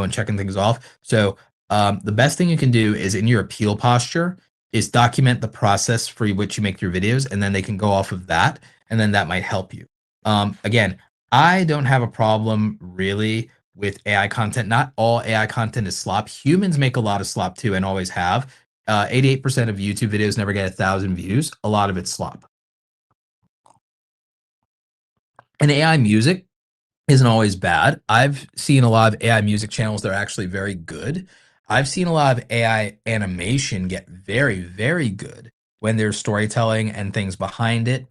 and checking things off. So the best thing you can do is in your appeal posture is document the process for which you make your videos, and then they can go off of that, and then that might help you. Again, I don't have a problem really with AI content. Not all AI content is slop. Humans make a lot of slop too, and always have. 88% of YouTube videos never get 1,000 views. A lot of it's slop. And AI music isn't always bad. I've seen a lot of AI music channels that are actually very good. I've seen a lot of AI animation get very, very good when there's storytelling and things behind it.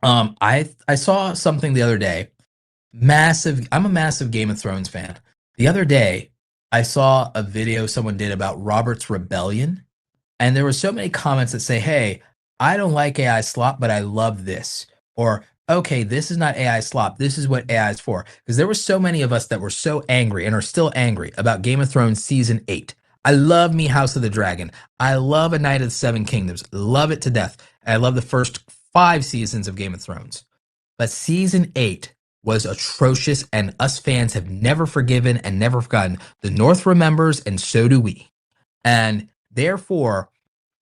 I saw something the other day. I'm a massive Game of Thrones fan. The other day, I saw a video someone did about Robert's Rebellion, and there were so many comments that say, "Hey, I don't like AI slop, but I love this," or okay, this is not AI slop. This is what AI is for. Because there were so many of us that were so angry and are still angry about Game of Thrones season 8. I love me House of the Dragon. I love A Night of the Seven Kingdoms. Love it to death. And I love the first 5 seasons of Game of Thrones. But season 8 was atrocious, and us fans have never forgiven and never forgotten. The North remembers, and so do we. And therefore,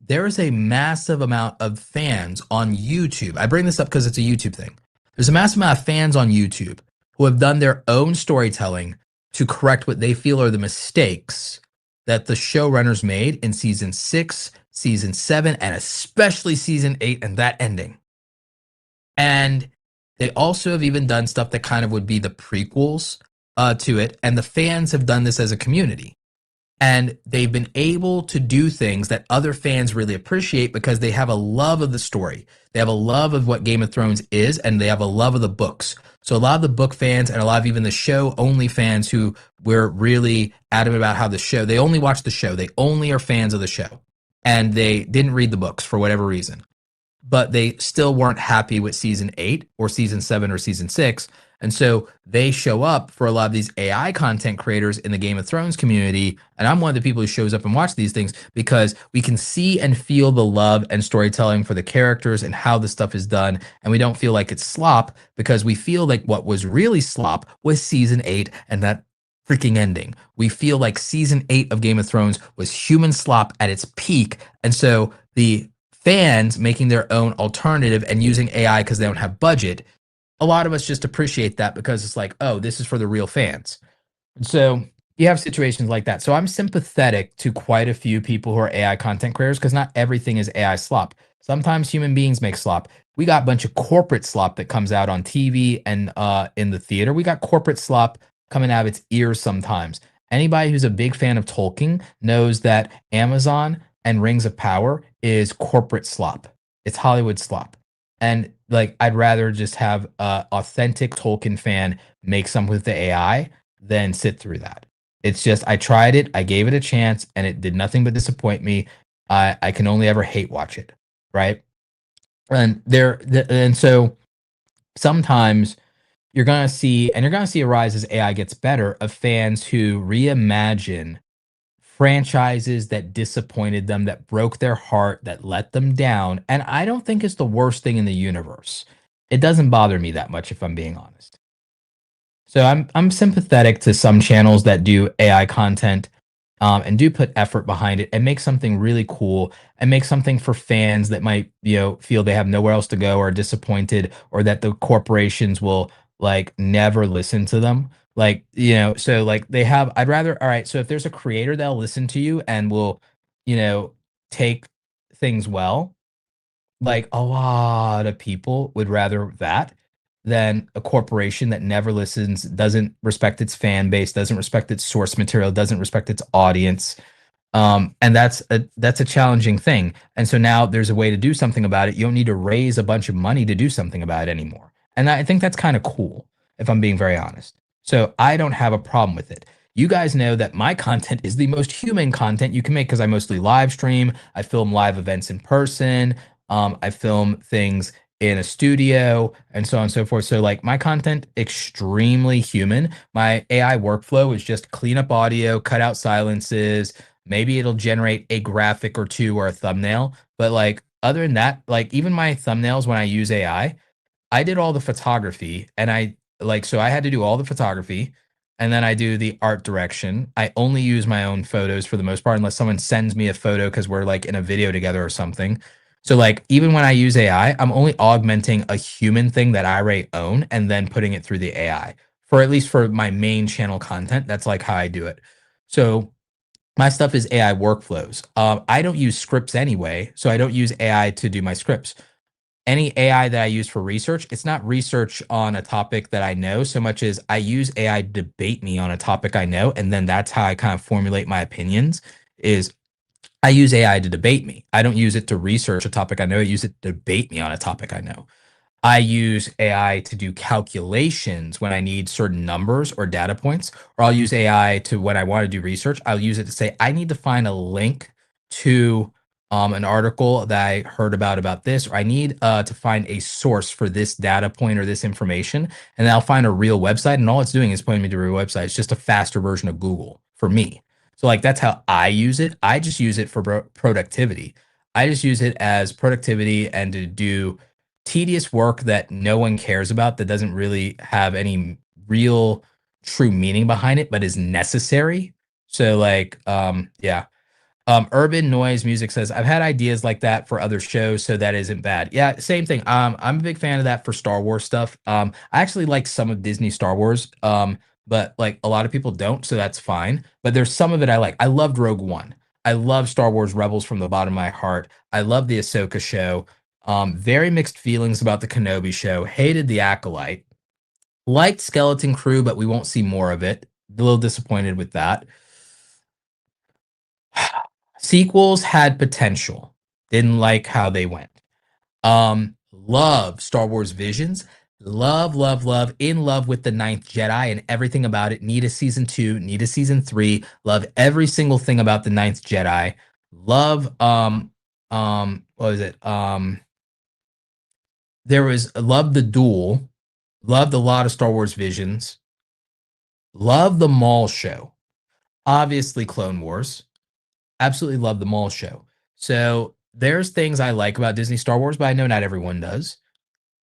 there is a massive amount of fans on YouTube. I bring this up because it's a YouTube thing. There's a massive amount of fans on YouTube who have done their own storytelling to correct what they feel are the mistakes that the showrunners made in season 6, season 7, and especially season 8 and that ending. And they also have even done stuff that kind of would be the prequels to it. And the fans have done this as a community. And they've been able to do things that other fans really appreciate because they have a love of the story. They have a love of what Game of Thrones is, and they have a love of the books. So a lot of the book fans and a lot of even the show only fans who were really adamant about how the show, they only watch the show. They only are fans of the show. And they didn't read the books for whatever reason. But they still weren't happy with season 8 or season 7 or season 6. And so they show up for a lot of these AI content creators in the Game of Thrones community. And I'm one of the people who shows up and watch these things because we can see and feel the love and storytelling for the characters and how the stuff is done. And we don't feel like it's slop because we feel like what was really slop was season 8 and that freaking ending. We feel like season 8 of Game of Thrones was human slop at its peak. And so the fans making their own alternative and using AI because they don't have budget, a lot of us just appreciate that because it's like, oh, this is for the real fans. And so you have situations like that. So I'm sympathetic to quite a few people who are AI content creators because not everything is AI slop. Sometimes human beings make slop. We got a bunch of corporate slop that comes out on TV and in the theater. We got corporate slop coming out of its ears sometimes. Anybody who's a big fan of Tolkien knows that Amazon and Rings of Power is corporate slop. It's Hollywood slop. And like, I'd rather just have a authentic Tolkien fan make something with the AI than sit through that. It's just, I tried it, I gave it a chance, and it did nothing but disappoint me. I can only ever hate watch it, right? And so sometimes you're gonna see a rise as AI gets better of fans who reimagine franchises that disappointed them, that broke their heart, that let them down. And I don't think it's the worst thing in the universe. It doesn't bother me that much if I'm being honest. So I'm sympathetic to some channels that do AI content and do put effort behind it and make something really cool and make something for fans that might, feel they have nowhere else to go or are disappointed or that the corporations will like never listen to them. Like, so like they have, I'd rather, all right, so if there's a creator that'll listen to you and will, you know, take things well, like, a lot of people would rather that than a corporation that never listens, doesn't respect its fan base, doesn't respect its source material, doesn't respect its audience. And that's a challenging thing. And so now there's a way to do something about it. You don't need to raise a bunch of money to do something about it anymore. And I think that's kind of cool, if I'm being very honest. So I don't have a problem with it. You guys know that my content is the most human content you can make because I mostly live stream. I film live events in person. I film things in a studio and so on and so forth. So like my content, extremely human. My AI workflow is just clean up audio, cut out silences. Maybe it'll generate a graphic or two or a thumbnail. But like other than that, like even my thumbnails when I use AI, I did all the photography and so I had to do all the photography and then I do the art direction. I only use my own photos for the most part, unless someone sends me a photo because we're like in a video together or something. So like even when I use AI, I'm only augmenting a human thing that I already own and then putting it through the AI for at least for my main channel content. That's like how I do it. So my stuff is AI workflows. I don't use scripts anyway, so I don't use AI to do my scripts. Any AI that I use for research, it's not research on a topic that I know so much as I use AI to debate me on a topic I know, and then that's how I kind of formulate my opinions. Is I use AI to debate me. I don't use it to research a topic I know. I use it to debate me on a topic I know. I use AI to do calculations when I need certain numbers or data points, or I'll use AI to when I want to do research. I'll use it to say, I need to find a link to an article that I heard about this, or I need to find a source for this data point or this information. And then I'll find a real website. And all it's doing is pointing me to a real website. It's just a faster version of Google for me. So, like, that's how I use it. I just use it for productivity. I just use it as productivity and to do tedious work that no one cares about, that doesn't really have any real true meaning behind it, but is necessary. So like, yeah. Urban Noise Music says, I've had ideas like that for other shows, so that isn't bad. Yeah, same thing. I'm a big fan of that for Star Wars stuff. I actually like some of Disney Star Wars, but like a lot of people don't, so that's fine. But there's some of it I like. I loved Rogue One. I love Star Wars Rebels from the bottom of my heart. I love the Ahsoka show. Very mixed feelings about the Kenobi show. Hated the Acolyte. Liked Skeleton Crew, but we won't see more of it. A little disappointed with that. Sequels had potential. Didn't like how they went. Love Star Wars Visions. Love, love, love. In love with the Ninth Jedi and everything about it. Need a season 2. Need a season 3. Love every single thing about the Ninth Jedi. Love what was it? There was love the duel. Loved a lot of Star Wars Visions. Love the mall show. Obviously, Clone Wars. Absolutely love the mall show. So there's things I like about Disney Star Wars, but I know not everyone does.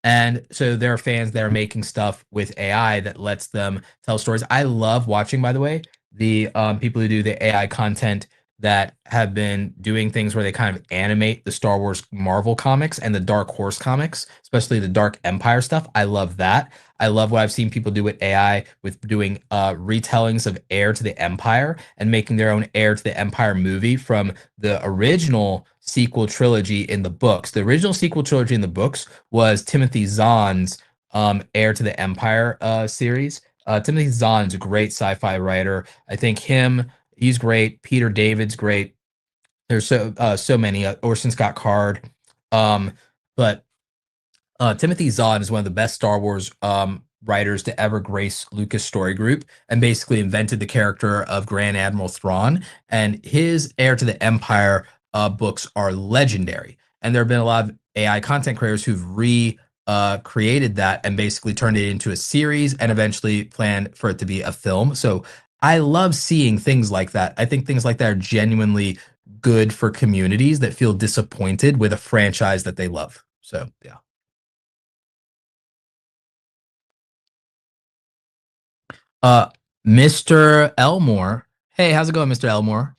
And so there are fans that are making stuff with AI that lets them tell stories. I love watching, by the way, the people who do the AI content that have been doing things where they kind of animate the Star Wars Marvel comics and the Dark Horse comics, especially the Dark Empire stuff. I love that. I love what I've seen people do with AI with doing retellings of Heir to the Empire and making their own Heir to the Empire movie from the original sequel trilogy in the books. The original sequel trilogy in the books was Timothy Zahn's Heir to the Empire series. Timothy Zahn's a great sci-fi writer. I think he's great. Peter David's great. There's so many. Orson Scott Card. But Timothy Zahn is one of the best Star Wars writers to ever grace Lucas Story Group, and basically invented the character of Grand Admiral Thrawn. And his Heir to the Empire books are legendary. And there have been a lot of AI content creators who've created that and basically turned it into a series and eventually planned for it to be a film. So I love seeing things like that. I think things like that are genuinely good for communities that feel disappointed with a franchise that they love. So yeah. Uh, Mr. Elmore. Hey, how's it going, Mr. Elmore?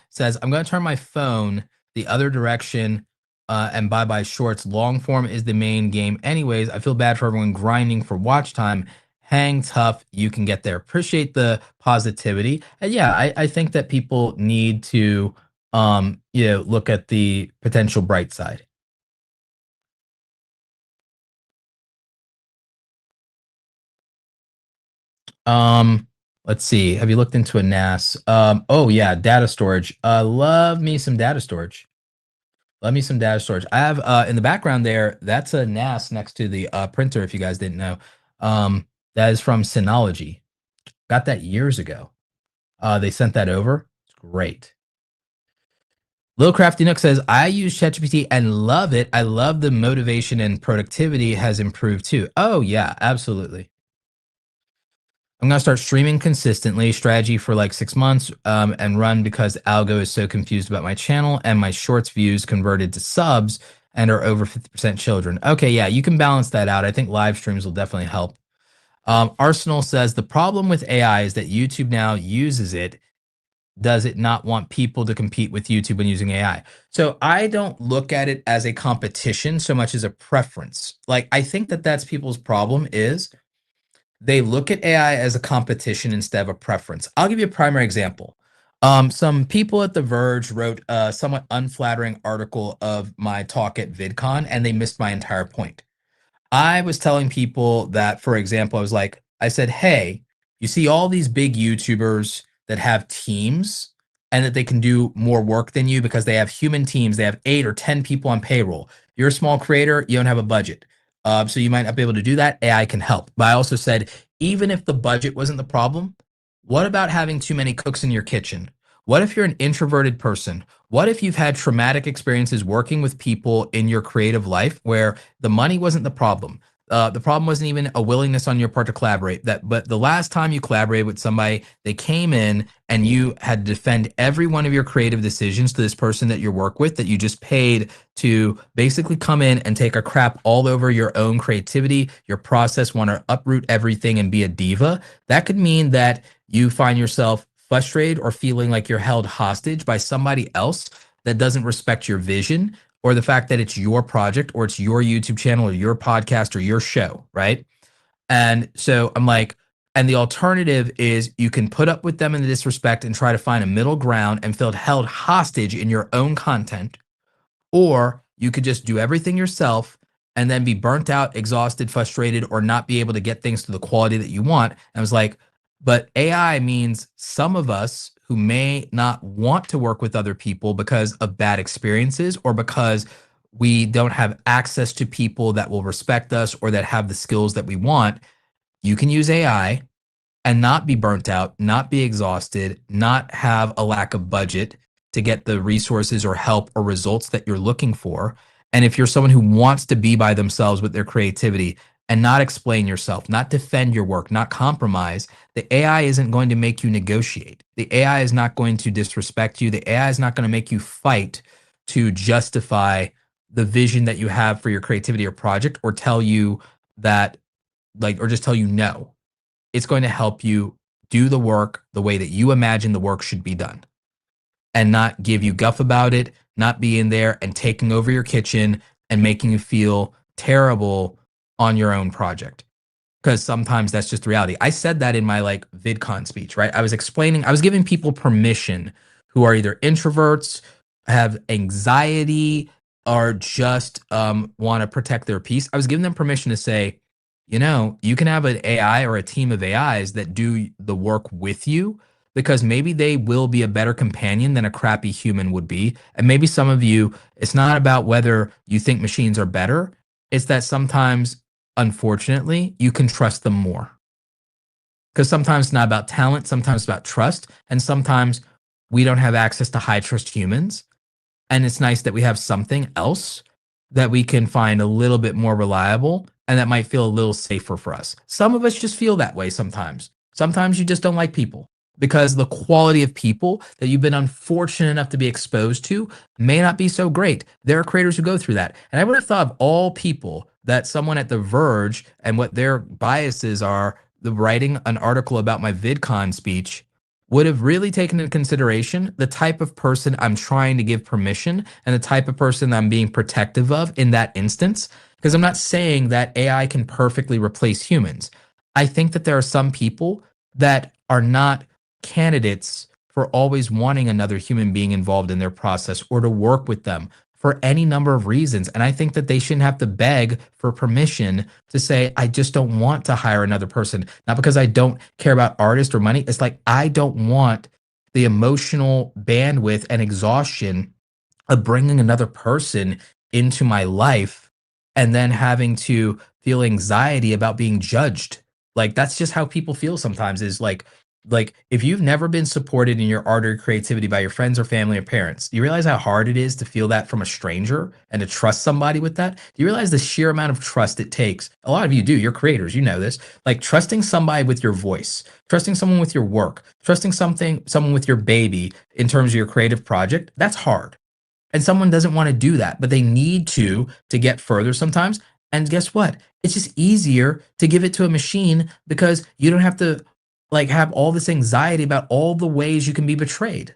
Says I'm gonna turn my phone the other direction and bye shorts. Long form is the main game. Anyways, I feel bad for everyone grinding for watch time. Hang tough, you can get there. Appreciate the positivity. And yeah, I think that people need to look at the potential bright side. Um, let's see. Have you looked into a NAS? Oh yeah, data storage. Love me some data storage. Love me some data storage. I have in the background there, that's a NAS next to the printer, if you guys didn't know. That is from Synology. Got that years ago. They sent that over. It's great. Lil Crafty Nook says, I use ChatGPT and love it. I love the motivation and productivity has improved too. Oh yeah, absolutely. I'm gonna start streaming consistently, strategy for like 6 months, and run because the algo is so confused about my channel and my shorts views converted to subs and are over 50% children. Okay, yeah, you can balance that out. I think live streams will definitely help. Arsenal says the problem with AI is that YouTube now uses it. Does it not want people to compete with YouTube when using AI? So I don't look at it as a competition so much as a preference. Like I think that that's people's problem is they look at AI as a competition instead of a preference. I'll give you a primary example. Some people at The Verge wrote a somewhat unflattering article of my talk at VidCon, and they missed my entire point. I was telling people that, for example, I said, hey, you see all these big YouTubers that have teams and that they can do more work than you because they have human teams. They have 8 or 10 people on payroll. You're a small creator, you don't have a budget. So you might not be able to do that. AI can help. But I also said, even if the budget wasn't the problem, what about having too many cooks in your kitchen? What if you're an introverted person? What if you've had traumatic experiences working with people in your creative life where the money wasn't the problem? The problem wasn't even a willingness on your part to collaborate. But the last time you collaborated with somebody, they came in and you had to defend every one of your creative decisions to this person that you work with that you just paid to basically come in and take a crap all over your own creativity, your process, want to uproot everything and be a diva. That could mean that you find yourself frustrated or feeling like you're held hostage by somebody else that doesn't respect your vision or the fact that it's your project or it's your YouTube channel or your podcast or your show, right? And so I'm like, and the alternative is you can put up with them in the disrespect and try to find a middle ground and feel held hostage in your own content, or you could just do everything yourself and then be burnt out, exhausted, frustrated, or not be able to get things to the quality that you want. And I was like, but AI means some of us who may not want to work with other people because of bad experiences or because we don't have access to people that will respect us or that have the skills that we want. You can use AI and not be burnt out, not be exhausted, not have a lack of budget to get the resources or help or results that you're looking for. And if you're someone who wants to be by themselves with their creativity and not explain yourself, not defend your work, not compromise, the AI isn't going to make you negotiate. The AI is not going to disrespect you. The AI is not going to make you fight to justify the vision that you have for your creativity or project, or tell you that, or just tell you no. It's going to help you do the work the way that you imagine the work should be done, and not give you guff about it, not be in there and taking over your kitchen and making you feel terrible on your own project. Because sometimes that's just the reality. I said that in my VidCon speech, right? I was giving people permission who are either introverts, have anxiety, or just want to protect their peace. I was giving them permission to say, you can have an AI or a team of AIs that do the work with you, because maybe they will be a better companion than a crappy human would be. And maybe some of you, it's not about whether you think machines are better. It's that sometimes, unfortunately, you can trust them more. Because sometimes it's not about talent, sometimes it's about trust, and sometimes we don't have access to high trust humans. And it's nice that we have something else that we can find a little bit more reliable and that might feel a little safer for us. Some of us just feel that way sometimes. Sometimes you just don't like people, because the quality of people that you've been unfortunate enough to be exposed to may not be so great. There are creators who go through that. And I would have thought of all people that someone at The Verge and what their biases are, the writing an article about my VidCon speech, would have really taken into consideration the type of person I'm trying to give permission and the type of person I'm being protective of in that instance. Because I'm not saying that AI can perfectly replace humans. I think that there are some people that are not candidates for always wanting another human being involved in their process or to work with them for any number of reasons. And I think that they shouldn't have to beg for permission to say, I just don't want to hire another person. Not because I don't care about artists or money. It's like, I don't want the emotional bandwidth and exhaustion of bringing another person into my life and then having to feel anxiety about being judged. That's just how people feel sometimes, is if you've never been supported in your art or creativity by your friends or family or parents, do you realize how hard it is to feel that from a stranger and to trust somebody with that? Do you realize the sheer amount of trust it takes? A lot of you do. You're creators. You know this. Trusting somebody with your voice, trusting someone with your work, trusting someone with your baby in terms of your creative project. That's hard. And someone doesn't want to do that, but they need to get further sometimes. And guess what? It's just easier to give it to a machine, because you don't have to have all this anxiety about all the ways you can be betrayed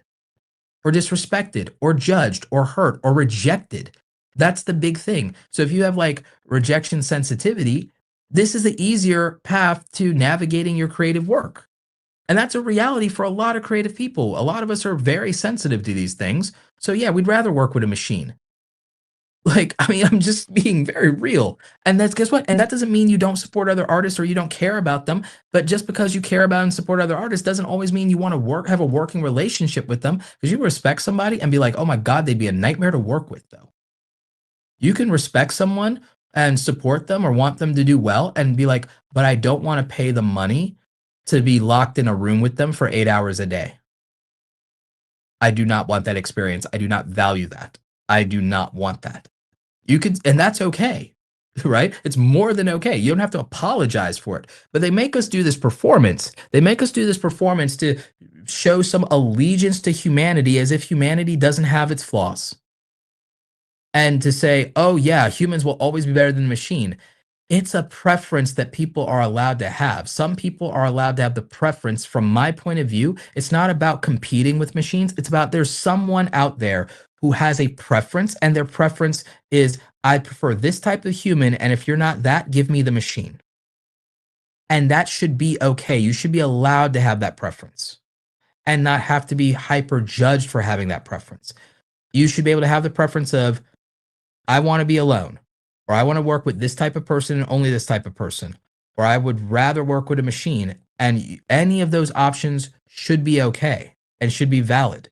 or disrespected or judged or hurt or rejected. That's the big thing. So if you have rejection sensitivity, this is the easier path to navigating your creative work. And that's a reality for a lot of creative people. A lot of us are very sensitive to these things. So yeah, we'd rather work with a machine. I'm just being very real. And guess what? And that doesn't mean you don't support other artists or you don't care about them. But just because you care about and support other artists doesn't always mean you want to have a working relationship with them. Because you respect somebody and be like, oh my God, they'd be a nightmare to work with, though. You can respect someone and support them or want them to do well and be like, but I don't want to pay the money to be locked in a room with them for 8 hours a day. I do not want that experience. I do not value that. I do not want that. You could, and that's okay, right? It's more than okay. You don't have to apologize for it. But they make us do this performance. They make us do this performance to show some allegiance to humanity, as if humanity doesn't have its flaws. And to say, oh yeah, humans will always be better than the machine. It's a preference that people are allowed to have. Some people are allowed to have the preference. From my point of view, it's not about competing with machines. It's about there's someone out there who has a preference, and their preference is, I prefer this type of human, and if you're not that, give me the machine. And that should be okay. You should be allowed to have that preference and not have to be hyper judged for having that preference. You should be able to have the preference of, I want to be alone, or I want to work with this type of person and only this type of person, or I would rather work with a machine. And any of those options should be okay and should be valid.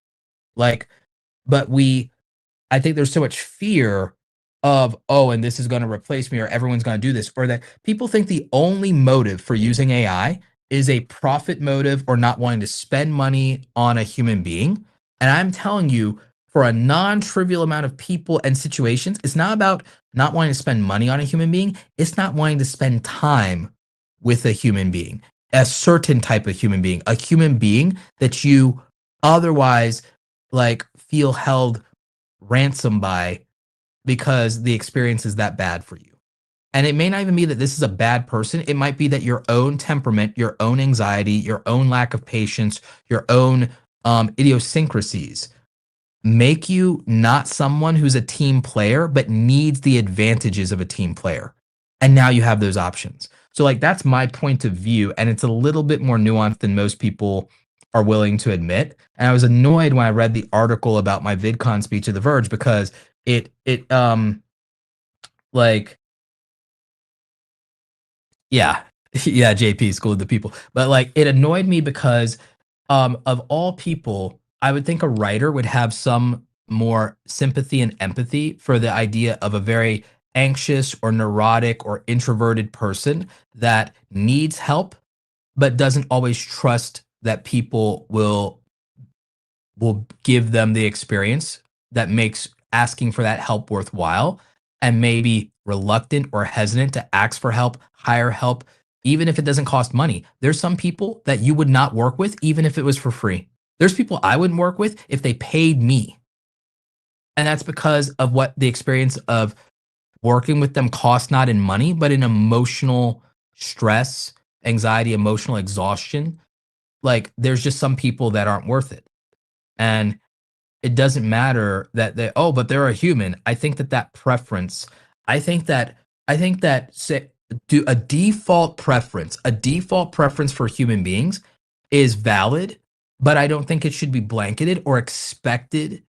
But I think there's so much fear of, oh, and this is going to replace me, or everyone's going to do this, or that people think the only motive for using AI is a profit motive or not wanting to spend money on a human being. And I'm telling you, for a non-trivial amount of people and situations. It's not about not wanting to spend money on a human being. It's not wanting to spend time with a human being, a certain type of a human being that you otherwise like feel held ransom by because the experience is that bad for you. And it may not even be that this is a bad person. It might be that your own temperament, your own anxiety, your own lack of patience, your own idiosyncrasies make you not someone who's a team player, but needs the advantages of a team player. And now you have those options. So, like, that's my point of view. And it's a little bit more nuanced than most people are willing to admit. And I was annoyed when I read the article about my VidCon speech at The Verge because it like, yeah. Yeah, JP schooled the people. But like it annoyed me because of all people, I would think a writer would have some more sympathy and empathy for the idea of a very anxious or neurotic or introverted person that needs help but doesn't always trust that people will give them the experience that makes asking for that help worthwhile and maybe reluctant or hesitant to ask for help, hire help, even if it doesn't cost money. There's some people that you would not work with, even if it was for free. There's people I wouldn't work with if they paid me. And that's because of what the experience of working with them costs, not in money, but in emotional stress, anxiety, emotional exhaustion. Like there's just some people that aren't worth it. And it doesn't matter that they, oh, but they're a human. I think that preference, I think that say, do a default preference for human beings is valid, but I don't think it should be blanketed or expected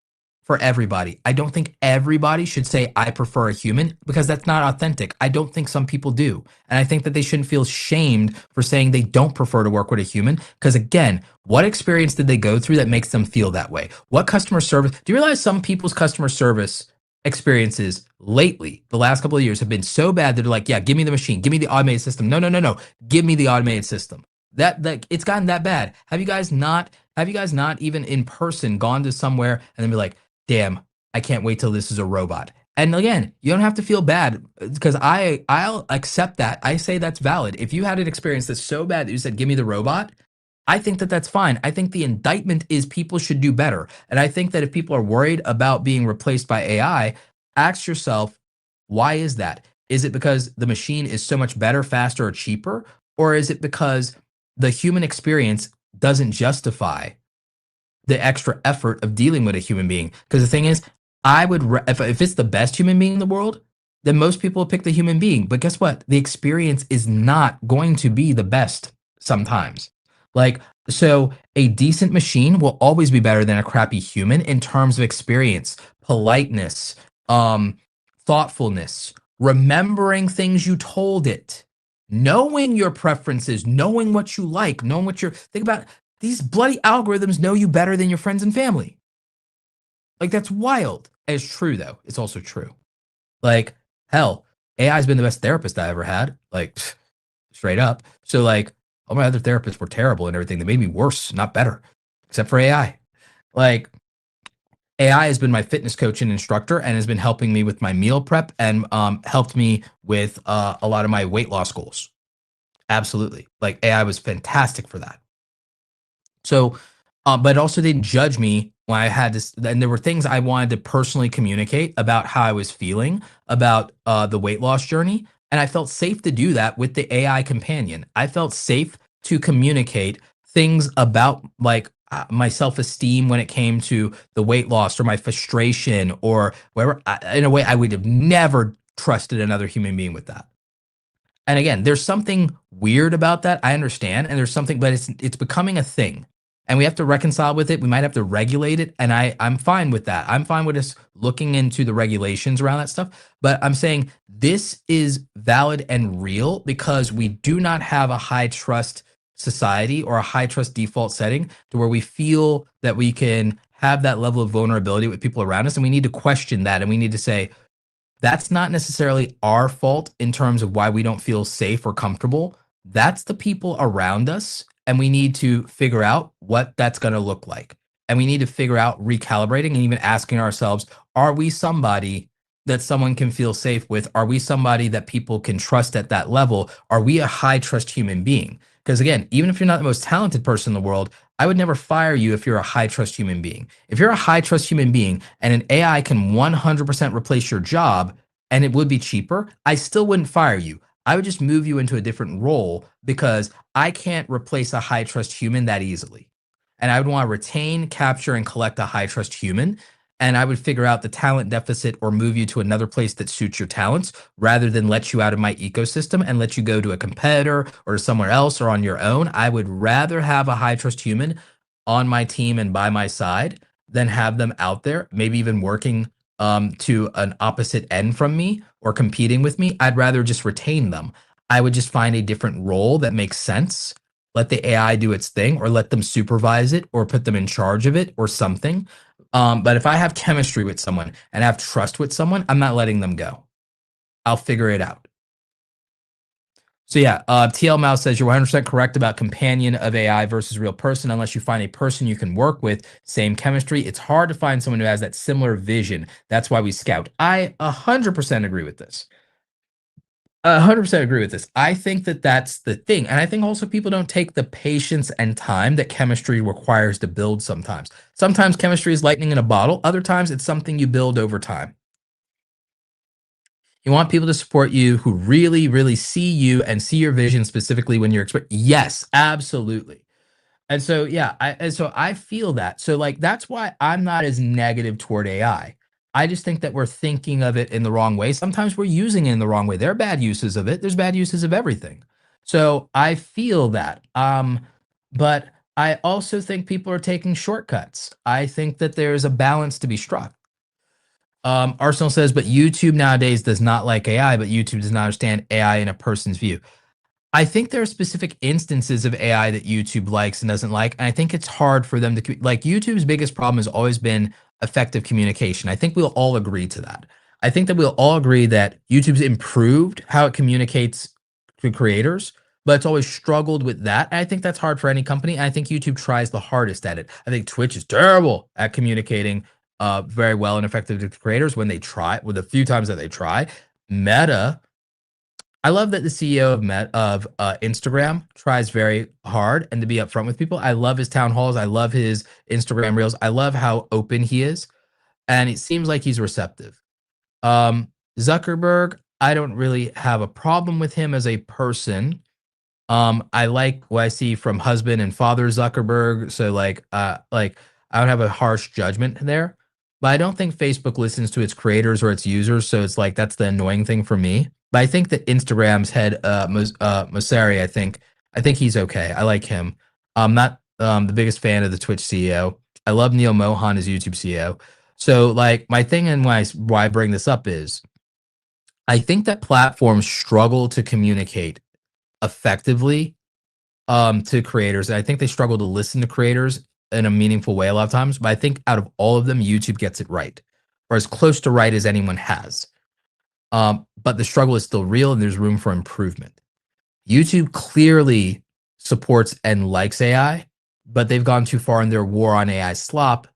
for everybody. I don't think everybody should say I prefer a human because that's not authentic. I don't think some people do. And I think that they shouldn't feel shamed for saying they don't prefer to work with a human because again, what experience did they go through that makes them feel that way? What customer service? Do you realize some people's customer service experiences lately, the last couple of years have been so bad that they're like, yeah, give me the machine, give me the automated system. No, no, no, no. Give me the automated system. That it's gotten that bad. Have you guys not even in person gone to somewhere and then be like, damn, I can't wait till this is a robot. And again, you don't have to feel bad because I'll accept that. I say that's valid. If you had an experience that's so bad that you said, give me the robot, I think that that's fine. I think the indictment is people should do better. And I think that if people are worried about being replaced by AI, ask yourself, why is that? Is it because the machine is so much better, faster, or cheaper? Or is it because the human experience doesn't justify the extra effort of dealing with a human being? Because the thing is, I would, if it's the best human being in the world, then most people will pick the human being. But guess what? The experience is not going to be the best sometimes. Like, so a decent machine will always be better than a crappy human in terms of experience, politeness, thoughtfulness, remembering things you told it, knowing your preferences, knowing what you like, knowing what you're, think about these bloody algorithms know you better than your friends and family. Like, that's wild. It's true, though. It's also true. Like, hell, AI has been the best therapist I ever had. Like, straight up. So, like, all my other therapists were terrible and everything. They made me worse, not better, except for AI. Like, AI has been my fitness coach and instructor and has been helping me with my meal prep and helped me with a lot of my weight loss goals. Absolutely. Like, AI was fantastic for that. So, but it also didn't judge me when I had this. And there were things I wanted to personally communicate about how I was feeling about the weight loss journey. And I felt safe to do that with the AI companion. I felt safe to communicate things about like my self-esteem when it came to the weight loss or my frustration or whatever. In a way, I would have never trusted another human being with that. And again, there's something weird about that. I understand, and there's something, but it's becoming a thing, and we have to reconcile with it. We might have to regulate it, and I'm fine with that. I'm fine with us looking into the regulations around that stuff. But I'm saying this is valid and real because we do not have a high trust society or a high trust default setting to where we feel that we can have that level of vulnerability with people around us, and we need to question that, and we need to say, that's not necessarily our fault in terms of why we don't feel safe or comfortable. That's the people around us, and we need to figure out what that's going to look like. And we need to figure out recalibrating and even asking ourselves, are we somebody that someone can feel safe with? Are we somebody that people can trust at that level? Are we a high trust human being? Because again, even if you're not the most talented person in the world, I would never fire you if you're a high trust human being. If you're a high trust human being and an AI can 100% replace your job and it would be cheaper, I still wouldn't fire you. I would just move you into a different role because I can't replace a high trust human that easily. And I would want to retain, capture, and collect a high trust human. And I would figure out the talent deficit or move you to another place that suits your talents rather than let you out of my ecosystem and let you go to a competitor or somewhere else or on your own. I would rather have a high trust human on my team and by my side than have them out there, maybe even working to an opposite end from me or competing with me. I'd rather just retain them. I would just find a different role that makes sense, let the AI do its thing, or let them supervise it, or put them in charge of it, or something. But if I have chemistry with someone and have trust with someone, I'm not letting them go. I'll figure it out. So yeah, TL Mouse says you're 100% correct about companion of AI versus real person. Unless you find a person you can work with, same chemistry, it's hard to find someone who has that similar vision. That's why we scout. I 100% agree with this. 100% agree with this. I think that that's the thing. And I think also people don't take the patience and time that chemistry requires to build sometimes. Sometimes chemistry is lightning in a bottle. Other times it's something you build over time. You want people to support you who really, really see you and see your vision specifically when you're yes, absolutely. And so, yeah, I feel that. So, like, that's why I'm not as negative toward AI. I just think that we're thinking of it in the wrong way. Sometimes we're using it in the wrong way. There are bad uses of it. There's bad uses of everything. So I feel that. But I also think people are taking shortcuts. I think that there's a balance to be struck. Arsenal says, but YouTube nowadays does not like AI, but YouTube does not understand AI in a person's view. I think there are specific instances of AI that YouTube likes and doesn't like, and I think it's hard for them to like. YouTube's biggest problem has always been effective communication. I think we'll all agree to that. I think that we'll all agree that YouTube's improved how it communicates to creators, but it's always struggled with that. And I think that's hard for any company. And I think YouTube tries the hardest at it. I think Twitch is terrible at communicating very well and effective to creators when they try, with a few times that they try. Meta, I love that the CEO of Instagram tries very hard and to be upfront with people. I love his town halls. I love his Instagram reels. I love how open he is, and it seems like he's receptive. Zuckerberg, I don't really have a problem with him as a person. I like what I see from husband and father Zuckerberg, so like I don't have a harsh judgment there. But I don't think Facebook listens to its creators or its users, so it's like that's the annoying thing for me. But I think that Instagram's head, Mosseri, I think he's okay. I like him. I'm not the biggest fan of the Twitch CEO. I love Neil Mohan as YouTube CEO. So like my thing and why I bring this up is I think that platforms struggle to communicate effectively to creators. I think they struggle to listen to creators in a meaningful way a lot of times, but I think out of all of them, YouTube gets it right, or as close to right as anyone has. But the struggle is still real and there's room for improvement. YouTube clearly supports and likes AI, but they've gone too far in their war on AI slop.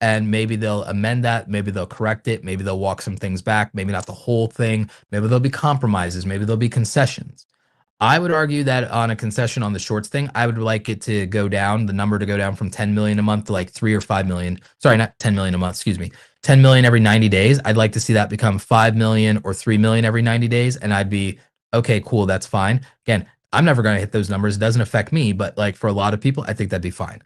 And maybe they'll amend that. Maybe they'll correct it. Maybe they'll walk some things back. Maybe not the whole thing. Maybe there'll be compromises. Maybe there'll be concessions. I would argue that on a concession on the shorts thing, I would like it to go down, the number to go down from 10 million a month to like 3 or 5 million. Sorry, not 10 million a month, excuse me. 10 million every 90 days. I'd like to see that become 5 million or 3 million every 90 days. And I'd be, okay, cool, that's fine. Again, I'm never going to hit those numbers. It doesn't affect me, but like for a lot of people, I think that'd be fine.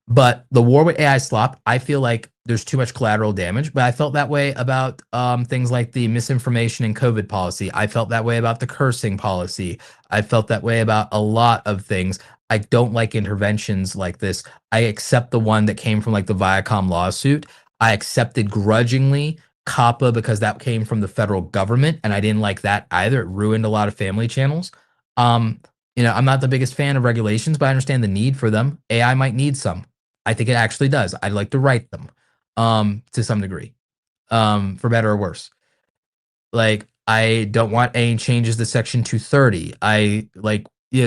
But the war with AI slop, I feel like there's too much collateral damage. But I felt that way about things like the misinformation and COVID policy. I felt that way about the cursing policy. I felt that way about a lot of things. I don't like interventions like this. I accept the one that came from like the Viacom lawsuit. I accepted grudgingly COPPA because that came from the federal government, and I didn't like that either. It ruined a lot of family channels. I'm not the biggest fan of regulations, but I understand the need for them. AI might need some. I think it actually does. I'd like to write them to some degree, for better or worse. Like, I don't want any changes to Section 230.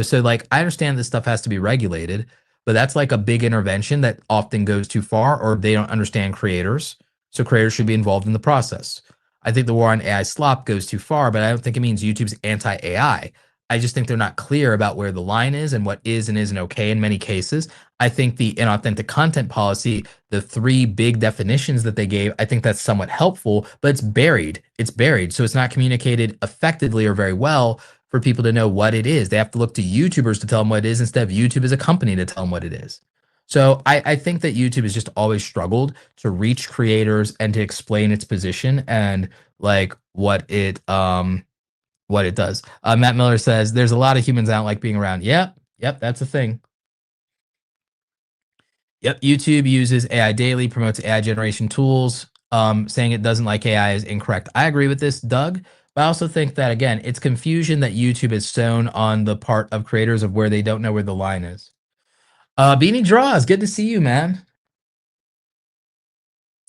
So like I understand this stuff has to be regulated, but that's like a big intervention that often goes too far, or they don't understand creators. So creators should be involved in the process. I think the war on AI slop goes too far, but I don't think it means YouTube's anti-AI. I just think they're not clear about where the line is and what is and isn't okay in many cases. I think the inauthentic content policy, the three big definitions that they gave, I think that's somewhat helpful, but it's buried. It's buried. So it's not communicated effectively or very well for people to know what it is. They have to look to YouTubers to tell them what it is instead of YouTube as a company to tell them what it is. So I think that YouTube has just always struggled to reach creators and to explain its position and like what it does. Matt Miller says there's a lot of humans I don't like being around. Yep, that's a thing. Yep, YouTube uses AI daily, promotes AI generation tools. Saying it doesn't like AI is incorrect. I agree with this, Doug. But I also think that again, it's confusion that YouTube has sown on the part of creators of where they don't know where the line is. Beanie Draws, good to see you, man.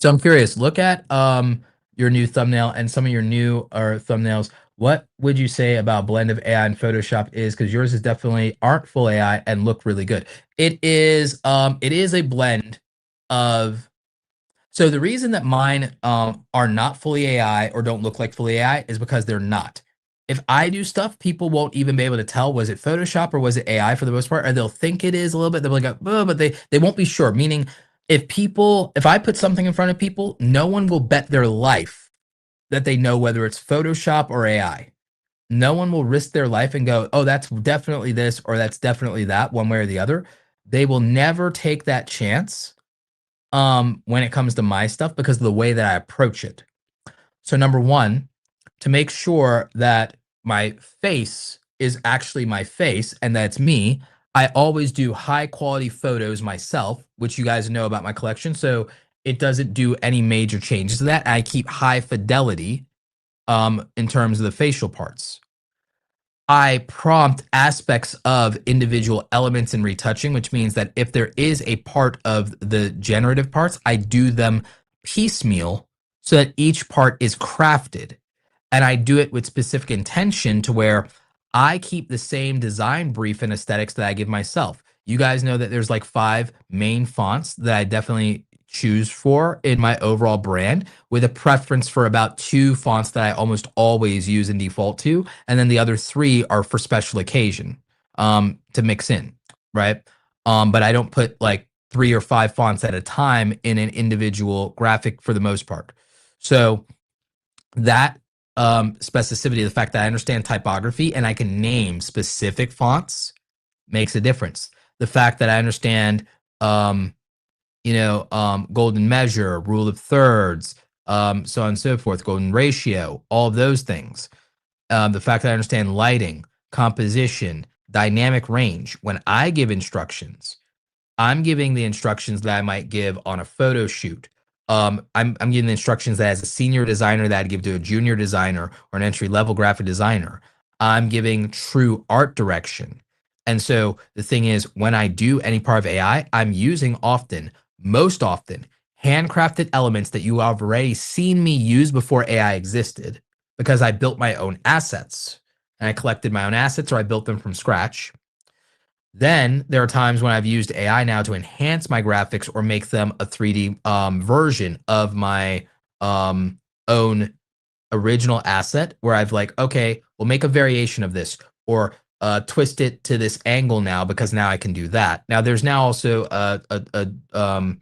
So I'm curious, look at your new thumbnail and some of your new thumbnails. What would you say about blend of AI and Photoshop is? Because yours is definitely aren't full AI and look really good. It is a blend of, so the reason that mine are not fully AI or don't look like fully AI is because they're not. If I do stuff, people won't even be able to tell was it Photoshop or was it AI for the most part, or they'll think it is a little bit. They'll be like, oh, but they won't be sure. Meaning, if I put something in front of people, no one will bet their life that they know whether it's Photoshop or AI. No one will risk their life and go, oh, that's definitely this or that's definitely that, one way or the other. They will never take that chance when it comes to my stuff because of the way that I approach it. So number one, to make sure that my face is actually my face and that's me, I always do high quality photos myself, which you guys know about my collection. So it doesn't do any major changes to that. I keep high fidelity in terms of the facial parts. I prompt aspects of individual elements in retouching, which means that if there is a part of the generative parts, I do them piecemeal so that each part is crafted. And I do it with specific intention to where I keep the same design brief and aesthetics that I give myself. You guys know that there's like 5 main fonts that I definitely choose for in my overall brand, with a preference for about 2 fonts that I almost always use and default to, and then the other 3 are for special occasion to mix in, right? But I don't put like 3 or 5 fonts at a time in an individual graphic for the most part. So that specificity, the fact that I understand typography and I can name specific fonts makes a difference. The fact that I understand golden measure, rule of thirds, so on and so forth, golden ratio, all of those things. The fact that I understand lighting, composition, dynamic range. When I give instructions, I'm giving the instructions that I might give on a photo shoot. I'm giving the instructions that as a senior designer that I'd give to a junior designer or an entry level graphic designer. I'm giving true art direction. And so the thing is, when I do any part of AI, I'm using most often, handcrafted elements that you have already seen me use before AI existed, because I built my own assets and I collected my own assets or I built them from scratch. Then there are times when I've used AI now to enhance my graphics or make them a 3D version of my own original asset, where I've like, okay, we'll make a variation of this or twist it to this angle now because now I can do that. Now there's now also a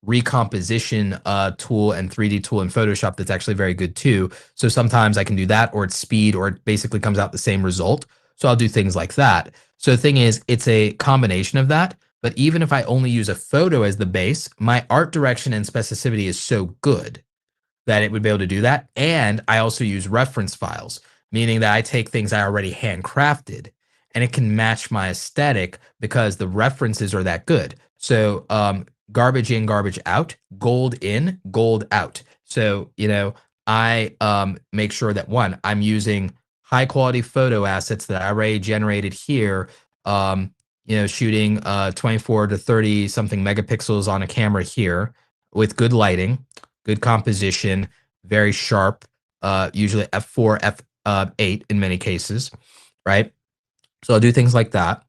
recomposition tool and 3D tool in Photoshop that's actually very good too. So sometimes I can do that, or it's speed, or it basically comes out the same result. So I'll do things like that. So the thing is, it's a combination of that. But even if I only use a photo as the base, my art direction and specificity is so good that it would be able to do that. And I also use reference files, meaning that I take things I already handcrafted and it can match my aesthetic because the references are that good. So garbage in, garbage out, gold in, gold out. So, I make sure that one, I'm using high quality photo assets that I already generated here, shooting 24 to 30 something megapixels on a camera here with good lighting, good composition, very sharp, usually f4, f8 in many cases, right? So I'll do things like that.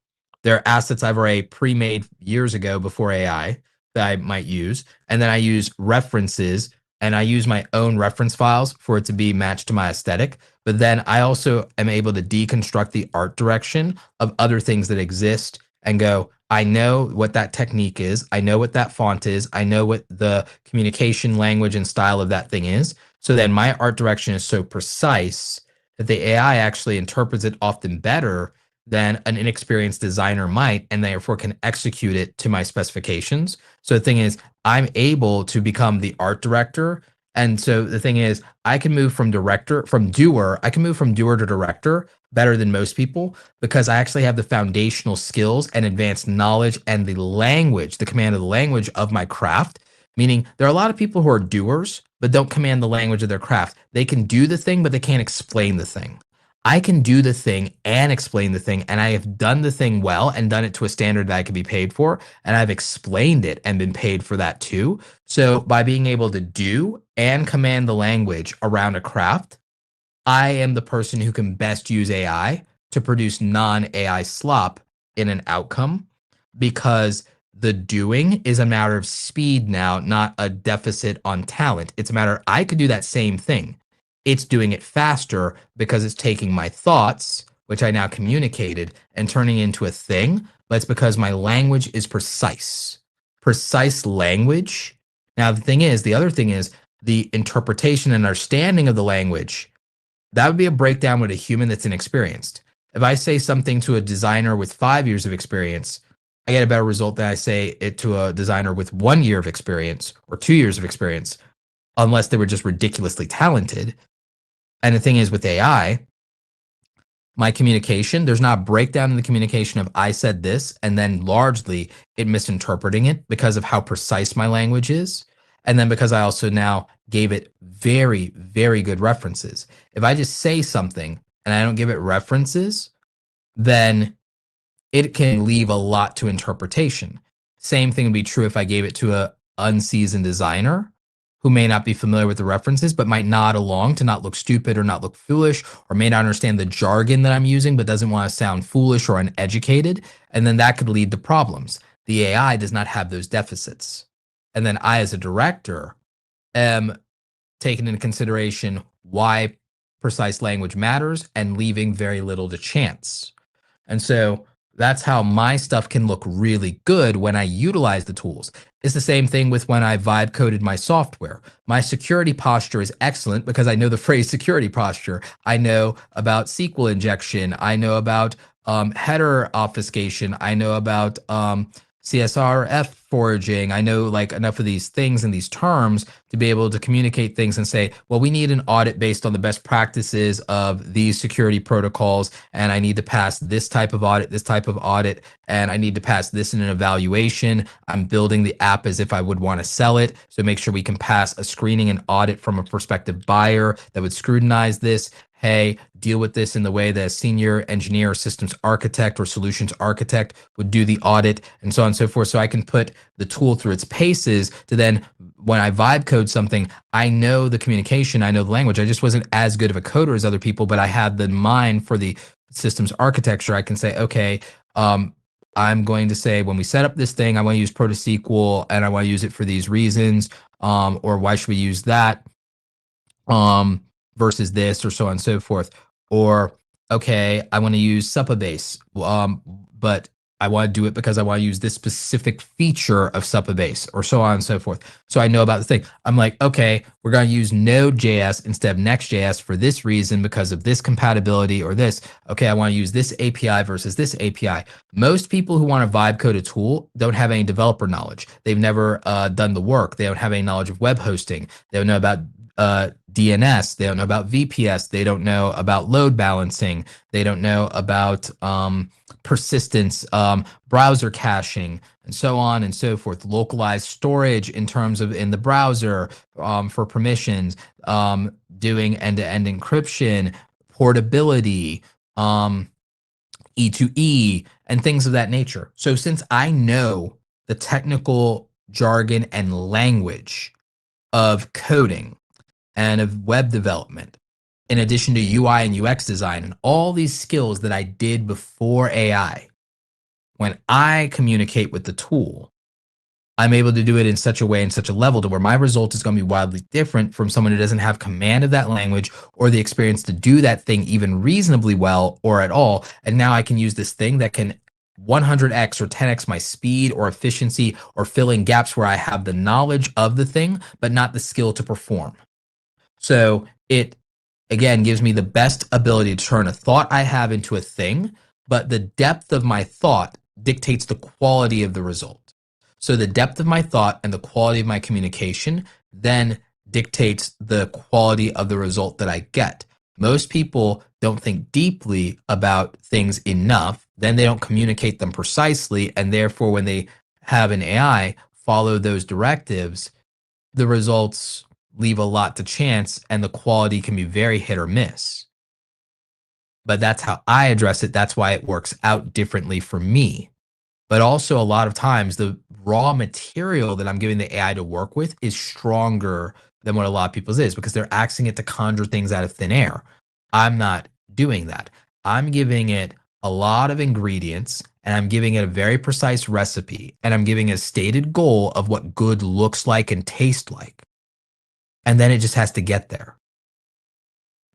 They're assets I've already pre-made years ago before AI that I might use. And then I use references and I use my own reference files for it to be matched to my aesthetic. But then I also am able to deconstruct the art direction of other things that exist and go, I know what that technique is. I know what that font is. I know what the communication language and style of that thing is. So then my art direction is so precise that the AI actually interprets it often better than an inexperienced designer might, and therefore can execute it to my specifications. So the thing is, I'm able to become the art director. And so the thing is, I can move from doer, I can move from doer to director better than most people because I actually have the foundational skills and advanced knowledge and the language, the command of the language of my craft. Meaning there are a lot of people who are doers, but don't command the language of their craft. They can do the thing, but they can't explain the thing. I can do the thing and explain the thing, and I have done the thing well and done it to a standard that I could be paid for, and I've explained it and been paid for that too. So by being able to do and command the language around a craft, I am the person who can best use AI to produce non-AI slop in an outcome because the doing is a matter of speed now, not a deficit on talent. It's a matter, I could do that same thing. It's doing it faster because it's taking my thoughts, which I now communicated, and turning into a thing. But it's because my language is precise. Precise language. Now, the other thing is the interpretation and understanding of the language. That would be a breakdown with a human that's inexperienced. If I say something to a designer with 5 years of experience, I get a better result than I say it to a designer with 1 year of experience or 2 years of experience, unless they were just ridiculously talented. And the thing is with AI, my communication, there's not a breakdown in the communication of I said this and then largely it misinterpreting it because of how precise my language is. And then because I also now gave it very, very good references. If I just say something and I don't give it references, then it can leave a lot to interpretation. Same thing would be true if I gave it to a unseasoned designer who may not be familiar with the references, but might nod along to not look stupid or not look foolish, or may not understand the jargon that I'm using, but doesn't want to sound foolish or uneducated. And then that could lead to problems. The AI does not have those deficits. And then I, as a director, am taking into consideration why precise language matters and leaving very little to chance. And so that's how my stuff can look really good when I utilize the tools. It's the same thing with when I vibe coded my software. My security posture is excellent because I know the phrase security posture. I know about SQL injection. I know about header obfuscation. I know about CSRF foraging. I know like enough of these things and these terms to be able to communicate things and say, well, we need an audit based on the best practices of these security protocols. And I need to pass this type of audit, and I need to pass this in an evaluation. I'm building the app as if I would want to sell it. So make sure we can pass a screening and audit from a prospective buyer that would scrutinize this. Hey, deal with this in the way that a senior engineer or systems architect or solutions architect would do the audit, and so on and so forth. So I can put the tool through its paces to then, when I vibe code something, I know the communication, I know the language. I just wasn't as good of a coder as other people, but I had the mind for the systems architecture. I can say, okay, I'm going to say when we set up this thing, I want to use ProtoSQL and I want to use it for these reasons, or why should we use that? Versus this, or so on and so forth. Or, okay, I want to use Supabase, but I want to do it because I want to use this specific feature of Supabase, or so on and so forth. So I know about the thing. I'm like, okay, we're going to use Node.js instead of Next.js for this reason because of this compatibility or this. Okay, I want to use this API versus this API. Most people who want to vibe code a tool don't have any developer knowledge. They've never done the work. They don't have any knowledge of web hosting. They don't know about DNS, they don't know about VPS, they don't know about load balancing, they don't know about persistence, browser caching, and so on and so forth. Localized storage in terms of in the browser for permissions, doing end-to-end encryption, portability, E2E, and things of that nature. So since I know the technical jargon and language of coding and of web development, in addition to UI and UX design and all these skills that I did before AI, when I communicate with the tool, I'm able to do it in such a way, in such a level to where my result is going to be wildly different from someone who doesn't have command of that language or the experience to do that thing even reasonably well or at all. And now I can use this thing that can 100x or 10x my speed or efficiency or fill in gaps where I have the knowledge of the thing, but not the skill to perform. So it, again, gives me the best ability to turn a thought I have into a thing, but the depth of my thought dictates the quality of the result. So the depth of my thought and the quality of my communication then dictates the quality of the result that I get. Most people don't think deeply about things enough, then they don't communicate them precisely, and therefore when they have an AI follow those directives, the results leave a lot to chance and the quality can be very hit or miss. But that's how I address it. That's why it works out differently for me. But also a lot of times the raw material that I'm giving the AI to work with is stronger than what a lot of people's is because they're asking it to conjure things out of thin air. I'm not doing that. I'm giving it a lot of ingredients and I'm giving it a very precise recipe and I'm giving a stated goal of what good looks like and tastes like. And then it just has to get there.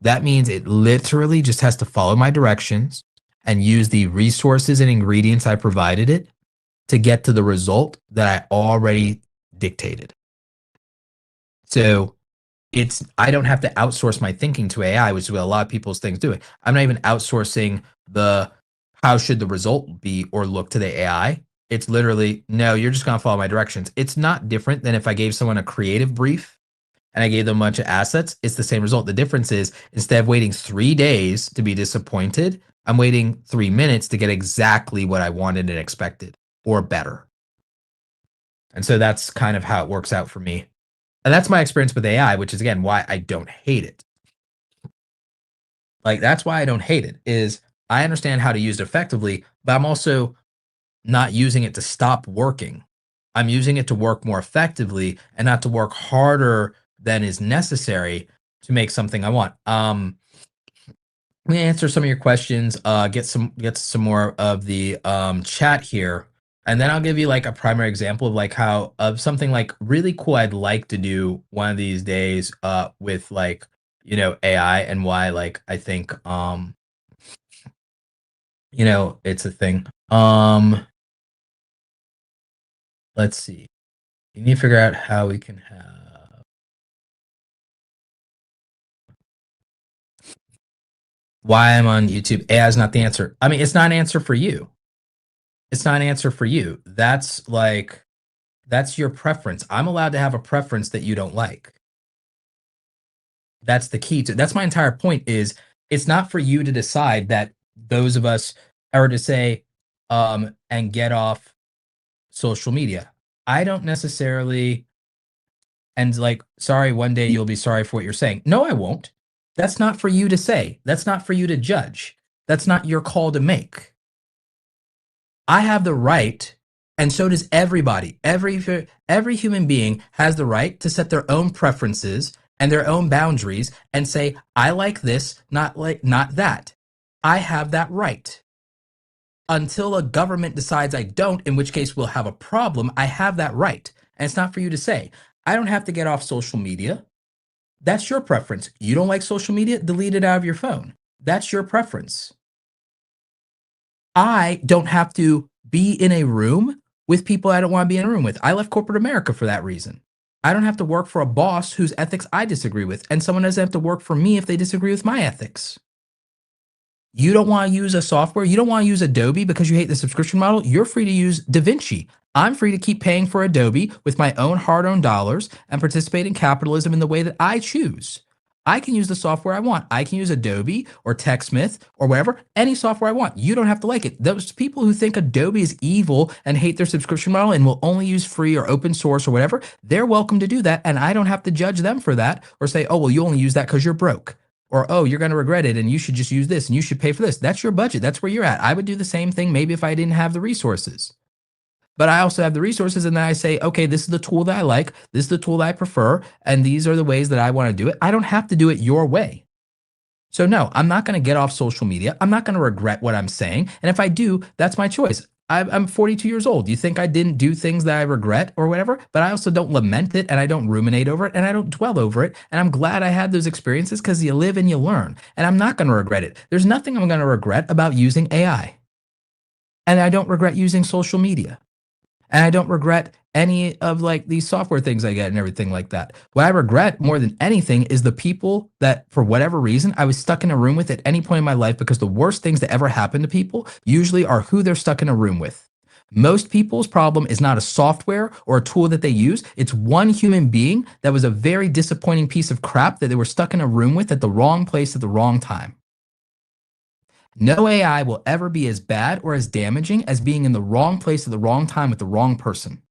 That means it literally just has to follow my directions and use the resources and ingredients I provided it to get to the result that I already dictated. So I don't have to outsource my thinking to AI, which is what a lot of people's things do. I'm not even outsourcing the how should the result be or look to the AI. It's literally, no, you're just going to follow my directions. It's not different than if I gave someone a creative brief and I gave them a bunch of assets, it's the same result. The difference is instead of waiting 3 days to be disappointed, I'm waiting 3 minutes to get exactly what I wanted and expected or better. And so that's kind of how it works out for me. And that's my experience with AI, which is again why I don't hate it. Like that's why I don't hate it is I understand how to use it effectively, but I'm also not using it to stop working. I'm using it to work more effectively and not to work harder than is necessary to make something I want. Let me answer some of your questions, get some more of the chat here, and then I'll give you like a primary example of like how of something like really cool I'd like to do one of these days with like AI and why like I think it's a thing. Let's see. You need to figure out how we can have why I'm on YouTube. AI is not the answer. I mean, it's not an answer for you. It's not an answer for you. That's your preference. I'm allowed to have a preference that you don't like. That's the key to that's my entire point is it's not for you to decide that those of us are to say and get off social media. I don't necessarily and like sorry one day you'll be sorry for what you're saying. No, I won't. That's not for you to say. That's not for you to judge. That's not your call to make. I have the right, and so does everybody. Every human being has the right to set their own preferences and their own boundaries and say, I like this, not that. I have that right. Until a government decides I don't, in which case we'll have a problem, I have that right. And it's not for you to say. I don't have to get off social media. That's your preference. You don't like social media? Delete it out of your phone. That's your preference. I don't have to be in a room with people I don't want to be in a room with. I left corporate America for that reason. I don't have to work for a boss whose ethics I disagree with, and someone doesn't have to work for me if they disagree with my ethics. You don't want to use a software, you don't want to use Adobe because you hate the subscription model, you're free to use DaVinci. I'm free to keep paying for Adobe with my own hard-earned dollars and participate in capitalism in the way that I choose. I can use the software I want. I can use Adobe or TechSmith or whatever, any software I want. You don't have to like it. Those people who think Adobe is evil and hate their subscription model and will only use free or open source or whatever, they're welcome to do that. And I don't have to judge them for that or say, oh, well, you only use that because you're broke. Or, oh, you're going to regret it and you should just use this and you should pay for this. That's your budget. That's where you're at. I would do the same thing maybe if I didn't have the resources. But I also have the resources and then I say, okay, this is the tool that I like. This is the tool that I prefer. And these are the ways that I want to do it. I don't have to do it your way. So no, I'm not going to get off social media. I'm not going to regret what I'm saying. And if I do, that's my choice. I'm 42 years old. You think I didn't do things that I regret or whatever? But I also don't lament it and I don't ruminate over it and I don't dwell over it. And I'm glad I had those experiences because you live and you learn. And I'm not going to regret it. There's nothing I'm going to regret about using AI. And I don't regret using social media. And I don't regret any of like these software things I get and everything like that. What I regret more than anything is the people that, for whatever reason, I was stuck in a room with at any point in my life, because the worst things that ever happen to people usually are who they're stuck in a room with. Most people's problem is not a software or a tool that they use. It's one human being that was a very disappointing piece of crap that they were stuck in a room with at the wrong place at the wrong time. No AI will ever be as bad or as damaging as being in the wrong place at the wrong time with the wrong person.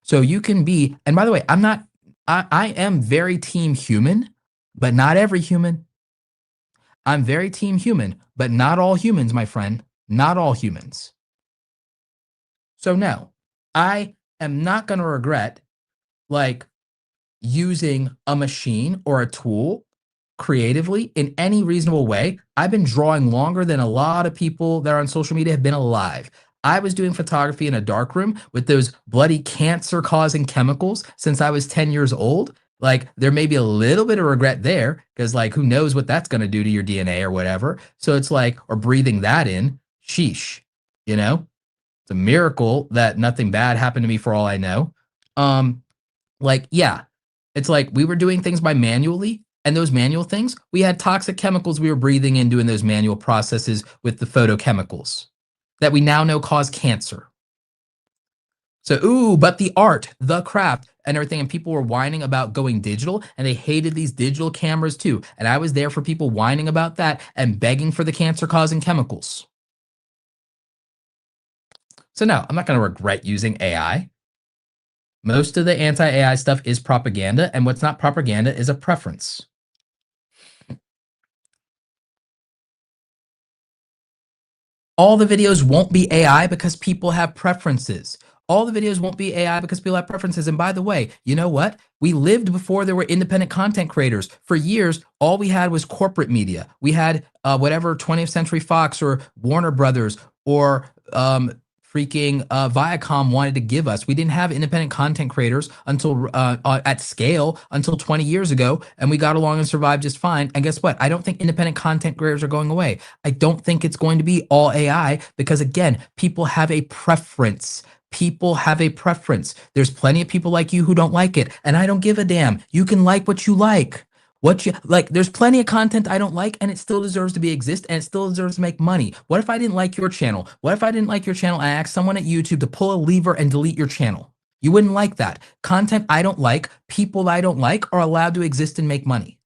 So you can be, and by the way, I am very team human, but not every human. I'm very team human, but not all humans, my friend. Not all humans. So no, I am not going to regret like using a machine or a tool creatively in any reasonable way. I've been drawing longer than a lot of people that are on social media have been alive. I was doing photography in a darkroom with those bloody cancer causing chemicals since I was 10 years old. Like, there may be a little bit of regret there because, like, who knows what that's going to do to your DNA or whatever. So it's like, or breathing that in, sheesh, you know? It's a miracle that nothing bad happened to me for all I know. Like, yeah, it's like we were doing things by manually, and those manual things, we had toxic chemicals we were breathing in doing those manual processes with the photochemicals that we now know cause cancer. So, ooh, but the art, the craft, and everything, and people were whining about going digital, and they hated these digital cameras too. And I was there for people whining about that and begging for the cancer-causing chemicals. So no, I'm not going to regret using AI. Most of the anti-AI stuff is propaganda, and what's not propaganda is a preference. All the videos won't be AI because people have preferences. All the videos won't be AI because people have preferences. And by the way, you know what? We lived before there were independent content creators. For years, all we had was corporate media. We had whatever 20th Century Fox or Warner Brothers or freaking Viacom wanted to give us. We didn't have independent content creators until at scale until 20 years ago, and we got along and survived just fine. And guess what? I don't think independent content creators are going away. I don't think it's going to be all AI because, again, people have a preference. People have a preference. There's plenty of people like you who don't like it, and I don't give a damn. You can like what you like. What you like, there's plenty of content I don't like, and it still deserves to be exist, and it still deserves to make money. What if I didn't like your channel? What if I didn't like your channel and I asked someone at YouTube to pull a lever and delete your channel? You wouldn't like that. Content I don't like, people I don't like are allowed to exist and make money.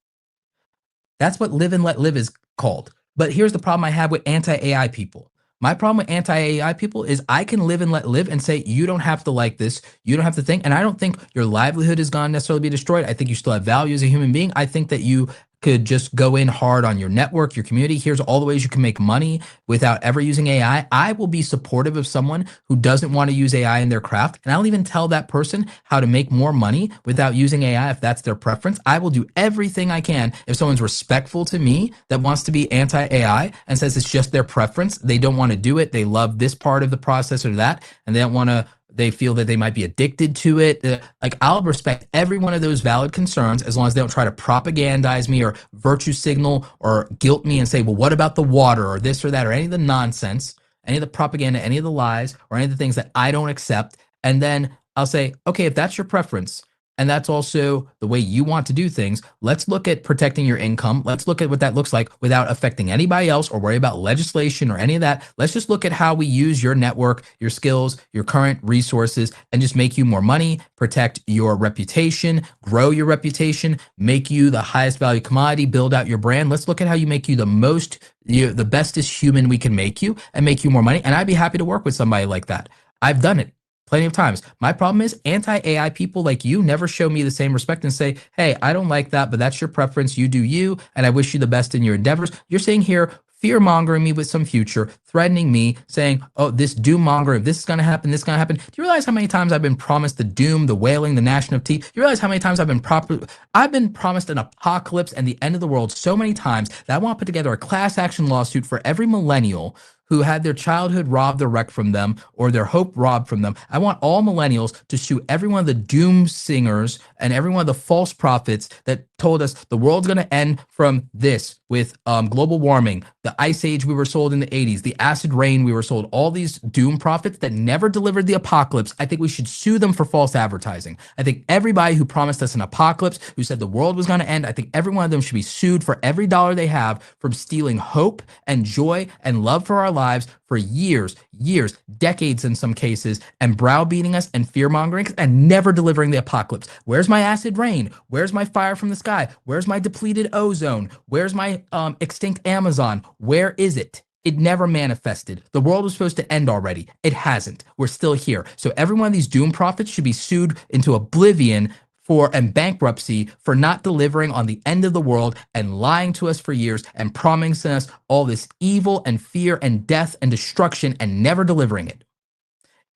That's what live and let live is called. But here's the problem I have with anti-AI people. My problem with anti-AI people is I can live and let live and say, you don't have to like this. You don't have to think. And I don't think your livelihood is going to necessarily be destroyed. I think you still have value as a human being. I think that you could just go in hard on your network, your community. Here's all the ways you can make money without ever using AI. I will be supportive of someone who doesn't want to use AI in their craft. And I'll even tell that person how to make more money without using AI if that's their preference. I will do everything I can. If someone's respectful to me that wants to be anti-AI and says it's just their preference, they don't want to do it, they love this part of the process or that, and they don't want to, they feel that they might be addicted to it. Like, I'll respect every one of those valid concerns as long as they don't try to propagandize me or virtue signal or guilt me and say, well, what about the water or this or that or any of the nonsense, any of the propaganda, any of the lies or any of the things that I don't accept. And then I'll say, okay, if that's your preference, and that's also the way you want to do things, let's look at protecting your income. Let's look at what that looks like without affecting anybody else or worry about legislation or any of that. Let's just look at how we use your network, your skills, your current resources, and just make you more money, protect your reputation, grow your reputation, make you the highest value commodity, build out your brand. Let's look at how you make you the bestest human we can make you and make you more money. And I'd be happy to work with somebody like that. I've done it plenty of times. My problem is anti-AI people like you never show me the same respect and say, hey, I don't like that, but that's your preference. You do you, and I wish you the best in your endeavors. You're saying here, fear-mongering me with some future, threatening me, saying, oh, this doom-mongering, this is going to happen, this is going to happen. Do you realize how many times I've been promised the doom, the wailing, the gnashing of teeth? You realize how many times I've been promised an apocalypse and the end of the world so many times that I want to put together a class action lawsuit for every millennial who had their childhood robbed or wrecked from them or their hope robbed from them. I want all millennials to sue every one of the doom singers and every one of the false prophets that told us the world's going to end from this with global warming, the ice age we were sold in the 80s, the acid rain we were sold, all these doom prophets that never delivered the apocalypse. I think we should sue them for false advertising. I think everybody who promised us an apocalypse, who said the world was going to end, I think every one of them should be sued for every dollar they have from stealing hope and joy and love for our lives for years, decades in some cases, and browbeating us and fear-mongering us and never delivering the apocalypse. Where's my acid rain? Where's my fire from the sky? Where's my depleted ozone? Where's my extinct Amazon? Where is it? It never manifested. The world was supposed to end already. It hasn't. We're still here. So every one of these doom prophets should be sued into oblivion and bankruptcy for not delivering on the end of the world and lying to us for years and promising us all this evil and fear and death and destruction and never delivering it.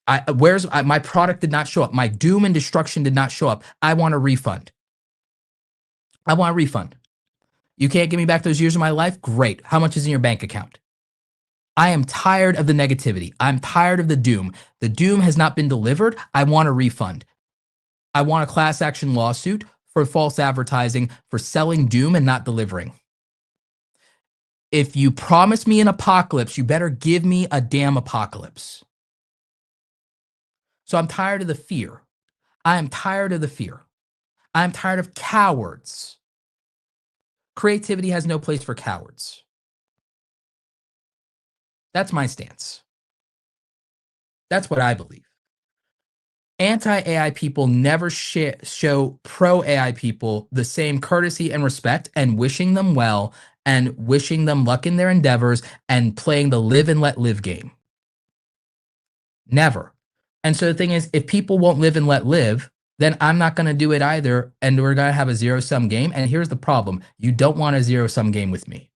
My product did not show up. My doom and destruction did not show up. I want a refund. I want a refund. You can't give me back those years of my life? Great. How much is in your bank account? I am tired of the negativity. I'm tired of the doom. The doom has not been delivered. I want a refund. I want a class action lawsuit for false advertising, for selling doom and not delivering. If you promise me an apocalypse, you better give me a damn apocalypse. So I'm tired of the fear. I am tired of the fear. I'm tired of cowards. Creativity has no place for cowards. That's my stance. That's what I believe. Anti-AI people never show pro-AI people the same courtesy and respect and wishing them well and wishing them luck in their endeavors and playing the live and let live game. Never. And so the thing is, if people won't live and let live, then I'm not going to do it either. And we're going to have a zero-sum game. And here's the problem. You don't want a zero-sum game with me.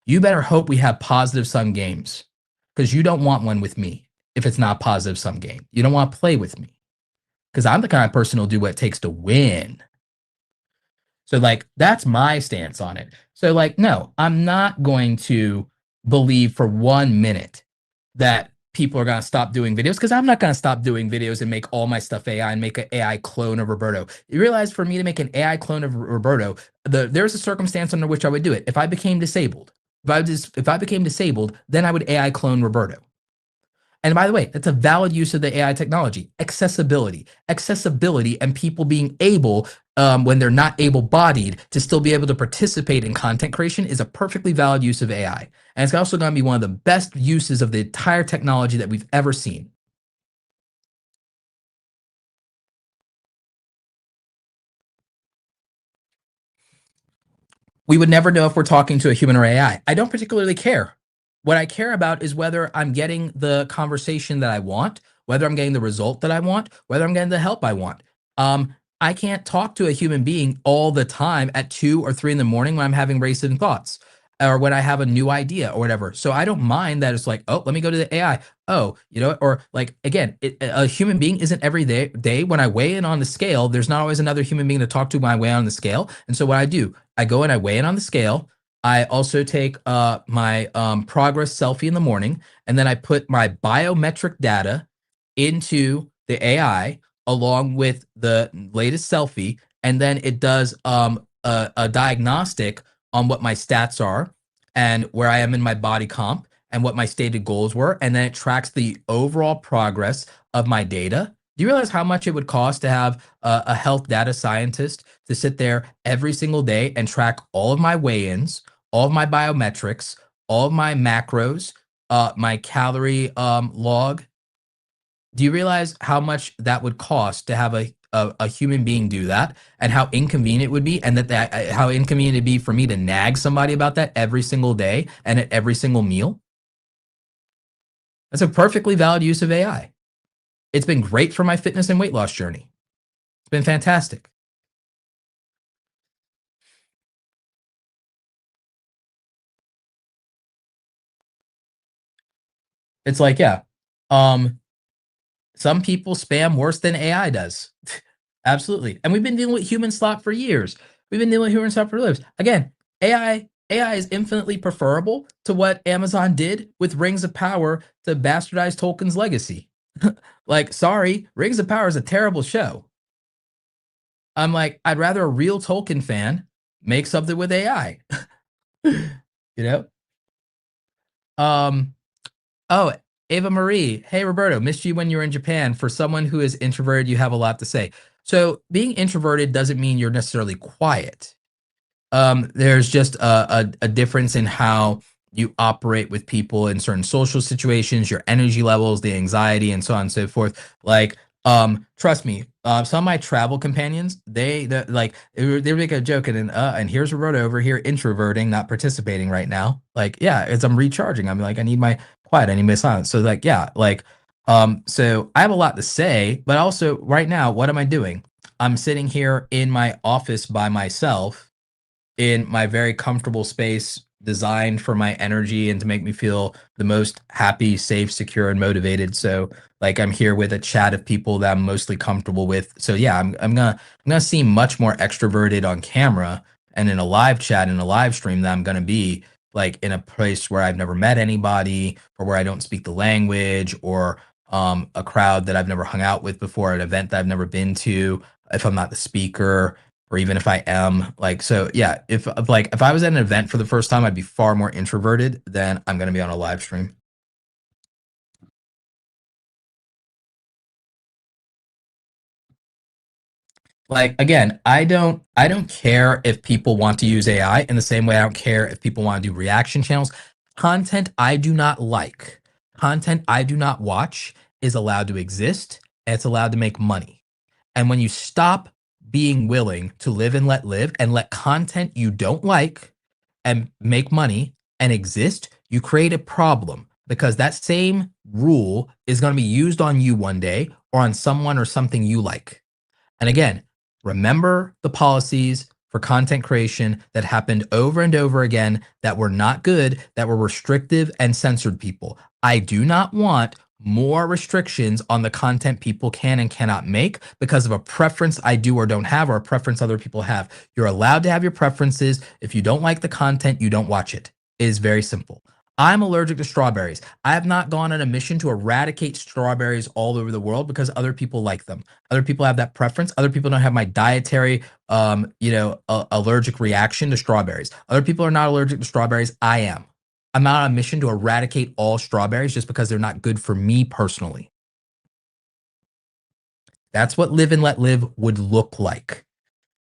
You better hope we have positive sum games because you don't want one with me. If it's not positive sum game, you don't want to play with me because I'm the kind of person who'll do what it takes to win. So like, that's my stance on it. So like, no, I'm not going to believe for 1 minute that people are going to stop doing videos because I'm not going to stop doing videos and make all my stuff AI and make an AI clone of Roberto. You realize for me to make an AI clone of Roberto, there's a circumstance under which I would do it. If I became disabled, if I became disabled, then I would AI clone Roberto. And by the way, that's a valid use of the AI technology. Accessibility and people being able, when they're not able-bodied, to still be able to participate in content creation is a perfectly valid use of AI. And it's also going to be one of the best uses of the entire technology that we've ever seen. We would never know if we're talking to a human or AI. I don't particularly care. What I care about is whether I'm getting the conversation that I want, whether I'm getting the result that I want, whether I'm getting the help I want. I can't talk to a human being all the time at 2 or 3 in the morning when I'm having racing thoughts or when I have a new idea or whatever. So I don't mind that it's like, oh, let me go to the AI. Oh, you know, or like, again, a human being isn't every day when I weigh in on the scale, there's not always another human being to talk to when I weigh on the scale. And so what I do, I go and I weigh in on the scale. I also take my progress selfie in the morning, and then I put my biometric data into the AI along with the latest selfie, and then it does a diagnostic on what my stats are and where I am in my body comp and what my stated goals were, and then it tracks the overall progress of my data. Do you realize how much it would cost to have a health data scientist to sit there every single day and track all of my weigh-ins, all of my biometrics, all of my macros, my calorie log? Do you realize how much that would cost to have a human being do that, and how inconvenient it would be, and how inconvenient it'd be for me to nag somebody about that every single day and at every single meal? That's a perfectly valid use of AI. It's been great for my fitness and weight loss journey. It's been fantastic. It's like, yeah, some people spam worse than AI does. Absolutely. And we've been dealing with human slop for years. We've been dealing with human slop for years. Again, AI AI is infinitely preferable to what Amazon did with Rings of Power to bastardize Tolkien's legacy. Like, sorry, Rings of Power is a terrible show. I'm like, I'd rather a real Tolkien fan make something with AI. You know? Um, oh, Ava Marie. Hey, Roberto, missed you when you were in Japan. For someone who is introverted, you have a lot to say. So being introverted doesn't mean you're necessarily quiet. There's just a difference in how you operate with people in certain social situations, your energy levels, the anxiety, and so on and so forth. Like, trust me, some of my travel companions, they make a joke and here's Roberto over here introverting, not participating right now. Like, yeah, as I'm recharging, I'm like, I need my quiet, I need my silence. So like, yeah, like, so I have a lot to say, but also right now, what am I doing? I'm sitting here in my office by myself in my very comfortable space designed for my energy and to make me feel the most happy, safe, secure, and motivated. So like I'm here with a chat of people that I'm mostly comfortable with. So yeah, I'm gonna seem much more extroverted on camera and in a live chat in a live stream than I'm gonna be like in a place where I've never met anybody or where I don't speak the language or a crowd that I've never hung out with before, an event that I've never been to, if I'm not the speaker or even if I am like so yeah if I was at an event for the first time I'd be far more introverted than I'm going to be on a live stream. Like again, I don't care if people want to use AI in the same way I don't care if people want to do reaction channels. Content I do not like, content I do not watch is allowed to exist and it's allowed to make money. And when you stop being willing to live and let content you don't like and make money and exist, you create a problem because that same rule is going to be used on you one day or on someone or something you like. And again, remember the policies for content creation that happened over and over again that were not good, that were restrictive and censored people. I do not want more restrictions on the content people can and cannot make because of a preference I do or don't have or a preference other people have. You're allowed to have your preferences. If you don't like the content, you don't watch it. It is very simple. I'm allergic to strawberries. I have not gone on a mission to eradicate strawberries all over the world because other people like them. Other people have that preference. Other people don't have my dietary, allergic reaction to strawberries. Other people are not allergic to strawberries. I am. I'm not on a mission to eradicate all strawberries just because they're not good for me personally. That's what live and let live would look like.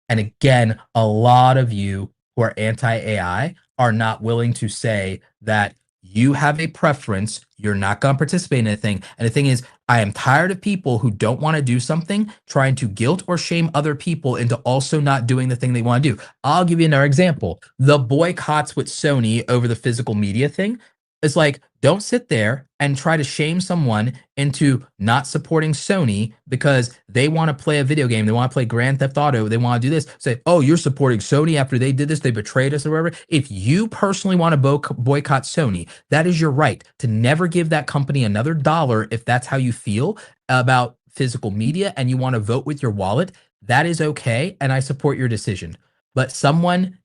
And again, a lot of you who are anti AI are not willing to say that you have a preference. You're not going to participate in anything. And the thing is, I am tired of people who don't want to do something trying to guilt or shame other people into also not doing the thing they want to do. I'll give you another example. The boycotts with Sony over the physical media thing. It's like, don't sit there and try to shame someone into not supporting Sony because they want to play a video game. They want to play Grand Theft Auto. They want to do this. Say, oh, you're supporting Sony after they did this. They betrayed us or whatever. If you personally want to boycott Sony, that is your right to never give that company another dollar if that's how you feel about physical media and you want to vote with your wallet. That is okay. And I support your decision. But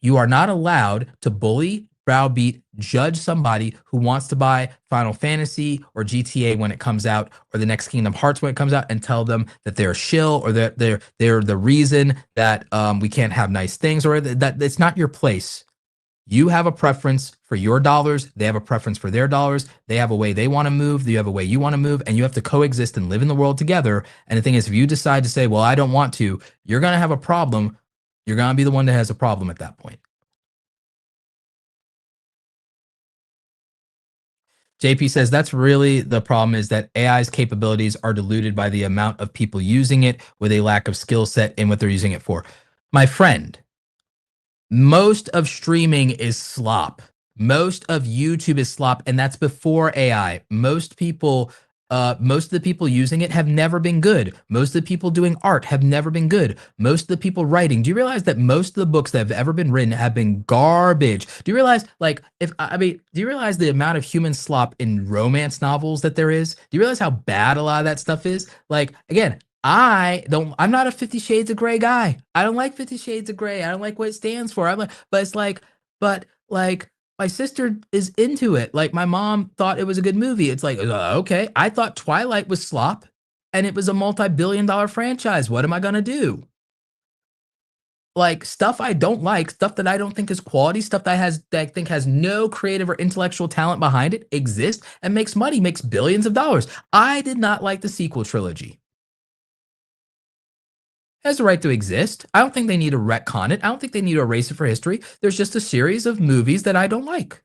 you are not allowed to bully, browbeat, judge somebody who wants to buy Final Fantasy or GTA when it comes out, or the next Kingdom Hearts when it comes out, and tell them that they're a shill or that they're the reason that we can't have nice things, or that it's not your place. You have a preference for your dollars. They have a preference for their dollars. They have a way they want to move. You have a way you want to move, and you have to coexist and live in the world together. And the thing is, if you decide to say, well, I don't want to, you're going to have a problem. You're going to be the one that has a problem at that point. JP says that's really the problem is that AI's capabilities are diluted by the amount of people using it with a lack of skill set in what they're using it for. My friend, most of streaming is slop. Most of YouTube is slop, and that's before AI. Most of the people using it have never been good. Most of the people doing art have never been good. Most of the people writing. Do you realize that most of the books that have ever been written have been garbage? Do you realize, like, do you realize the amount of human slop in romance novels that there is? Do you realize how bad a lot of that stuff is? Like, again, I'm not a 50 Shades of Grey guy. I don't like 50 Shades of Grey. I don't like what it stands for. But Like, my sister is into it. Like, my mom thought it was a good movie. It's like, okay, I thought Twilight was slop, and it was a multi-billion-dollar franchise. What am I gonna do? Like, stuff I don't like, stuff that I don't think is quality, stuff that I think has no creative or intellectual talent behind it, exists and makes money, makes billions of dollars. I did not like the sequel trilogy. It has a right to exist. I don't think they need to retcon it. I don't think they need to erase it for history. There's just a series of movies that I don't like.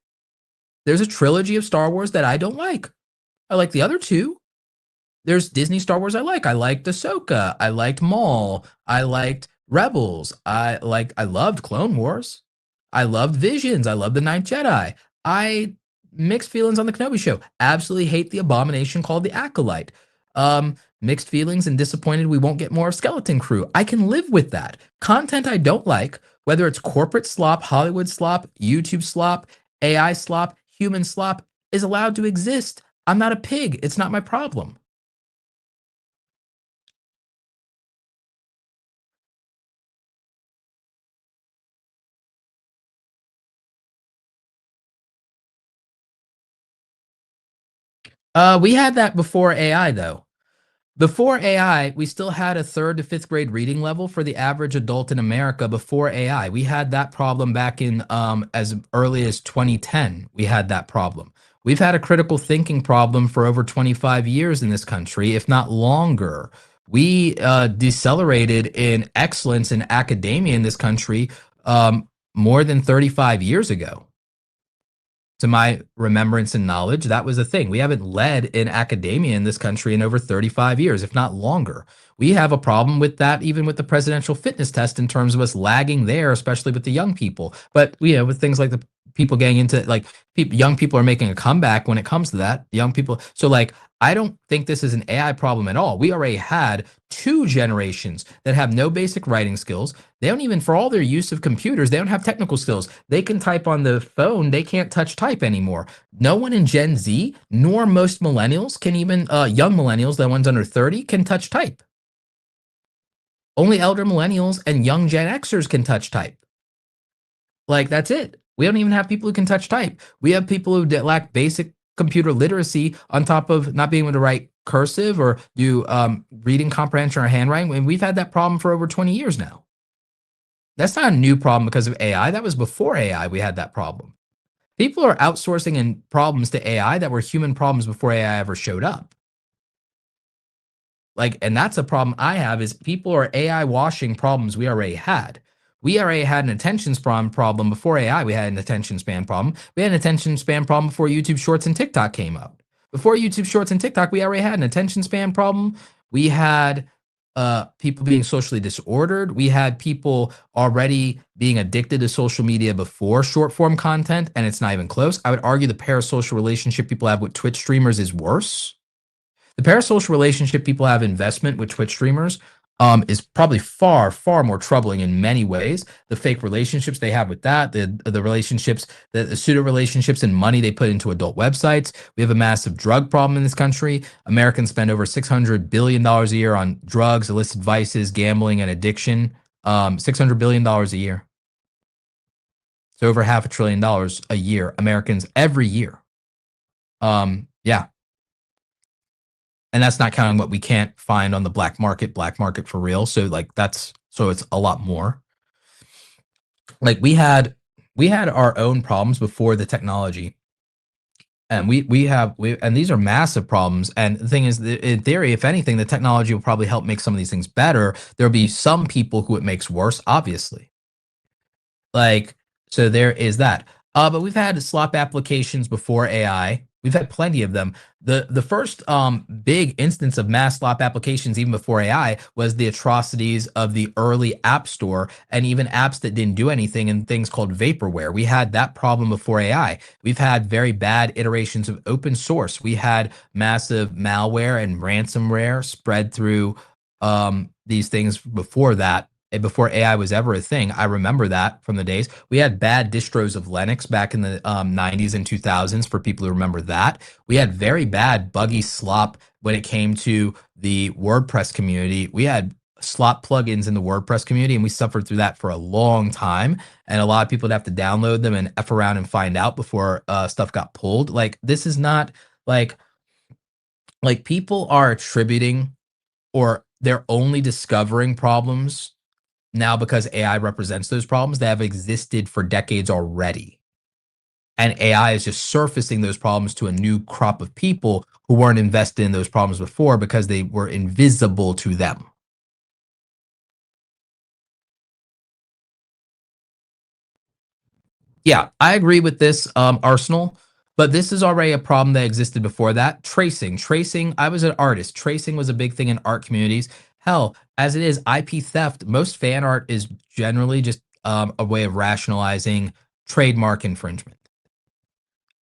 There's a trilogy of Star Wars that I don't like. I like the other two. There's Disney Star Wars I like. I liked Ahsoka. I liked Maul. I liked Rebels. I loved Clone Wars. I loved Visions. I loved The Ninth Jedi. I mixed feelings on the Kenobi show. Absolutely hate the abomination called the Acolyte. Mixed feelings and disappointed we won't get more of Skeleton Crew. I can live with that. Content I don't like, whether it's corporate slop, Hollywood slop, YouTube slop, AI slop, human slop, is allowed to exist. I'm not a pig. It's not my problem. We had that before AI, though. Before AI, we still had a third to fifth grade reading level for the average adult in America before AI. We had that problem back in as early as 2010. We had that problem. We've had a critical thinking problem for over 25 years in this country, if not longer. We decelerated in excellence in academia in this country more than 35 years ago. To my remembrance and knowledge, that was a thing. We haven't led in academia in this country in over 35 years, if not longer. We have a problem with that, even with the presidential fitness test, in terms of us lagging there, especially with the young people. But with things like the people getting into like young people are making a comeback when it comes to that. Young people. So like, I don't think this is an AI problem at all. We already had two generations that have no basic writing skills. They don't even, for all their use of computers, they don't have technical skills. They can type on the phone. They can't touch type anymore. No one in Gen Z, nor most millennials can even, young millennials, the ones under 30, can touch type. Only elder millennials and young Gen Xers can touch type. Like, that's it. We don't even have people who can touch type. We have people who lack basic computer literacy on top of not being able to write cursive or do reading comprehension or handwriting. And we've had that problem for over 20 years now. That's not a new problem because of AI. That was before AI. We had that problem. People are outsourcing in problems to AI that were human problems before AI ever showed up. Like, and that's a problem I have is people are AI washing problems we already had. We already had an attention span problem before AI. We had an attention span problem. We had an attention span problem before YouTube Shorts and TikTok came out. Before YouTube Shorts and TikTok, we already had an attention span problem. We had people being socially disordered. We had people already being addicted to social media before short form content, and it's not even close. I would argue the parasocial relationship people have with Twitch streamers is worse. The parasocial relationship people have investment with Twitch streamers is probably far, far more troubling in many ways. The fake relationships they have with that, the relationships, the pseudo relationships and money they put into adult websites. We have a massive drug problem in this country. Americans spend over $600 billion a year on drugs, illicit vices, gambling, and addiction. $600 billion a year. So over $500 billion a year, Americans every year. Yeah. And that's not counting what we can't find on the black market for real. So like so it's a lot more. Like we had our own problems before the technology. And and these are massive problems. And the thing is, in theory, if anything, the technology will probably help make some of these things better. There'll be some people who it makes worse, obviously. Like, so there is that. But we've had slop applications before AI. We've had plenty of them. The first big instance of mass slop applications, even before AI, was the atrocities of the early App Store and even apps that didn't do anything and things called vaporware. We had that problem before AI. We've had very bad iterations of open source. We had massive malware and ransomware spread through these things before that. Before AI was ever a thing. I remember that from the days. We had bad distros of Linux back in the 90s and 2000s for people who remember that. We had very bad buggy slop when it came to the WordPress community. We had slot plugins in the WordPress community, and we suffered through that for a long time. And a lot of people would have to download them and F around and find out before stuff got pulled. Like this is not like people are attributing, or they're only discovering problems now because AI represents those problems that have existed for decades already. And AI is just surfacing those problems to a new crop of people who weren't invested in those problems before because they were invisible to them. Yeah, I agree with this arsenal, but this is already a problem that existed before that. Tracing. I was an artist. Tracing was a big thing in art communities. Hell, as it is, IP theft. Most fan art is generally just a way of rationalizing trademark infringement.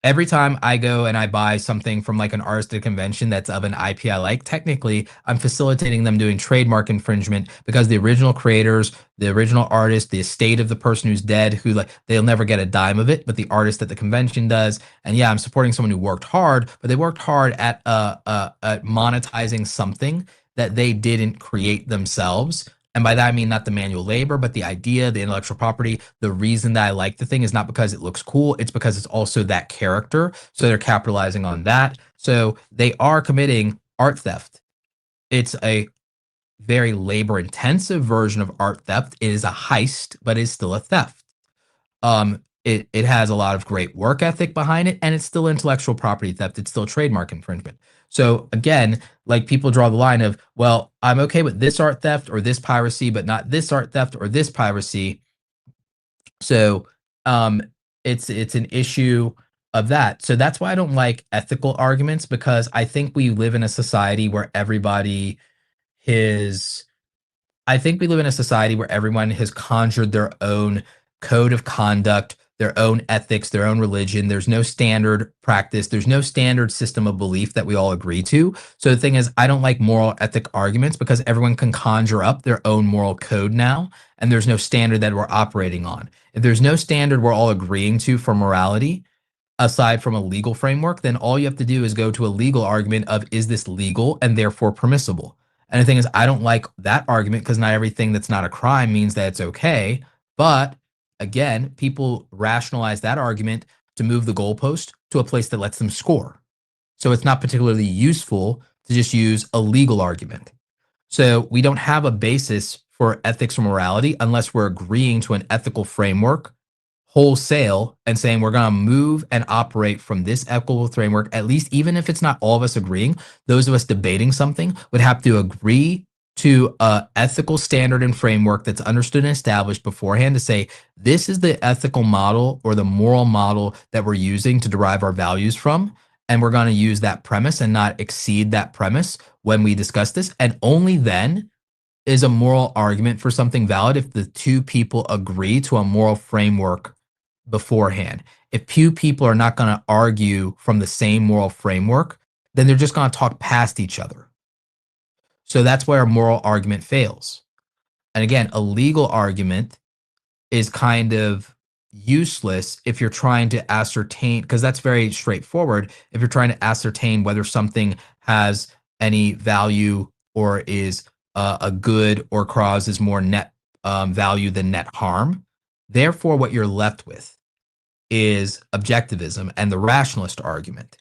Every time I go and I buy something from like an artist at a convention that's of an IP I like, technically I'm facilitating them doing trademark infringement because the original creators, the original artist, the estate of the person who's dead, who like they'll never get a dime of it, but the artist at the convention does. And yeah, I'm supporting someone who worked hard, but they worked hard at monetizing something that they didn't create themselves. And by that, I mean not the manual labor, but the idea, the intellectual property. The reason that I like the thing is not because it looks cool. It's because it's also that character. So they're capitalizing on that. So they are committing art theft. It's a very labor intensive version of art theft. It is a heist, but it's still a theft. It has a lot of great work ethic behind it, and it's still intellectual property theft. It's still trademark infringement. So again, like people draw the line of, well, I'm okay with this art theft or this piracy, but not this art theft or this piracy. So um, it's an issue of that. So that's why I don't like ethical arguments, because I think we live in a society where everybody is I think we live in a society where everyone has conjured their own code of conduct, their own ethics, their own religion. There's no standard practice. There's no standard system of belief that we all agree to. So the thing is, I don't like moral ethic arguments because everyone can conjure up their own moral code now, and there's no standard that we're operating on. If there's no standard we're all agreeing to for morality, aside from a legal framework, then all you have to do is go to a legal argument of, is this legal and therefore permissible? And the thing is, I don't like that argument because not everything that's not a crime means that it's okay. But again, people rationalize that argument to move the goalpost to a place that lets them score. So it's not particularly useful to just use a legal argument. So we don't have a basis for ethics or morality unless we're agreeing to an ethical framework wholesale and saying we're going to move and operate from this ethical framework. At least, even if it's not all of us agreeing, those of us debating something would have to agree to a ethical standard and framework that's understood and established beforehand to say, this is the ethical model or the moral model that we're using to derive our values from. And we're going to use that premise and not exceed that premise when we discuss this. And only then is a moral argument for something valid if the two people agree to a moral framework beforehand. If two people are not going to argue from the same moral framework, then they're just going to talk past each other. So that's where a moral argument fails. And again, a legal argument is kind of useless if you're trying to ascertain, because that's very straightforward. If you're trying to ascertain whether something has any value or is a good or causes more net value than net harm. Therefore, what you're left with is objectivism and the rationalist argument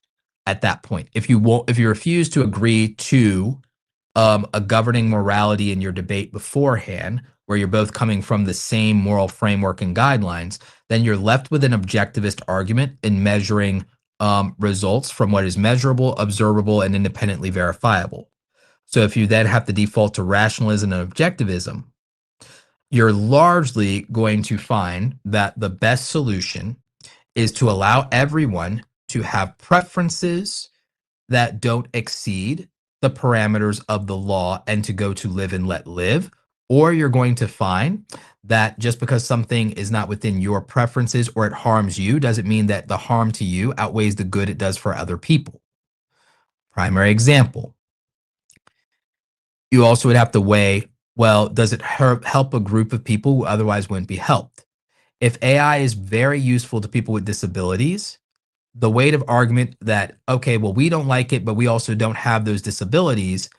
at that point. If you refuse to agree to a governing morality in your debate beforehand, where you're both coming from the same moral framework and guidelines, then you're left with an objectivist argument in measuring results from what is measurable, observable, and independently verifiable. So if you then have to default to rationalism and objectivism, you're largely going to find that the best solution is to allow everyone to have preferences that don't exceed the parameters of the law and to go to live and let live. Or you're going to find that just because something is not within your preferences or it harms you doesn't mean that the harm to you outweighs the good it does for other people. Primary example. You also would have to weigh, well, does it help a group of people who otherwise wouldn't be helped? If AI is very useful to people with disabilities, the weight of argument that, okay, well, we don't like it, but we also don't have those disabilities,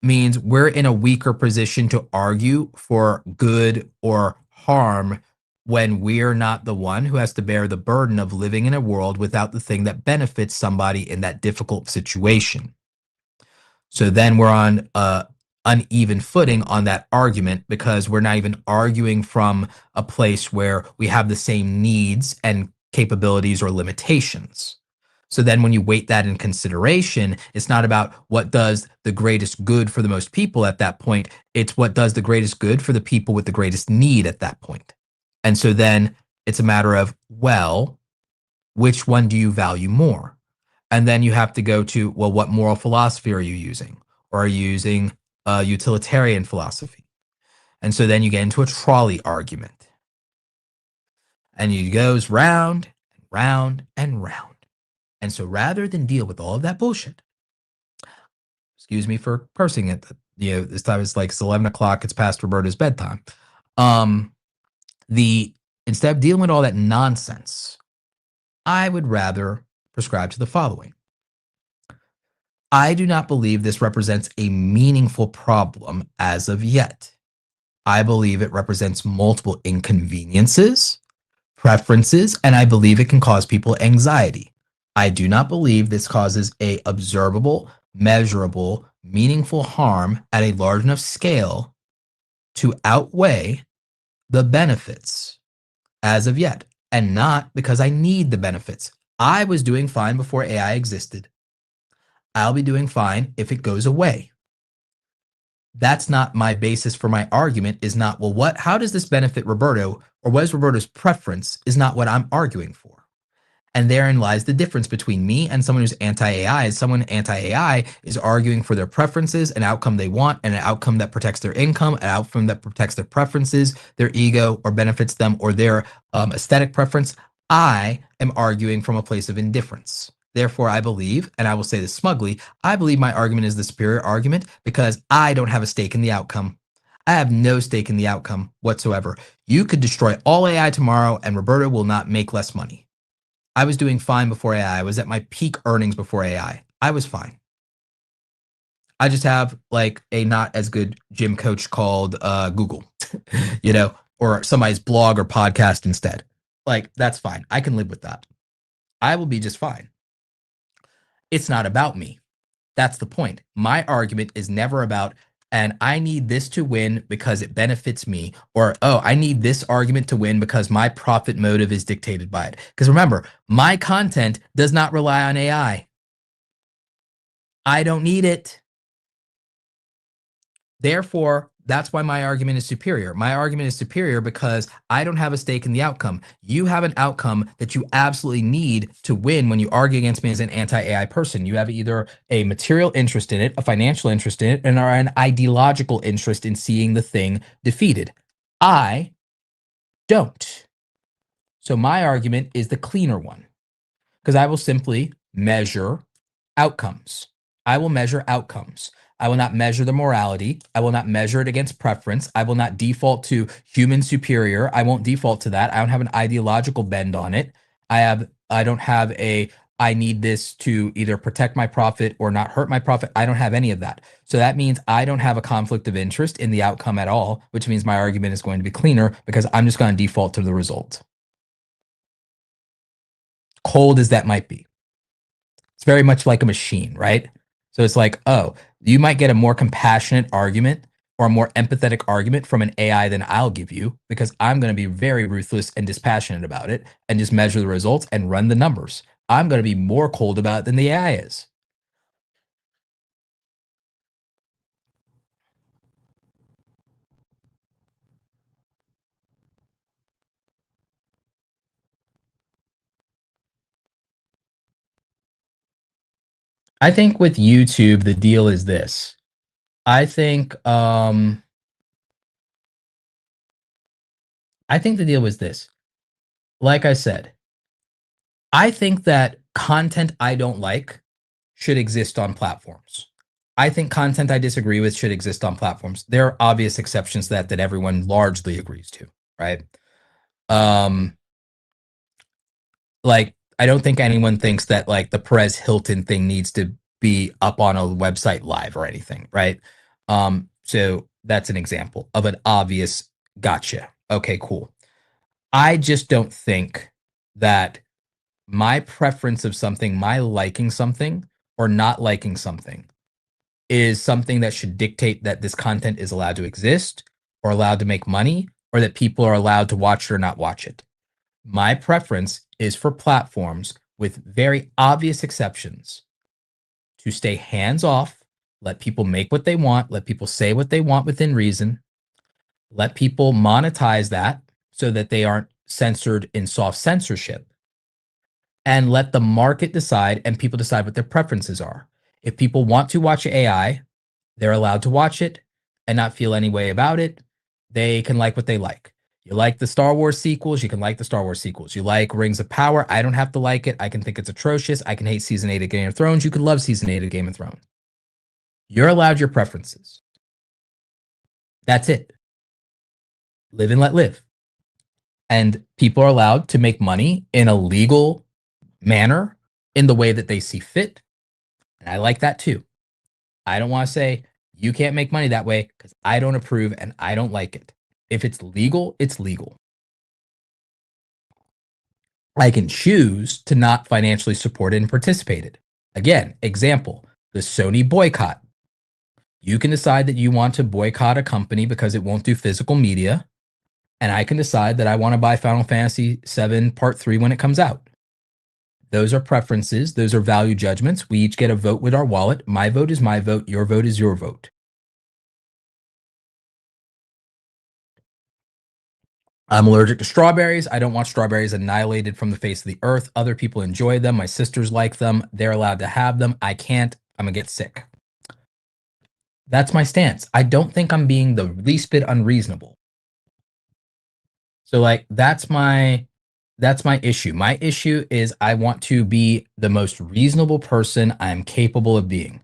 means we're in a weaker position to argue for good or harm when we're not the one who has to bear the burden of living in a world without the thing that benefits somebody in that difficult situation. So then we're on uneven footing on that argument because we're not even arguing from a place where we have the same needs and capabilities or limitations. So then when you weight that in consideration, it's not about what does the greatest good for the most people at that point. It's what does the greatest good for the people with the greatest need at that point. And so then it's a matter of, well, which one do you value more? And then you have to go to, well, what moral philosophy are you using? Or are you using a utilitarian philosophy? And so then you get into a trolley argument. And it goes round and round and round. And so rather than deal with all of that bullshit, excuse me for cursing it, this time it's like it's 11 o'clock, it's past Roberta's bedtime. The Instead of dealing with all that nonsense, I would rather prescribe to the following. I do not believe this represents a meaningful problem as of yet. I believe it represents multiple inconveniences, preferences, and I believe it can cause people anxiety. I do not believe this causes a observable, measurable, meaningful harm at a large enough scale to outweigh the benefits as of yet, and not because I need the benefits. I was doing fine before AI existed. I'll be doing fine if it goes away. That's not my basis for my argument, is not, well, how does this benefit Roberto, or what is Roberto's preference, is not what I'm arguing for. And therein lies the difference between me and someone who's anti-AI. Someone anti-AI is arguing for their preferences, an outcome they want, and an outcome that protects their income, an outcome that protects their preferences, their ego, or benefits them, or their aesthetic preference. I am arguing from a place of indifference. Therefore, I believe, and I will say this smugly, I believe my argument is the superior argument because I don't have a stake in the outcome. I have no stake in the outcome whatsoever. You could destroy all AI tomorrow and Roberto will not make less money. I was doing fine before AI. I was at my peak earnings before AI. I was fine. I just have like a not as good gym coach called Google, or somebody's blog or podcast instead. Like, that's fine. I can live with that. I will be just fine. It's not about me. That's the point. My argument is never about, and I need this to win because it benefits me, or, oh, I need this argument to win because my profit motive is dictated by it. Because remember, my content does not rely on AI. I don't need it. Therefore, that's why my argument is superior. My argument is superior because I don't have a stake in the outcome. You have an outcome that you absolutely need to win when you argue against me as an anti-AI person. You have either a material interest in it, a financial interest in it, and are an ideological interest in seeing the thing defeated. I don't. So my argument is the cleaner one because I will simply measure outcomes. I will measure outcomes. I will not measure the morality. I will not measure it against preference. I will not default to human superior. I won't default to that. I don't have an ideological bend on it. I don't have I need this to either protect my profit or not hurt my profit. I don't have any of that. So that means I don't have a conflict of interest in the outcome at all, which means my argument is going to be cleaner because I'm just going to default to the result. Cold as that might be. It's very much like a machine, right? So it's like, oh, you might get a more compassionate argument or a more empathetic argument from an AI than I'll give you because I'm going to be very ruthless and dispassionate about it and just measure the results and run the numbers. I'm going to be more cold about it than the AI is. I think with YouTube, the deal is this. I think the deal was this. Like I said, I think that content I don't like should exist on platforms. I think content I disagree with should exist on platforms. There are obvious exceptions to that everyone largely agrees to, right? Um, like I don't think anyone thinks that like the Perez Hilton thing needs to be up on a website live or anything, right? So that's an example of an obvious gotcha. Okay, cool. I just don't think that my preference of something, my liking something or not liking something is something that should dictate that this content is allowed to exist or allowed to make money or that people are allowed to watch it or not watch it. My preference is for platforms, with very obvious exceptions, to stay hands off, let people make what they want, let people say what they want within reason, let people monetize that so that they aren't censored in soft censorship, and let the market decide and people decide what their preferences are. If people want to watch AI, they're allowed to watch it and not feel any way about it. They can like what they like. You like the Star Wars sequels, you can like the Star Wars sequels. You like Rings of Power, I don't have to like it. I can think it's atrocious. I can hate season 8 of Game of Thrones. You can love season 8 of Game of Thrones. You're allowed your preferences. That's it. Live and let live. And people are allowed to make money in a legal manner in the way that they see fit. And I like that too. I don't want to say you can't make money that way because I don't approve and I don't like it. If it's legal, it's legal. I can choose to not financially support it and participate in it. Again, example, the Sony boycott. You can decide that you want to boycott a company because it won't do physical media. And I can decide that I want to buy Final Fantasy VII Part 3 when it comes out. Those are preferences. Those are value judgments. We each get a vote with our wallet. My vote is my vote. Your vote is your vote. I'm allergic to strawberries. I don't want strawberries annihilated from the face of the earth. Other people enjoy them. My sisters like them. They're allowed to have them. I can't. I'm going to get sick. That's my stance. I don't think I'm being the least bit unreasonable. So like that's my issue. My issue is I want to be the most reasonable person I am capable of being.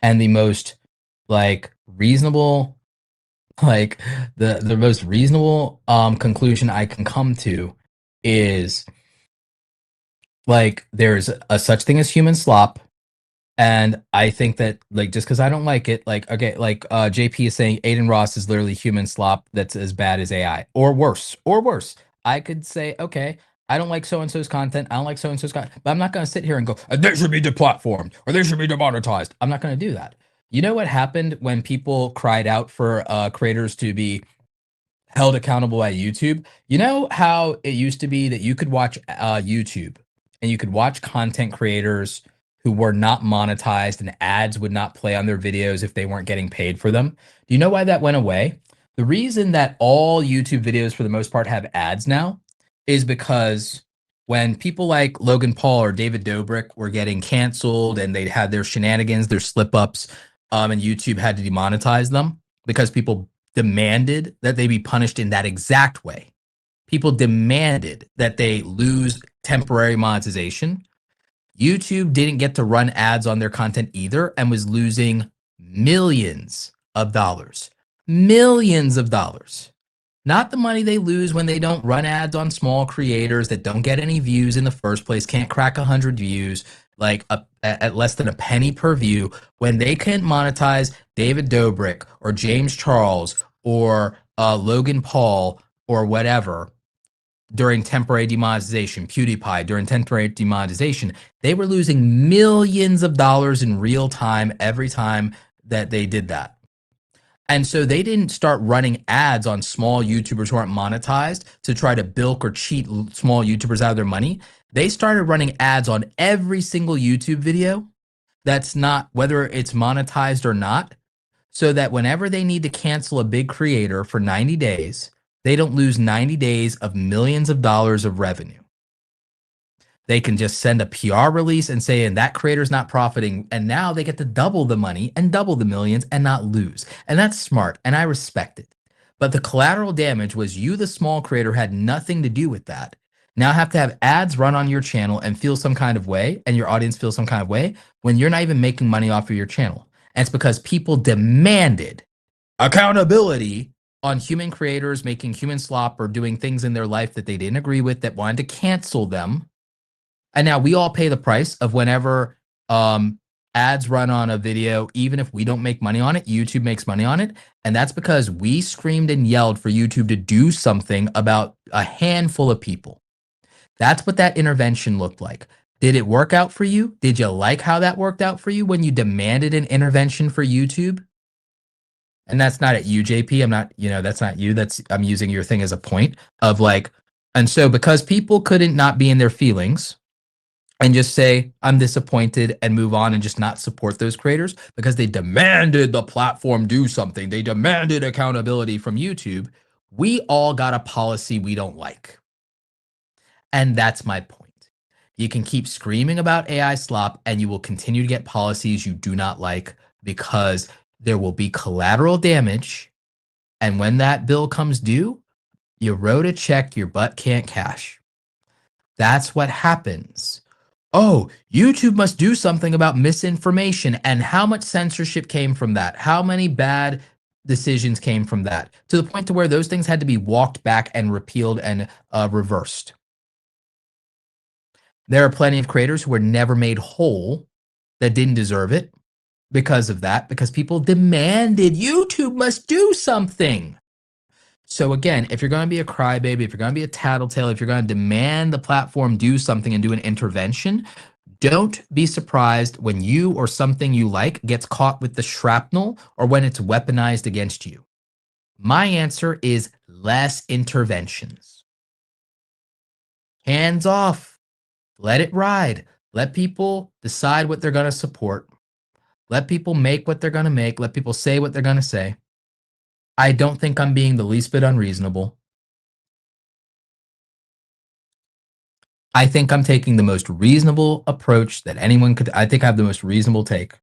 And the most like reasonable like the most reasonable conclusion I can come to is like there's a such thing as human slop. And I think that like just because I don't like it, like okay, like JP is saying Aiden Ross is literally human slop that's as bad as AI or worse, or worse. I could say, okay, I don't like so and so's content, I don't like so and so's content, but I'm not gonna sit here and go, they should be deplatformed or they should be demonetized. I'm not gonna do that. You know what happened when people cried out for creators to be held accountable by YouTube? You know how it used to be that you could watch YouTube and you could watch content creators who were not monetized and ads would not play on their videos if they weren't getting paid for them. Do you know why that went away? The reason that all YouTube videos for the most part have ads now is because when people like Logan Paul or David Dobrik were getting canceled and they had their shenanigans, their slip ups, and YouTube had to demonetize them because people demanded that they be punished in that exact way. People demanded that they lose temporary monetization. YouTube didn't get to run ads on their content either and was losing millions of dollars. Millions of dollars. Not the money they lose when they don't run ads on small creators that don't get any views in the first place, can't crack 100 views, like at less than a penny per view. When they can't monetize David Dobrik or James Charles or Logan Paul or whatever during temporary demonetization, PewDiePie during temporary demonetization, they were losing millions of dollars in real time every time that they did that. And so they didn't start running ads on small YouTubers who aren't monetized to try to bilk or cheat small YouTubers out of their money. They started running ads on every single YouTube video that's not, whether it's monetized or not, so that whenever they need to cancel a big creator for 90 days, they don't lose 90 days of millions of dollars of revenue. They can just send a PR release and say, and that creator's not profiting. And now they get to double the money and double the millions and not lose. And that's smart. And I respect it. But the collateral damage was you, the small creator, had nothing to do with that. Now have to have ads run on your channel and feel some kind of way, and your audience feels some kind of way when you're not even making money off of your channel. And it's because people demanded accountability on human creators making human slop or doing things in their life that they didn't agree with, that wanted to cancel them. And now we all pay the price of whenever ads run on a video, even if we don't make money on it, YouTube makes money on it. And that's because we screamed and yelled for YouTube to do something about a handful of people. That's what that intervention looked like. Did it work out for you? Did you like how that worked out for you when you demanded an intervention for YouTube? And that's not at you, JP. I'm not, that's not you. I'm using your thing as a point of like, and so because people couldn't not be in their feelings and just say, I'm disappointed and move on and just not support those creators because they demanded the platform do something. They demanded accountability from YouTube. We all got a policy we don't like. And that's my point. You can keep screaming about AI slop and you will continue to get policies you do not like because there will be collateral damage. And when that bill comes due, you wrote a check your butt can't cash. That's what happens. Oh, YouTube must do something about misinformation. And how much censorship came from that? How many bad decisions came from that? To the point to where those things had to be walked back and repealed and reversed. There are plenty of creators who were never made whole that didn't deserve it because of that, because people demanded YouTube must do something. So again, if you're going to be a crybaby, if you're going to be a tattletale, if you're going to demand the platform do something and do an intervention, don't be surprised when you or something you like gets caught with the shrapnel or when it's weaponized against you. My answer is less interventions. Hands off. Let it ride. Let people decide what they're going to support. Let people make what they're going to make. Let people say what they're going to say. I don't think I'm being the least bit unreasonable. I think I'm taking the most reasonable approach that anyone could. I think I have the most reasonable take.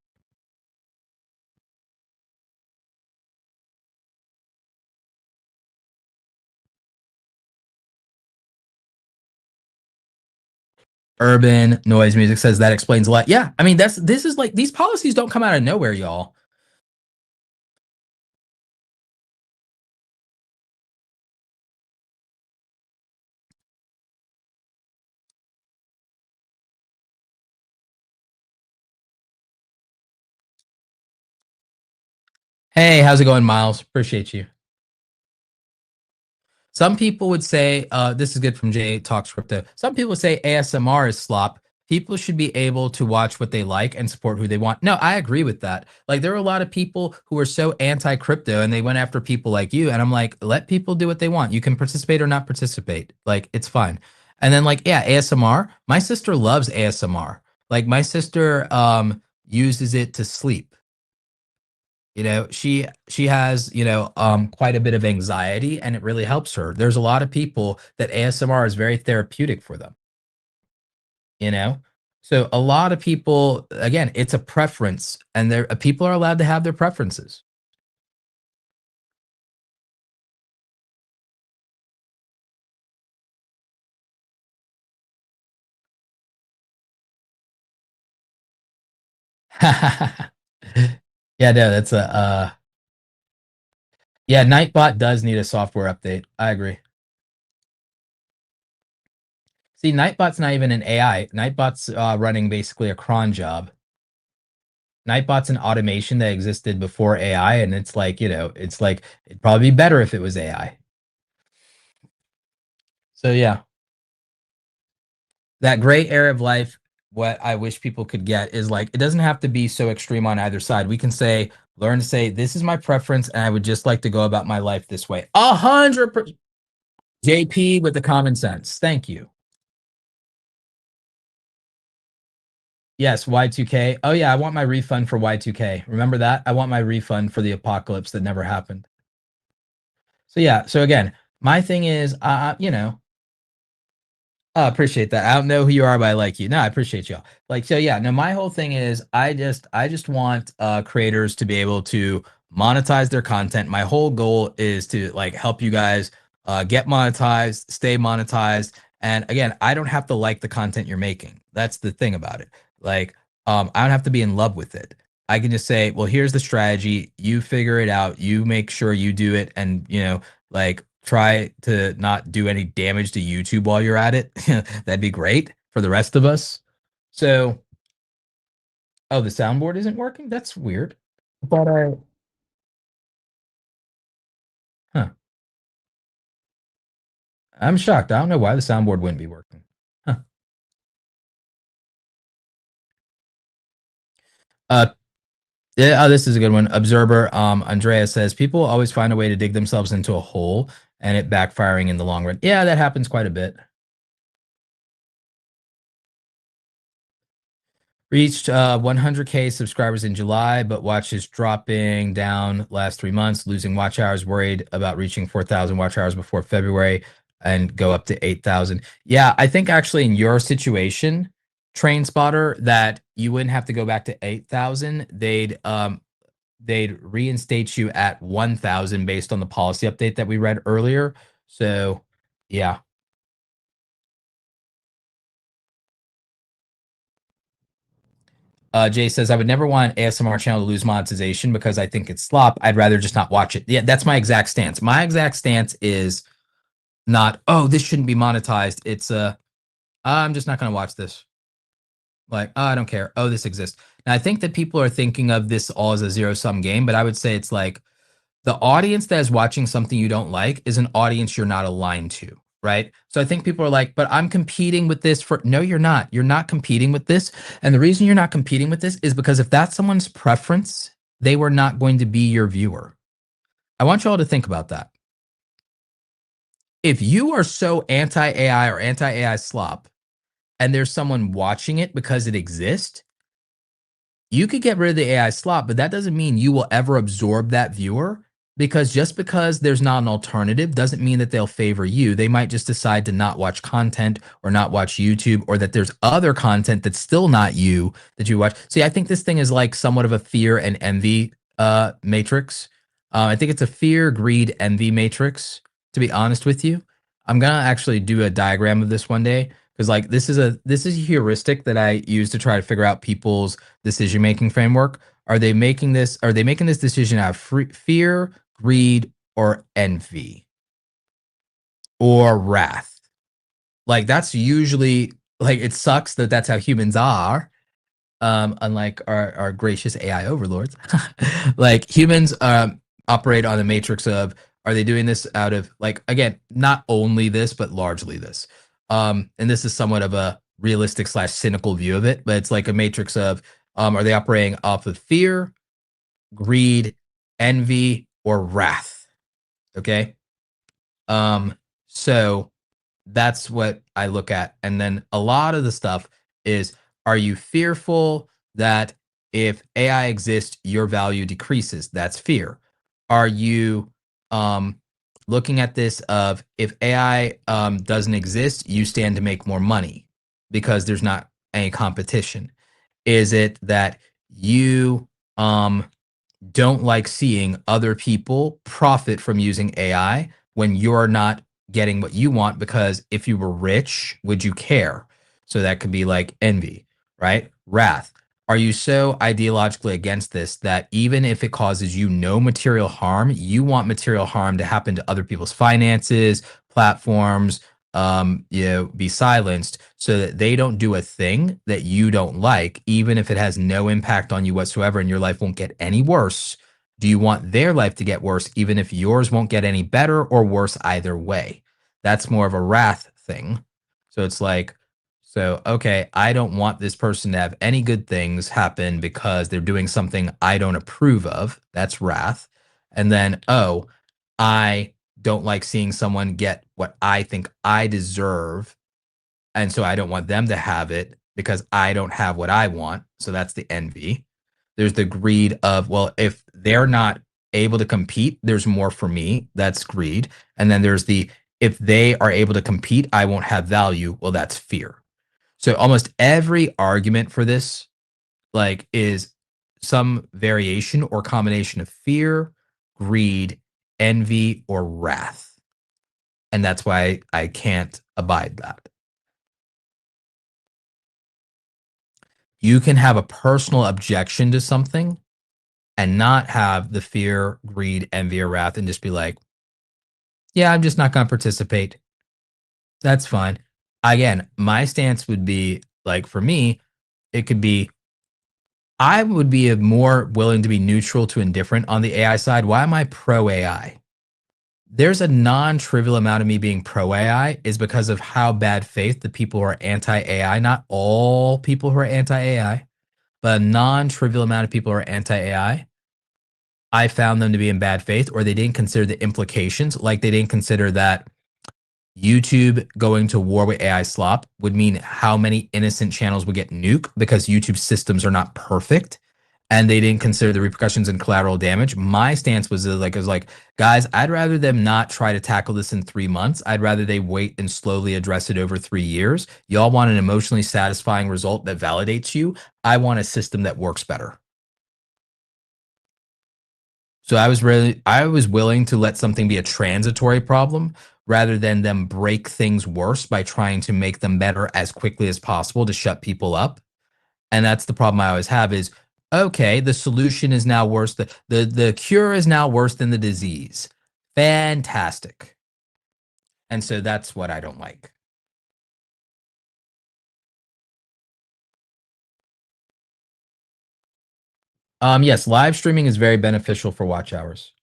Urban noise music says that explains a lot. Yeah, I mean this is like these policies don't come out of nowhere, y'all. Hey, how's it going, Miles? Appreciate you. Some people would say, this is good from Jay Talks Crypto. Some people would say ASMR is slop. People should be able to watch what they like and support who they want. No, I agree with that. Like, there are a lot of people who are so anti-crypto and they went after people like you. And I'm like, let people do what they want. You can participate or not participate. Like, it's fine. And then, like, yeah, ASMR. My sister loves ASMR. Like, my sister uses it to sleep. She has quite a bit of anxiety and it really helps her. There's a lot of people that ASMR is very therapeutic for them. So a lot of people, again, it's a preference, and there people are allowed to have their preferences. Yeah, no, that's a yeah, Nightbot does need a software update. I agree. See, Nightbot's not even an AI. Nightbot's running basically a cron job. Nightbot's an automation that existed before AI, and it's like, it's like it'd probably be better if it was AI. So yeah, that gray area of life, what I wish people could get is like, it doesn't have to be so extreme on either side. We can learn to say, this is my preference, and I would just like to go about my life this way. 100%. JP with the common sense. Thank you. Yes, Y2K. Oh yeah, I want my refund for Y2K. Remember that? I want my refund for the apocalypse that never happened. So yeah, so again, my thing is, I appreciate that. I don't know who you are, but I like you. No, I appreciate y'all. Like, so yeah, no, my whole thing is I just want creators to be able to monetize their content. My whole goal is to like help you guys get monetized, stay monetized. And again, I don't have to like the content you're making. That's the thing about it. Like, I don't have to be in love with it. I can just say, well, here's the strategy. You figure it out. You make sure you do it, and like try to not do any damage to YouTube while you're at it. That'd be great for the rest of us. So Oh, the soundboard isn't working? That's weird. But huh. I'm shocked. I don't know why the soundboard wouldn't be working. Huh. Uh, yeah, oh, this is a good one. Observer, Andrea says people always find a way to dig themselves into a hole and it backfiring in the long run. Yeah, that happens quite a bit. Reached 100K subscribers in July, but watches dropping down last 3 months, losing watch hours, worried about reaching 4,000 watch hours before February and go up to 8,000. Yeah, I think actually in your situation, Train Spotter, that you wouldn't have to go back to 8,000. They'd reinstate you at 1,000 based on the policy update that we read earlier. So, yeah. Jay says, I would never want an ASMR channel to lose monetization because I think it's slop. I'd rather just not watch it. Yeah, that's my exact stance. My exact stance is not, oh, this shouldn't be monetized. It's I'm just not going to watch this. Like, oh, I don't care. Oh, this exists. Now, I think that people are thinking of this all as a zero sum game, but I would say it's like the audience that is watching something you don't like is an audience you're not aligned to, right? So I think people are like, but I'm competing with this for, no, you're not. You're not competing with this. And the reason you're not competing with this is because if that's someone's preference, they were not going to be your viewer. I want you all to think about that. If you are so anti AI or anti AI slop, and there's someone watching it because it exists, you could get rid of the AI slot, but that doesn't mean you will ever absorb that viewer, because just because there's not an alternative doesn't mean that they'll favor you. They might just decide to not watch content or not watch YouTube, or that there's other content that's still not you that you watch. See, I think this thing is like somewhat of a fear and envy matrix. I think it's a fear, greed, envy matrix, to be honest with you. I'm gonna actually do a diagram of this one day, because like this is a heuristic that I use to try to figure out people's decision making framework. Are they making this decision out of fear, greed, or envy, or wrath? Like that's usually, like, it sucks that that's how humans are, unlike our gracious AI overlords. Like humans operate on a matrix of, are they doing this out of, like, again, not only this but largely this, and this is somewhat of a realistic slash cynical view of it, but it's like a matrix of, are they operating off of fear, greed, envy, or wrath? Okay. um so that's what I look at. And then a lot of the stuff is, are you fearful that if AI exists, your value decreases? That's fear. Are you um, looking at this of, if AI doesn't exist, you stand to make more money because there's not any competition? Is it that you don't like seeing other people profit from using AI when you're not getting what you want? Because if you were rich, would you care? So that could be like envy, right? Wrath. Are you so ideologically against this that even if it causes you no material harm, you want material harm to happen to other people's finances, platforms, be silenced so that they don't do a thing that you don't like, even if it has no impact on you whatsoever and your life won't get any worse? Do you want their life to get worse, even if yours won't get any better or worse either way? That's more of a wrath thing. So it's like, so, okay, I don't want this person to have any good things happen because they're doing something I don't approve of. That's wrath. And then, oh, I don't like seeing someone get what I think I deserve. And so I don't want them to have it because I don't have what I want. So that's the envy. There's the greed of, well, if they're not able to compete, there's more for me. That's greed. And then there's the, if they are able to compete, I won't have value. Well, that's fear. So almost every argument for this, like, is some variation or combination of fear, greed, envy, or wrath. And that's why I can't abide that. You can have a personal objection to something and not have the fear, greed, envy, or wrath, and just be like, yeah, I'm just not going to participate. That's fine. Again, my stance would be like, for me, it could be, I would be more willing to be neutral to indifferent on the AI side. Why am I pro AI? There's a non-trivial amount of me being pro AI is because of how bad faith the people who are anti AI, not all people who are anti AI, but a non-trivial amount of people who are anti AI. I found them to be in bad faith, or they didn't consider the implications. Like they didn't consider that YouTube going to war with AI slop would mean how many innocent channels would get nuked because YouTube systems are not perfect, and they didn't consider the repercussions and collateral damage. My stance was like, guys, I'd rather them not try to tackle this in 3 months. I'd rather they wait and slowly address it over 3 years. Y'all want an emotionally satisfying result that validates you. I want a system that works better. So I was willing to let something be a transitory problem rather than them break things worse by trying to make them better as quickly as possible to shut people up. And that's the problem I always have is, okay, the solution is now worse. The cure is now worse than the disease. Fantastic. And so that's what I don't like. Yes, live streaming is very beneficial for watch hours.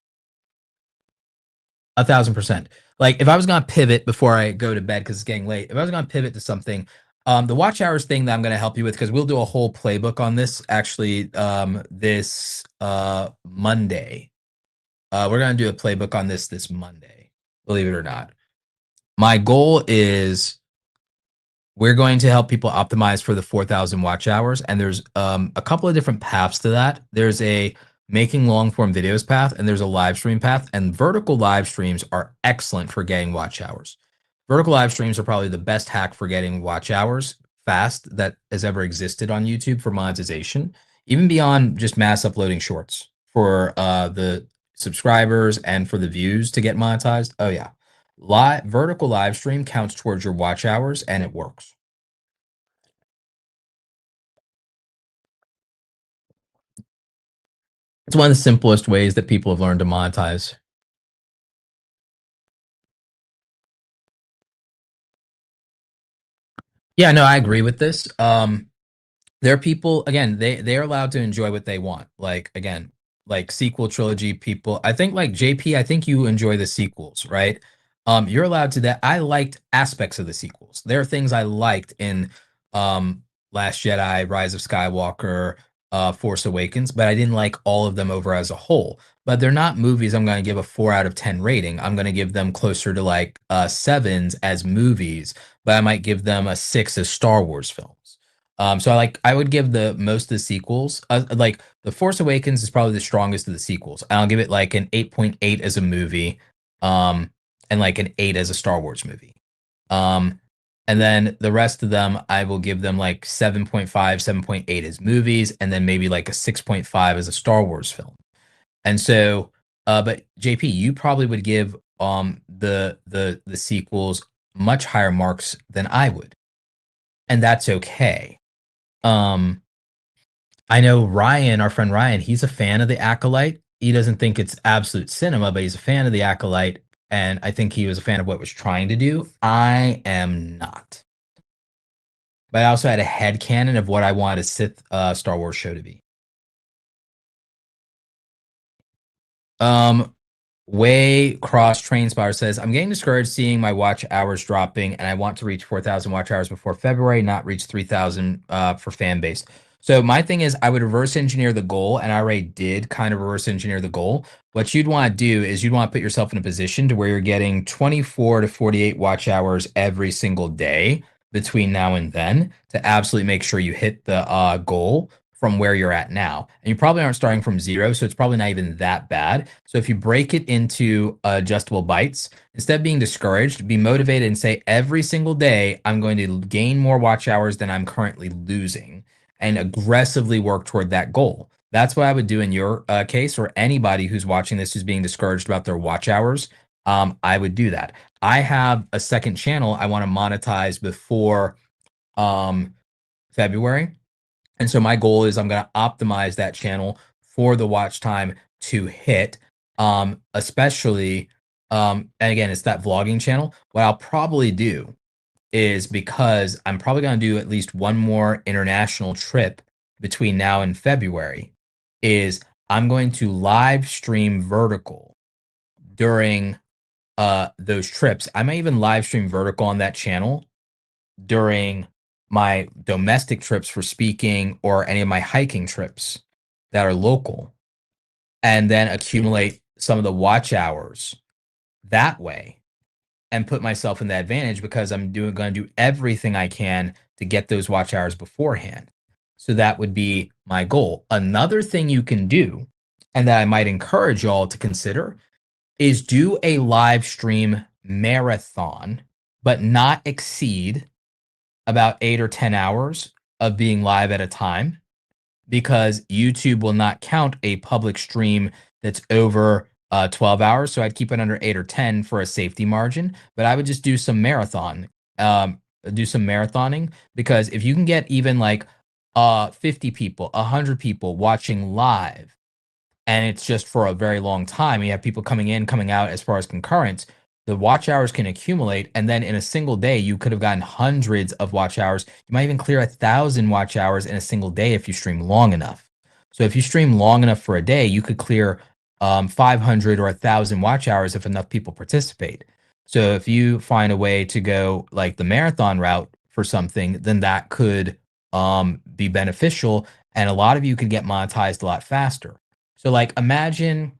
1,000%. Like if I was gonna pivot before I go to bed because it's getting late, if I was gonna pivot to something, the watch hours thing that I'm gonna help you with because we'll do a whole playbook on this actually this Monday. We're gonna do a playbook on this Monday, believe it or not. My goal is we're going to help people optimize for the 4,000 watch hours, and there's a couple of different paths to that. There's a making long form videos path, and there's a live stream path, and vertical live streams are excellent for getting watch hours. Vertical live streams are probably the best hack for getting watch hours fast that has ever existed on YouTube for monetization, even beyond just mass uploading shorts for the subscribers and for the views to get monetized. Oh yeah, vertical live stream counts towards your watch hours, and it works. It's one of the simplest ways that people have learned to monetize. Yeah, no, I agree with this. There are people, again, they're allowed to enjoy what they want. Like again, like sequel trilogy people. I think like JP, I think you enjoy the sequels, right? You're allowed to that. I liked aspects of the sequels. There are things I liked in Last Jedi, Rise of Skywalker, Force Awakens, but I didn't like all of them over as a whole. But they're not movies I'm going to give a 4 out of 10 rating. I'm going to give them closer to like sevens as movies, but I might give them a 6 as Star Wars films. So I would give the most of the sequels. Like The Force Awakens is probably the strongest of the sequels. I'll give it like an 8.8 as a movie, and like an 8 as a Star Wars movie. Um, and then the rest of them, I will give them like 7.5, 7.8 as movies, and then maybe like a 6.5 as a Star Wars film. And so, but JP, you probably would give the sequels much higher marks than I would, and that's okay. Um, I know Ryan, our friend Ryan, he's a fan of the Acolyte. He doesn't think it's absolute cinema, but he's a fan of the Acolyte, and I think he was a fan of what it was trying to do. I am not. But I also had a head canon of what I wanted a Sith Star Wars show to be. Um, Way Cross Train Spotter says, I'm getting discouraged seeing my watch hours dropping, and I want to reach 4,000 watch hours before February, not reach 3,000 for fan base. So my thing is, I would reverse engineer the goal, and I already did kind of reverse engineer the goal. What you'd want to do is you'd want to put yourself in a position to where you're getting 24 to 48 watch hours every single day between now and then to absolutely make sure you hit the goal from where you're at now. And you probably aren't starting from zero, so it's probably not even that bad. So if you break it into adjustable bites, instead of being discouraged, be motivated and say, every single day, I'm going to gain more watch hours than I'm currently losing and aggressively work toward that goal. That's what I would do in your case, or anybody who's watching this who's being discouraged about their watch hours. I would do that. I have a second channel I want to monetize before February. And so my goal is I'm going to optimize that channel for the watch time to hit, especially, and again, it's that vlogging channel. What I'll probably do is, because I'm probably going to do at least one more international trip between now and February is I'm going to live stream vertical during those trips. I might even live stream vertical on that channel during my domestic trips for speaking or any of my hiking trips that are local, and then accumulate some of the watch hours that way and put myself in the advantage because I'm going to do everything I can to get those watch hours beforehand. So that would be my goal. Another thing you can do, and that I might encourage y'all to consider, is do a live stream marathon, but not exceed about 8 or 10 hours of being live at a time, because YouTube will not count a public stream that's over 12 hours. So I'd keep it under 8 or 10 for a safety margin, but I would just do some marathoning, because if you can get even like 50 people, 100 people watching live, and it's just for a very long time, you have people coming in, coming out as far as concurrence, the watch hours can accumulate. And then in a single day, you could have gotten hundreds of watch hours. You might even clear 1,000 watch hours in a single day if you stream long enough. So if you stream long enough for a day, you could clear 500 or 1,000 watch hours if enough people participate. So if you find a way to go like the marathon route for something, then that could be beneficial. And a lot of you could get monetized a lot faster. So like imagine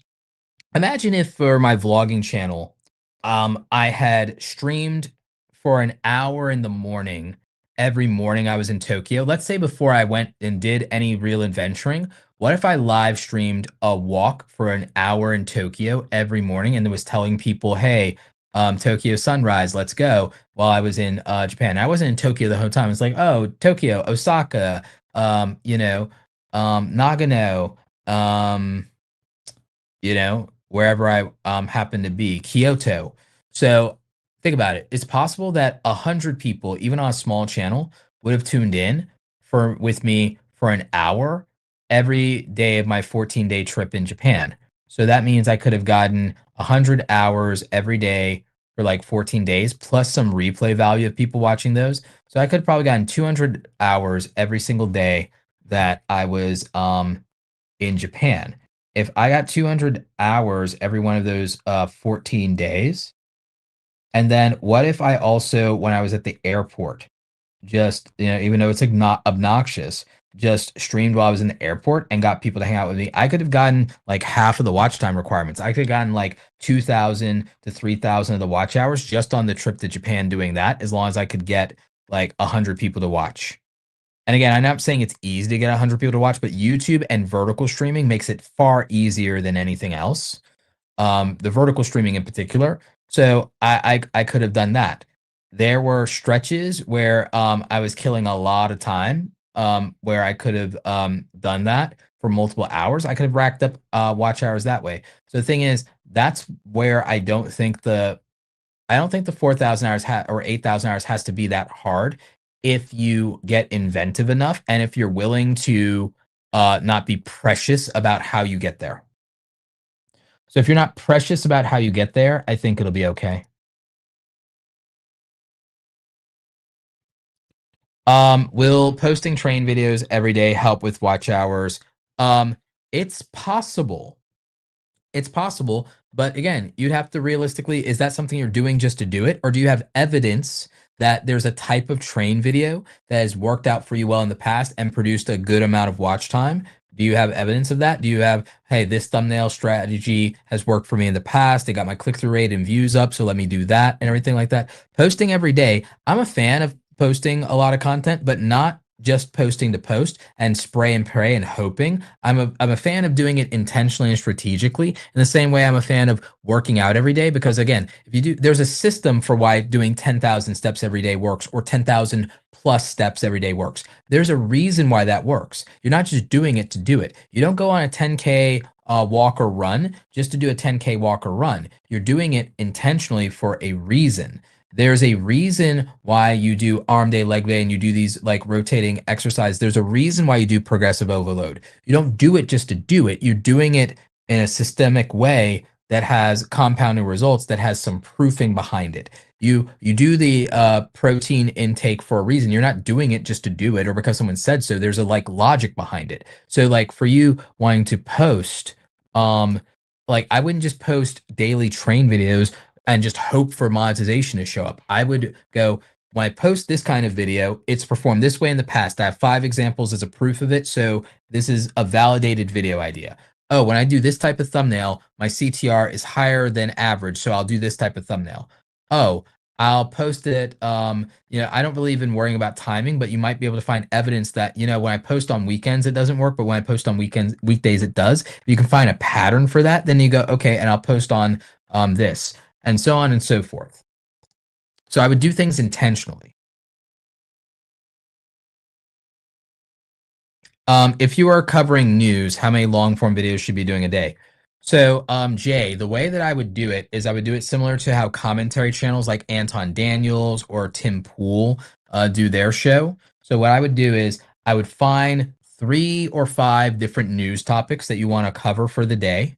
if for my vlogging channel, I had streamed for an hour in the morning every morning I was in Tokyo. Let's say before I went and did any real adventuring, what if I live streamed a walk for an hour in Tokyo every morning and was telling people, hey, Tokyo sunrise, let's go, while I was in Japan. I wasn't in Tokyo the whole time. It's like, oh, Tokyo, Osaka, Nagano, um, wherever I happen to be, Kyoto. So think about it. It's possible that 100 people, even on a small channel, would have tuned in with me for an hour every day of my 14-day trip in Japan. So that means I could have gotten 100 hours every day for like 14 days, plus some replay value of people watching those. So I could have probably gotten 200 hours every single day that I was in Japan. If I got 200 hours every one of those 14 days, and then what if I also, when I was at the airport, just, even though it's like not obnoxious, just streamed while I was in the airport and got people to hang out with me, I could have gotten like half of the watch time requirements. I could have gotten like 2,000 to 3,000 of the watch hours just on the trip to Japan doing that, as long as I could get like 100 people to watch. And again, I'm not saying it's easy to get 100 people to watch, but YouTube and vertical streaming makes it far easier than anything else. The vertical streaming in particular. So I could have done that. There were stretches where I was killing a lot of time, where I could have done that for multiple hours. I could have racked up watch hours that way. So the thing is, that's where I don't think the 4,000 hours or 8,000 hours has to be that hard if you get inventive enough and if you're willing to not be precious about how you get there. So if you're not precious about how you get there, I think it'll be okay. Will posting train videos every day help with watch hours? It's possible. It's possible, but again, you'd have to realistically, is that something you're doing just to do it? Or do you have evidence that there's a type of train video that has worked out for you well in the past and produced a good amount of watch time? Do you have evidence of that? Do you have, hey, this thumbnail strategy has worked for me in the past. It got my click-through rate and views up, so let me do that and everything like that. Posting every day. I'm a fan of posting a lot of content, but not just posting to post and spray and pray and hoping. I'm a fan of doing it intentionally and strategically, in the same way I'm a fan of working out every day, because again, if you do, there's a system for why doing 10,000 steps every day works, or 10,000 plus steps every day works. There's a reason why that works. You're not just doing it to do it. You don't go on a 10K walk or run just to do a 10K walk or run. You're doing it intentionally for a reason. There's a reason why you do arm day, leg day, and you do these like rotating exercise. There's a reason why you do progressive overload. You don't do it just to do it. You're doing it in a systemic way that has compounding results, that has some proofing behind it. You do the protein intake for a reason. You're not doing it just to do it or because someone said so. There's a like logic behind it. So like for you wanting to post, like I wouldn't just post daily train videos and just hope for monetization to show up. I would go, when I post this kind of video, it's performed this way in the past. I have 5 examples as a proof of it. So this is a validated video idea. Oh, when I do this type of thumbnail, my CTR is higher than average. So I'll do this type of thumbnail. Oh, I'll post it. I don't believe in worrying about timing, but you might be able to find evidence that, when I post on weekends, it doesn't work, but when I post on weekdays, it does. If you can find a pattern for that, then you go, okay, and I'll post on this, and so on and so forth. So I would do things intentionally. If you are covering news, how many long form videos should you be doing a day? So, Jay, the way that I would do it is I would do it similar to how commentary channels like Anton Daniels or Tim Pool do their show. So what I would do is I would find 3 or 5 different news topics that you want to cover for the day.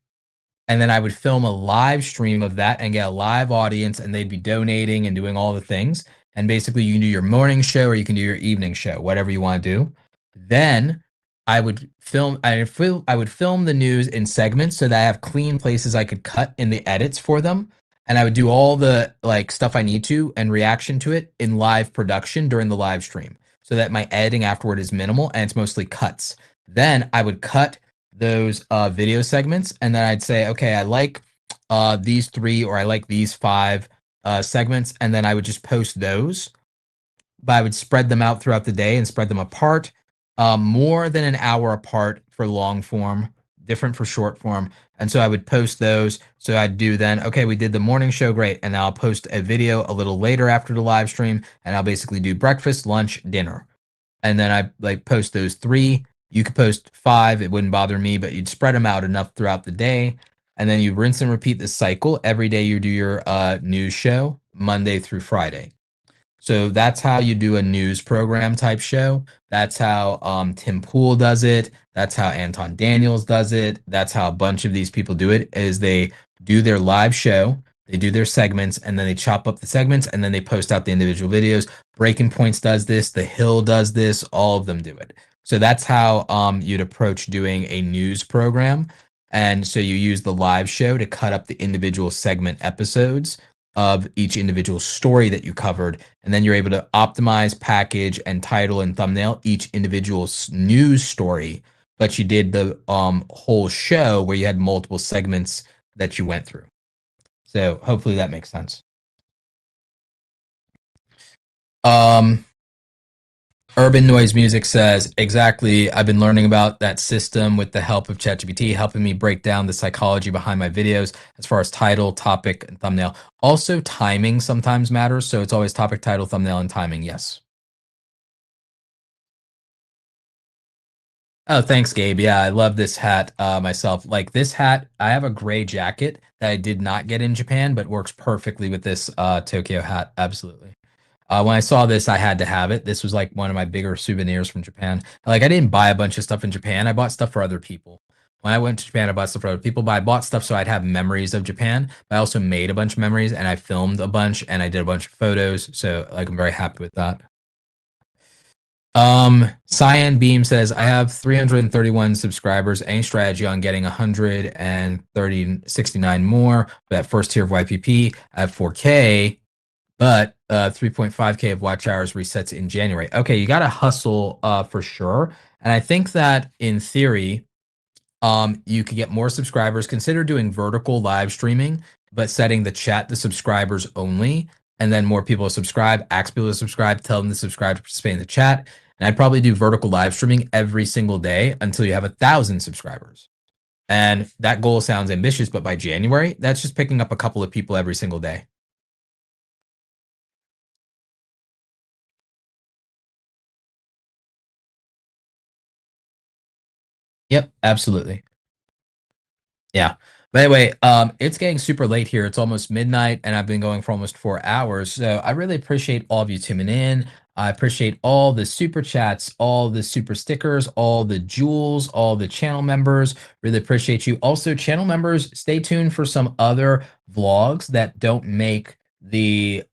And then I would film a live stream of that and get a live audience, and they'd be donating and doing all the things. And basically, you can do your morning show or you can do your evening show, whatever you want to do. Then I would film the news in segments so that I have clean places I could cut in the edits for them. And I would do all the like stuff I need to and reaction to it in live production during the live stream so that my editing afterward is minimal and it's mostly cuts. Then I would cut those video segments, and then I'd say, okay, I like these 3 or I like these 5 segments, and then I would just post those, but I would spread them out throughout the day and spread them apart, more than an hour apart for long form, different for short form. And so I would post those. So I'd do then, okay, we did the morning show, great. And I'll post a video a little later after the live stream, and I'll basically do breakfast, lunch, dinner. And then I like post those 3. You could post 5, it wouldn't bother me, but you'd spread them out enough throughout the day. And then you rinse and repeat the cycle. Every day you do your news show, Monday through Friday. So that's how you do a news program type show. That's how Tim Pool does it. That's how Anton Daniels does it. That's how a bunch of these people do it, is they do their live show, they do their segments, and then they chop up the segments, and then they post out the individual videos. Breaking Points does this. The Hill does this. All of them do it. So that's how you'd approach doing a news program. And so you use the live show to cut up the individual segment episodes of each individual story that you covered. And then you're able to optimize, package, and title and thumbnail each individual news story. But you did the whole show where you had multiple segments that you went through. So hopefully that makes sense. Urban Noise Music says, exactly, I've been learning about that system with the help of ChatGPT, helping me break down the psychology behind my videos as far as title, topic, and thumbnail. Also, timing sometimes matters, so it's always topic, title, thumbnail, and timing, yes. Oh, thanks, Gabe. Yeah, I love this hat myself. Like this hat, I have a gray jacket that I did not get in Japan, but works perfectly with this Tokyo hat, absolutely. When I saw this, I had to have it. This was like one of my bigger souvenirs from Japan. Like I didn't buy a bunch of stuff in Japan. I bought stuff for other people. When I went to Japan, I bought stuff for other people, but I bought stuff so I'd have memories of Japan. But I also made a bunch of memories, and I filmed a bunch, and I did a bunch of photos. So like I'm very happy with that. Cyan Beam says, I have 331 subscribers. Any strategy on getting 169 more? That first tier of YPP at 4K. But 3.5K of watch hours resets in January. Okay, you got to hustle for sure. And I think that in theory, you could get more subscribers. Consider doing vertical live streaming, but setting the chat to subscribers only. And then more people subscribe, ask people to subscribe, tell them to subscribe to participate in the chat. And I'd probably do vertical live streaming every single day until you have 1,000 subscribers. And that goal sounds ambitious, but by January, that's just picking up a couple of people every single day. Yep, absolutely. Yeah. By the way, it's getting super late here. It's almost midnight, and I've been going for almost 4 hours. So I really appreciate all of you tuning in. I appreciate all the super chats, all the super stickers, all the jewels, all the channel members. Really appreciate you. Also, channel members, stay tuned for some other vlogs that don't make the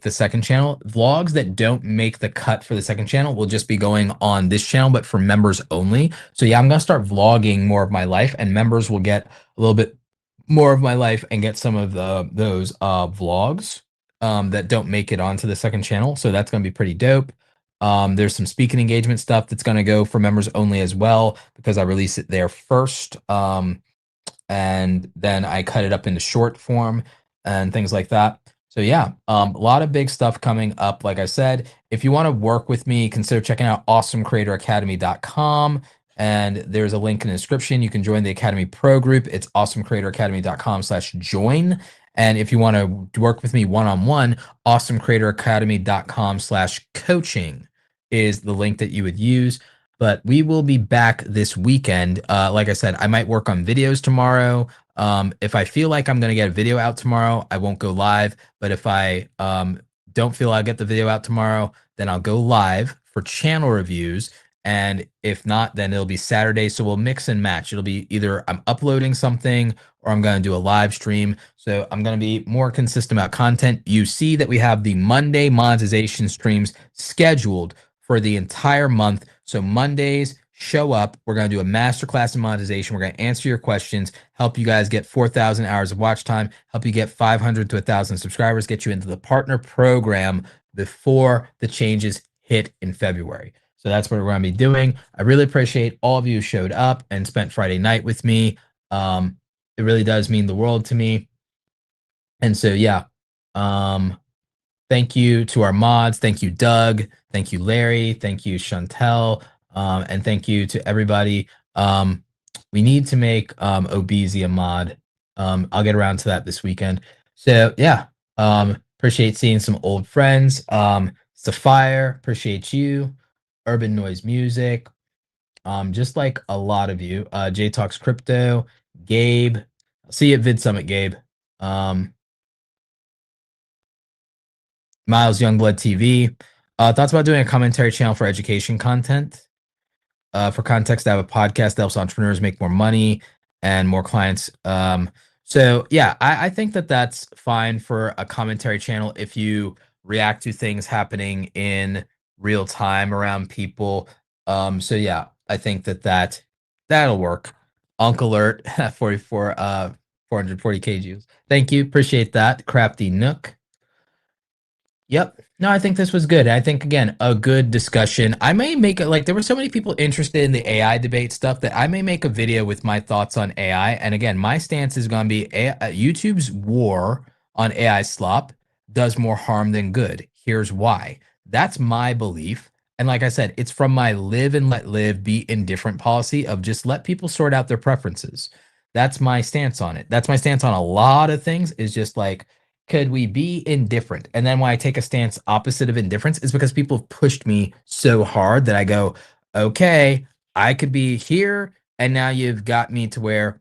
second channel. Vlogs that don't make the cut for the second channel will just be going on this channel, but for members only. So yeah, I'm gonna start vlogging more of my life, and members will get a little bit more of my life and get some of those vlogs that don't make it onto the second channel. So that's gonna be pretty dope. There's some speaking engagement stuff that's gonna go for members only as well, because I release it there first. And then I cut it up into short form and things like that. So yeah, a lot of big stuff coming up. Like I said, if you want to work with me, consider checking out awesomecreatoracademy.com. And there's a link in the description. You can join the Academy Pro group. It's awesomecreatoracademy.com/join. And if you want to work with me one-on-one, awesomecreatoracademy.com/coaching is the link that you would use. But we will be back this weekend. Like I said, I might work on videos tomorrow. If I feel like I'm going to get a video out tomorrow, I won't go live. But if I don't feel I'll get the video out tomorrow, then I'll go live for channel reviews. And if not, then it'll be Saturday. So we'll mix and match. It'll be either I'm uploading something or I'm going to do a live stream. So I'm going to be more consistent about content. You see that we have the Monday monetization streams scheduled for the entire month. So Mondays, show up. We're going to do a masterclass in monetization. We're going to answer your questions, help you guys get 4,000 hours of watch time, help you get 500 to 1,000 subscribers, get you into the partner program before the changes hit in February. So that's what we're going to be doing. I really appreciate all of you who showed up and spent Friday night with me. It really does mean the world to me. And so, yeah, thank you to our mods. Thank you, Doug. Thank you, Larry. Thank you, Chantel. And thank you to everybody. We need to make Obeezy a mod. I'll get around to that this weekend. So yeah, appreciate seeing some old friends. Sapphire, appreciate you. Urban Noise Music, just like a lot of you. J Talks Crypto, Gabe. See you at Vid Summit, Gabe. Miles Youngblood TV. Thoughts about doing a commentary channel for education content? For context, I have a podcast that helps entrepreneurs make more money and more clients. So yeah, I think that that's fine for a commentary channel if you react to things happening in real time around people. So yeah, I think that that'll work. Uncle Alert 44 440 kgs. Thank you, appreciate that. Crafty Nook. Yep. No, I think this was good. I think, again, a good discussion. I may make it like there were so many people interested in the AI debate stuff that I may make a video with my thoughts on AI. And again, my stance is going to be YouTube's war on AI slop does more harm than good. Here's why. That's my belief. And like I said, it's from my live and let live, be indifferent policy of just let people sort out their preferences. That's my stance on it. That's my stance on a lot of things, is just like, could we be indifferent? And then when I take a stance opposite of indifference is because people have pushed me so hard that I go, okay, I could be here. And now you've got me to where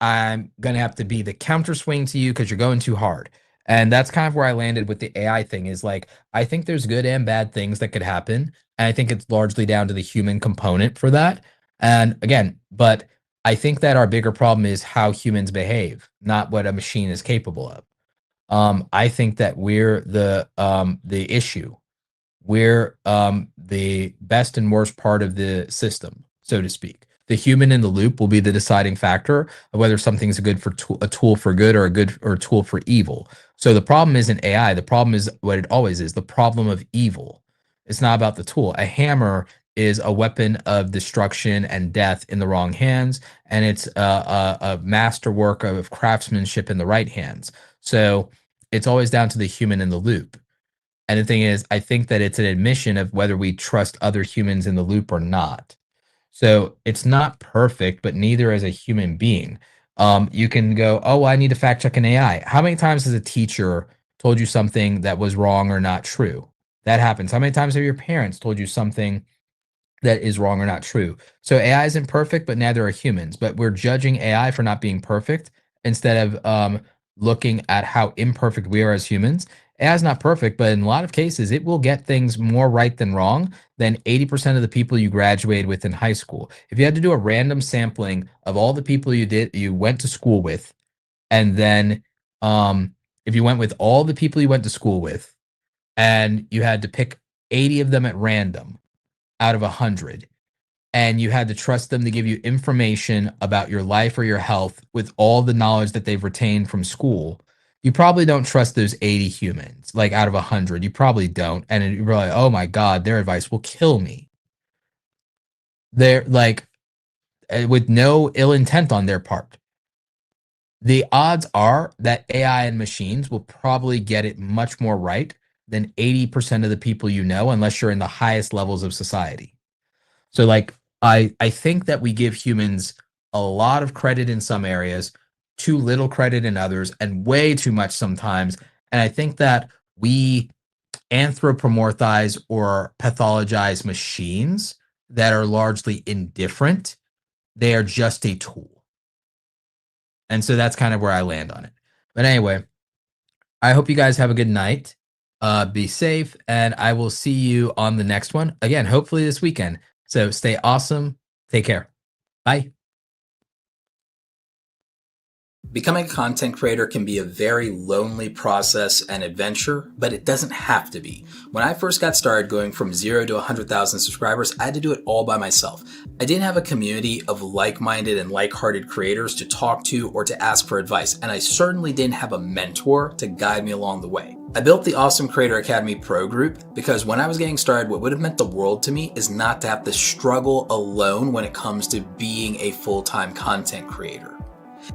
I'm going to have to be the counter swing to you because you're going too hard. And that's kind of where I landed with the AI thing, is like, I think there's good and bad things that could happen. And I think it's largely down to the human component for that. And again, but I think that our bigger problem is how humans behave, not what a machine is capable of. I think that we're the issue. We're the best and worst part of the system, so to speak. The human in the loop will be the deciding factor of whether something's a good for a tool for good or a tool for evil. So the problem isn't AI. The problem is what it always is: the problem of evil. It's not about the tool. A hammer is a weapon of destruction and death in the wrong hands, and it's a masterwork of craftsmanship in the right hands. So it's always down to the human in the loop. And the thing is, I think that it's an admission of whether we trust other humans in the loop or not. So it's not perfect, but neither is a human being. You can go, oh, I need to fact check an AI. How many times has a teacher told you something that was wrong or not true? That happens. How many times have your parents told you something that is wrong or not true? So AI isn't perfect, but neither are humans. But we're judging AI for not being perfect instead of looking at how imperfect we are as humans. AI is not perfect, but in a lot of cases, it will get things more right than wrong than 80% of the people you graduated with in high school. If you had to do a random sampling of all the people you went to school with, and then if you went with all the people you went to school with, and you had to pick 80 of them at random out of 100, and you had to trust them to give you information about your life or your health with all the knowledge that they've retained from school, you probably don't trust those 80 humans. Like, out of 100, you probably don't. And you're like, oh my God, their advice will kill me. They're like, with no ill intent on their part. The odds are that AI and machines will probably get it much more right than 80% of the people you know, unless you're in the highest levels of society. So, like, I think that we give humans a lot of credit in some areas, too little credit in others, and way too much sometimes. And I think that we anthropomorphize or pathologize machines that are largely indifferent. They are just a tool. And so that's kind of where I land on it. But anyway, I hope you guys have a good night. Be safe, and I will see you on the next one. Again, hopefully this weekend. So stay awesome. Take care. Bye. Becoming a content creator can be a very lonely process and adventure, but it doesn't have to be. When I first got started going from 0 to 100,000 subscribers, I had to do it all by myself. I didn't have a community of like-minded and like-hearted creators to talk to or to ask for advice, and I certainly didn't have a mentor to guide me along the way. I built the Awesome Creator Academy Pro Group because when I was getting started, what would have meant the world to me is not to have to struggle alone when it comes to being a full-time content creator.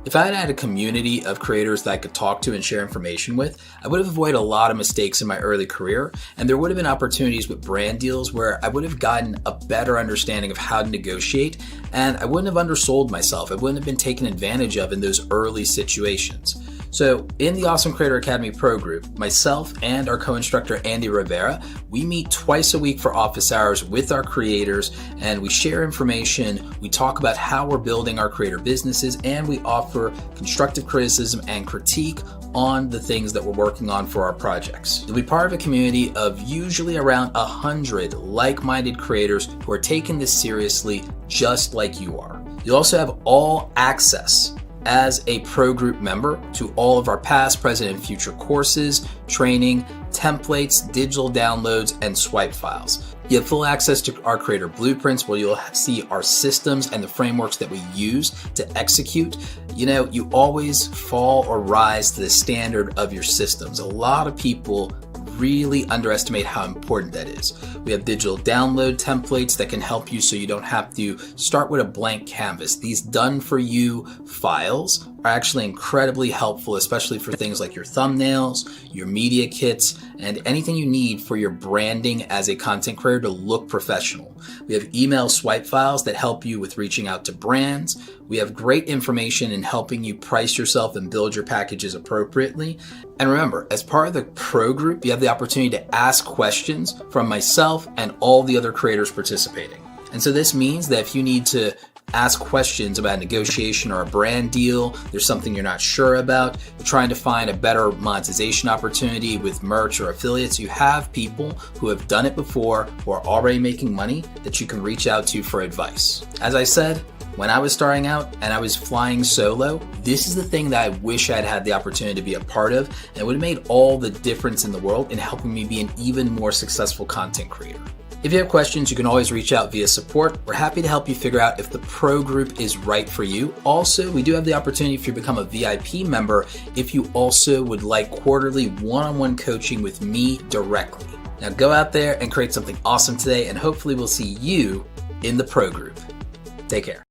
If I had had a community of creators that I could talk to and share information with, I would have avoided a lot of mistakes in my early career, and there would have been opportunities with brand deals where I would have gotten a better understanding of how to negotiate, and I wouldn't have undersold myself. I wouldn't have been taken advantage of in those early situations. So in the Awesome Creator Academy Pro Group, myself and our co-instructor Andy Rivera, we meet twice a week for office hours with our creators, and we share information, we talk about how we're building our creator businesses, and we offer constructive criticism and critique on the things that we're working on for our projects. You'll be part of a community of usually around 100 like-minded creators who are taking this seriously just like you are. You'll also have all access as a pro group member to all of our past, present, and future courses, training, templates, digital downloads, and swipe files. You have full access to our creator blueprints where you'll see our systems and the frameworks that we use to execute. You know, you always fall or rise to the standard of your systems. A lot of people really underestimate how important that is. We have digital download templates that can help you so you don't have to start with a blank canvas. These done for you files are actually incredibly helpful, especially for things like your thumbnails, your media kits, and anything you need for your branding as a content creator to look professional. We have email swipe files that help you with reaching out to brands. We have great information in helping you price yourself and build your packages appropriately. And remember, as part of the pro group, you have the opportunity to ask questions from myself and all the other creators participating. And so this means that if you need to ask questions about a negotiation or a brand deal, there's something you're not sure about, you're trying to find a better monetization opportunity with merch or affiliates, you have people who have done it before, who are already making money, that you can reach out to for advice. As I said, when I was starting out and I was flying solo, this is the thing that I wish I'd had the opportunity to be a part of, and it would have made all the difference in the world in helping me be an even more successful content creator. If you have questions, you can always reach out via support. We're happy to help you figure out if the pro group is right for you. Also, we do have the opportunity for you to become a VIP member if you also would like quarterly one-on-one coaching with me directly. Now go out there and create something awesome today, and hopefully we'll see you in the pro group. Take care.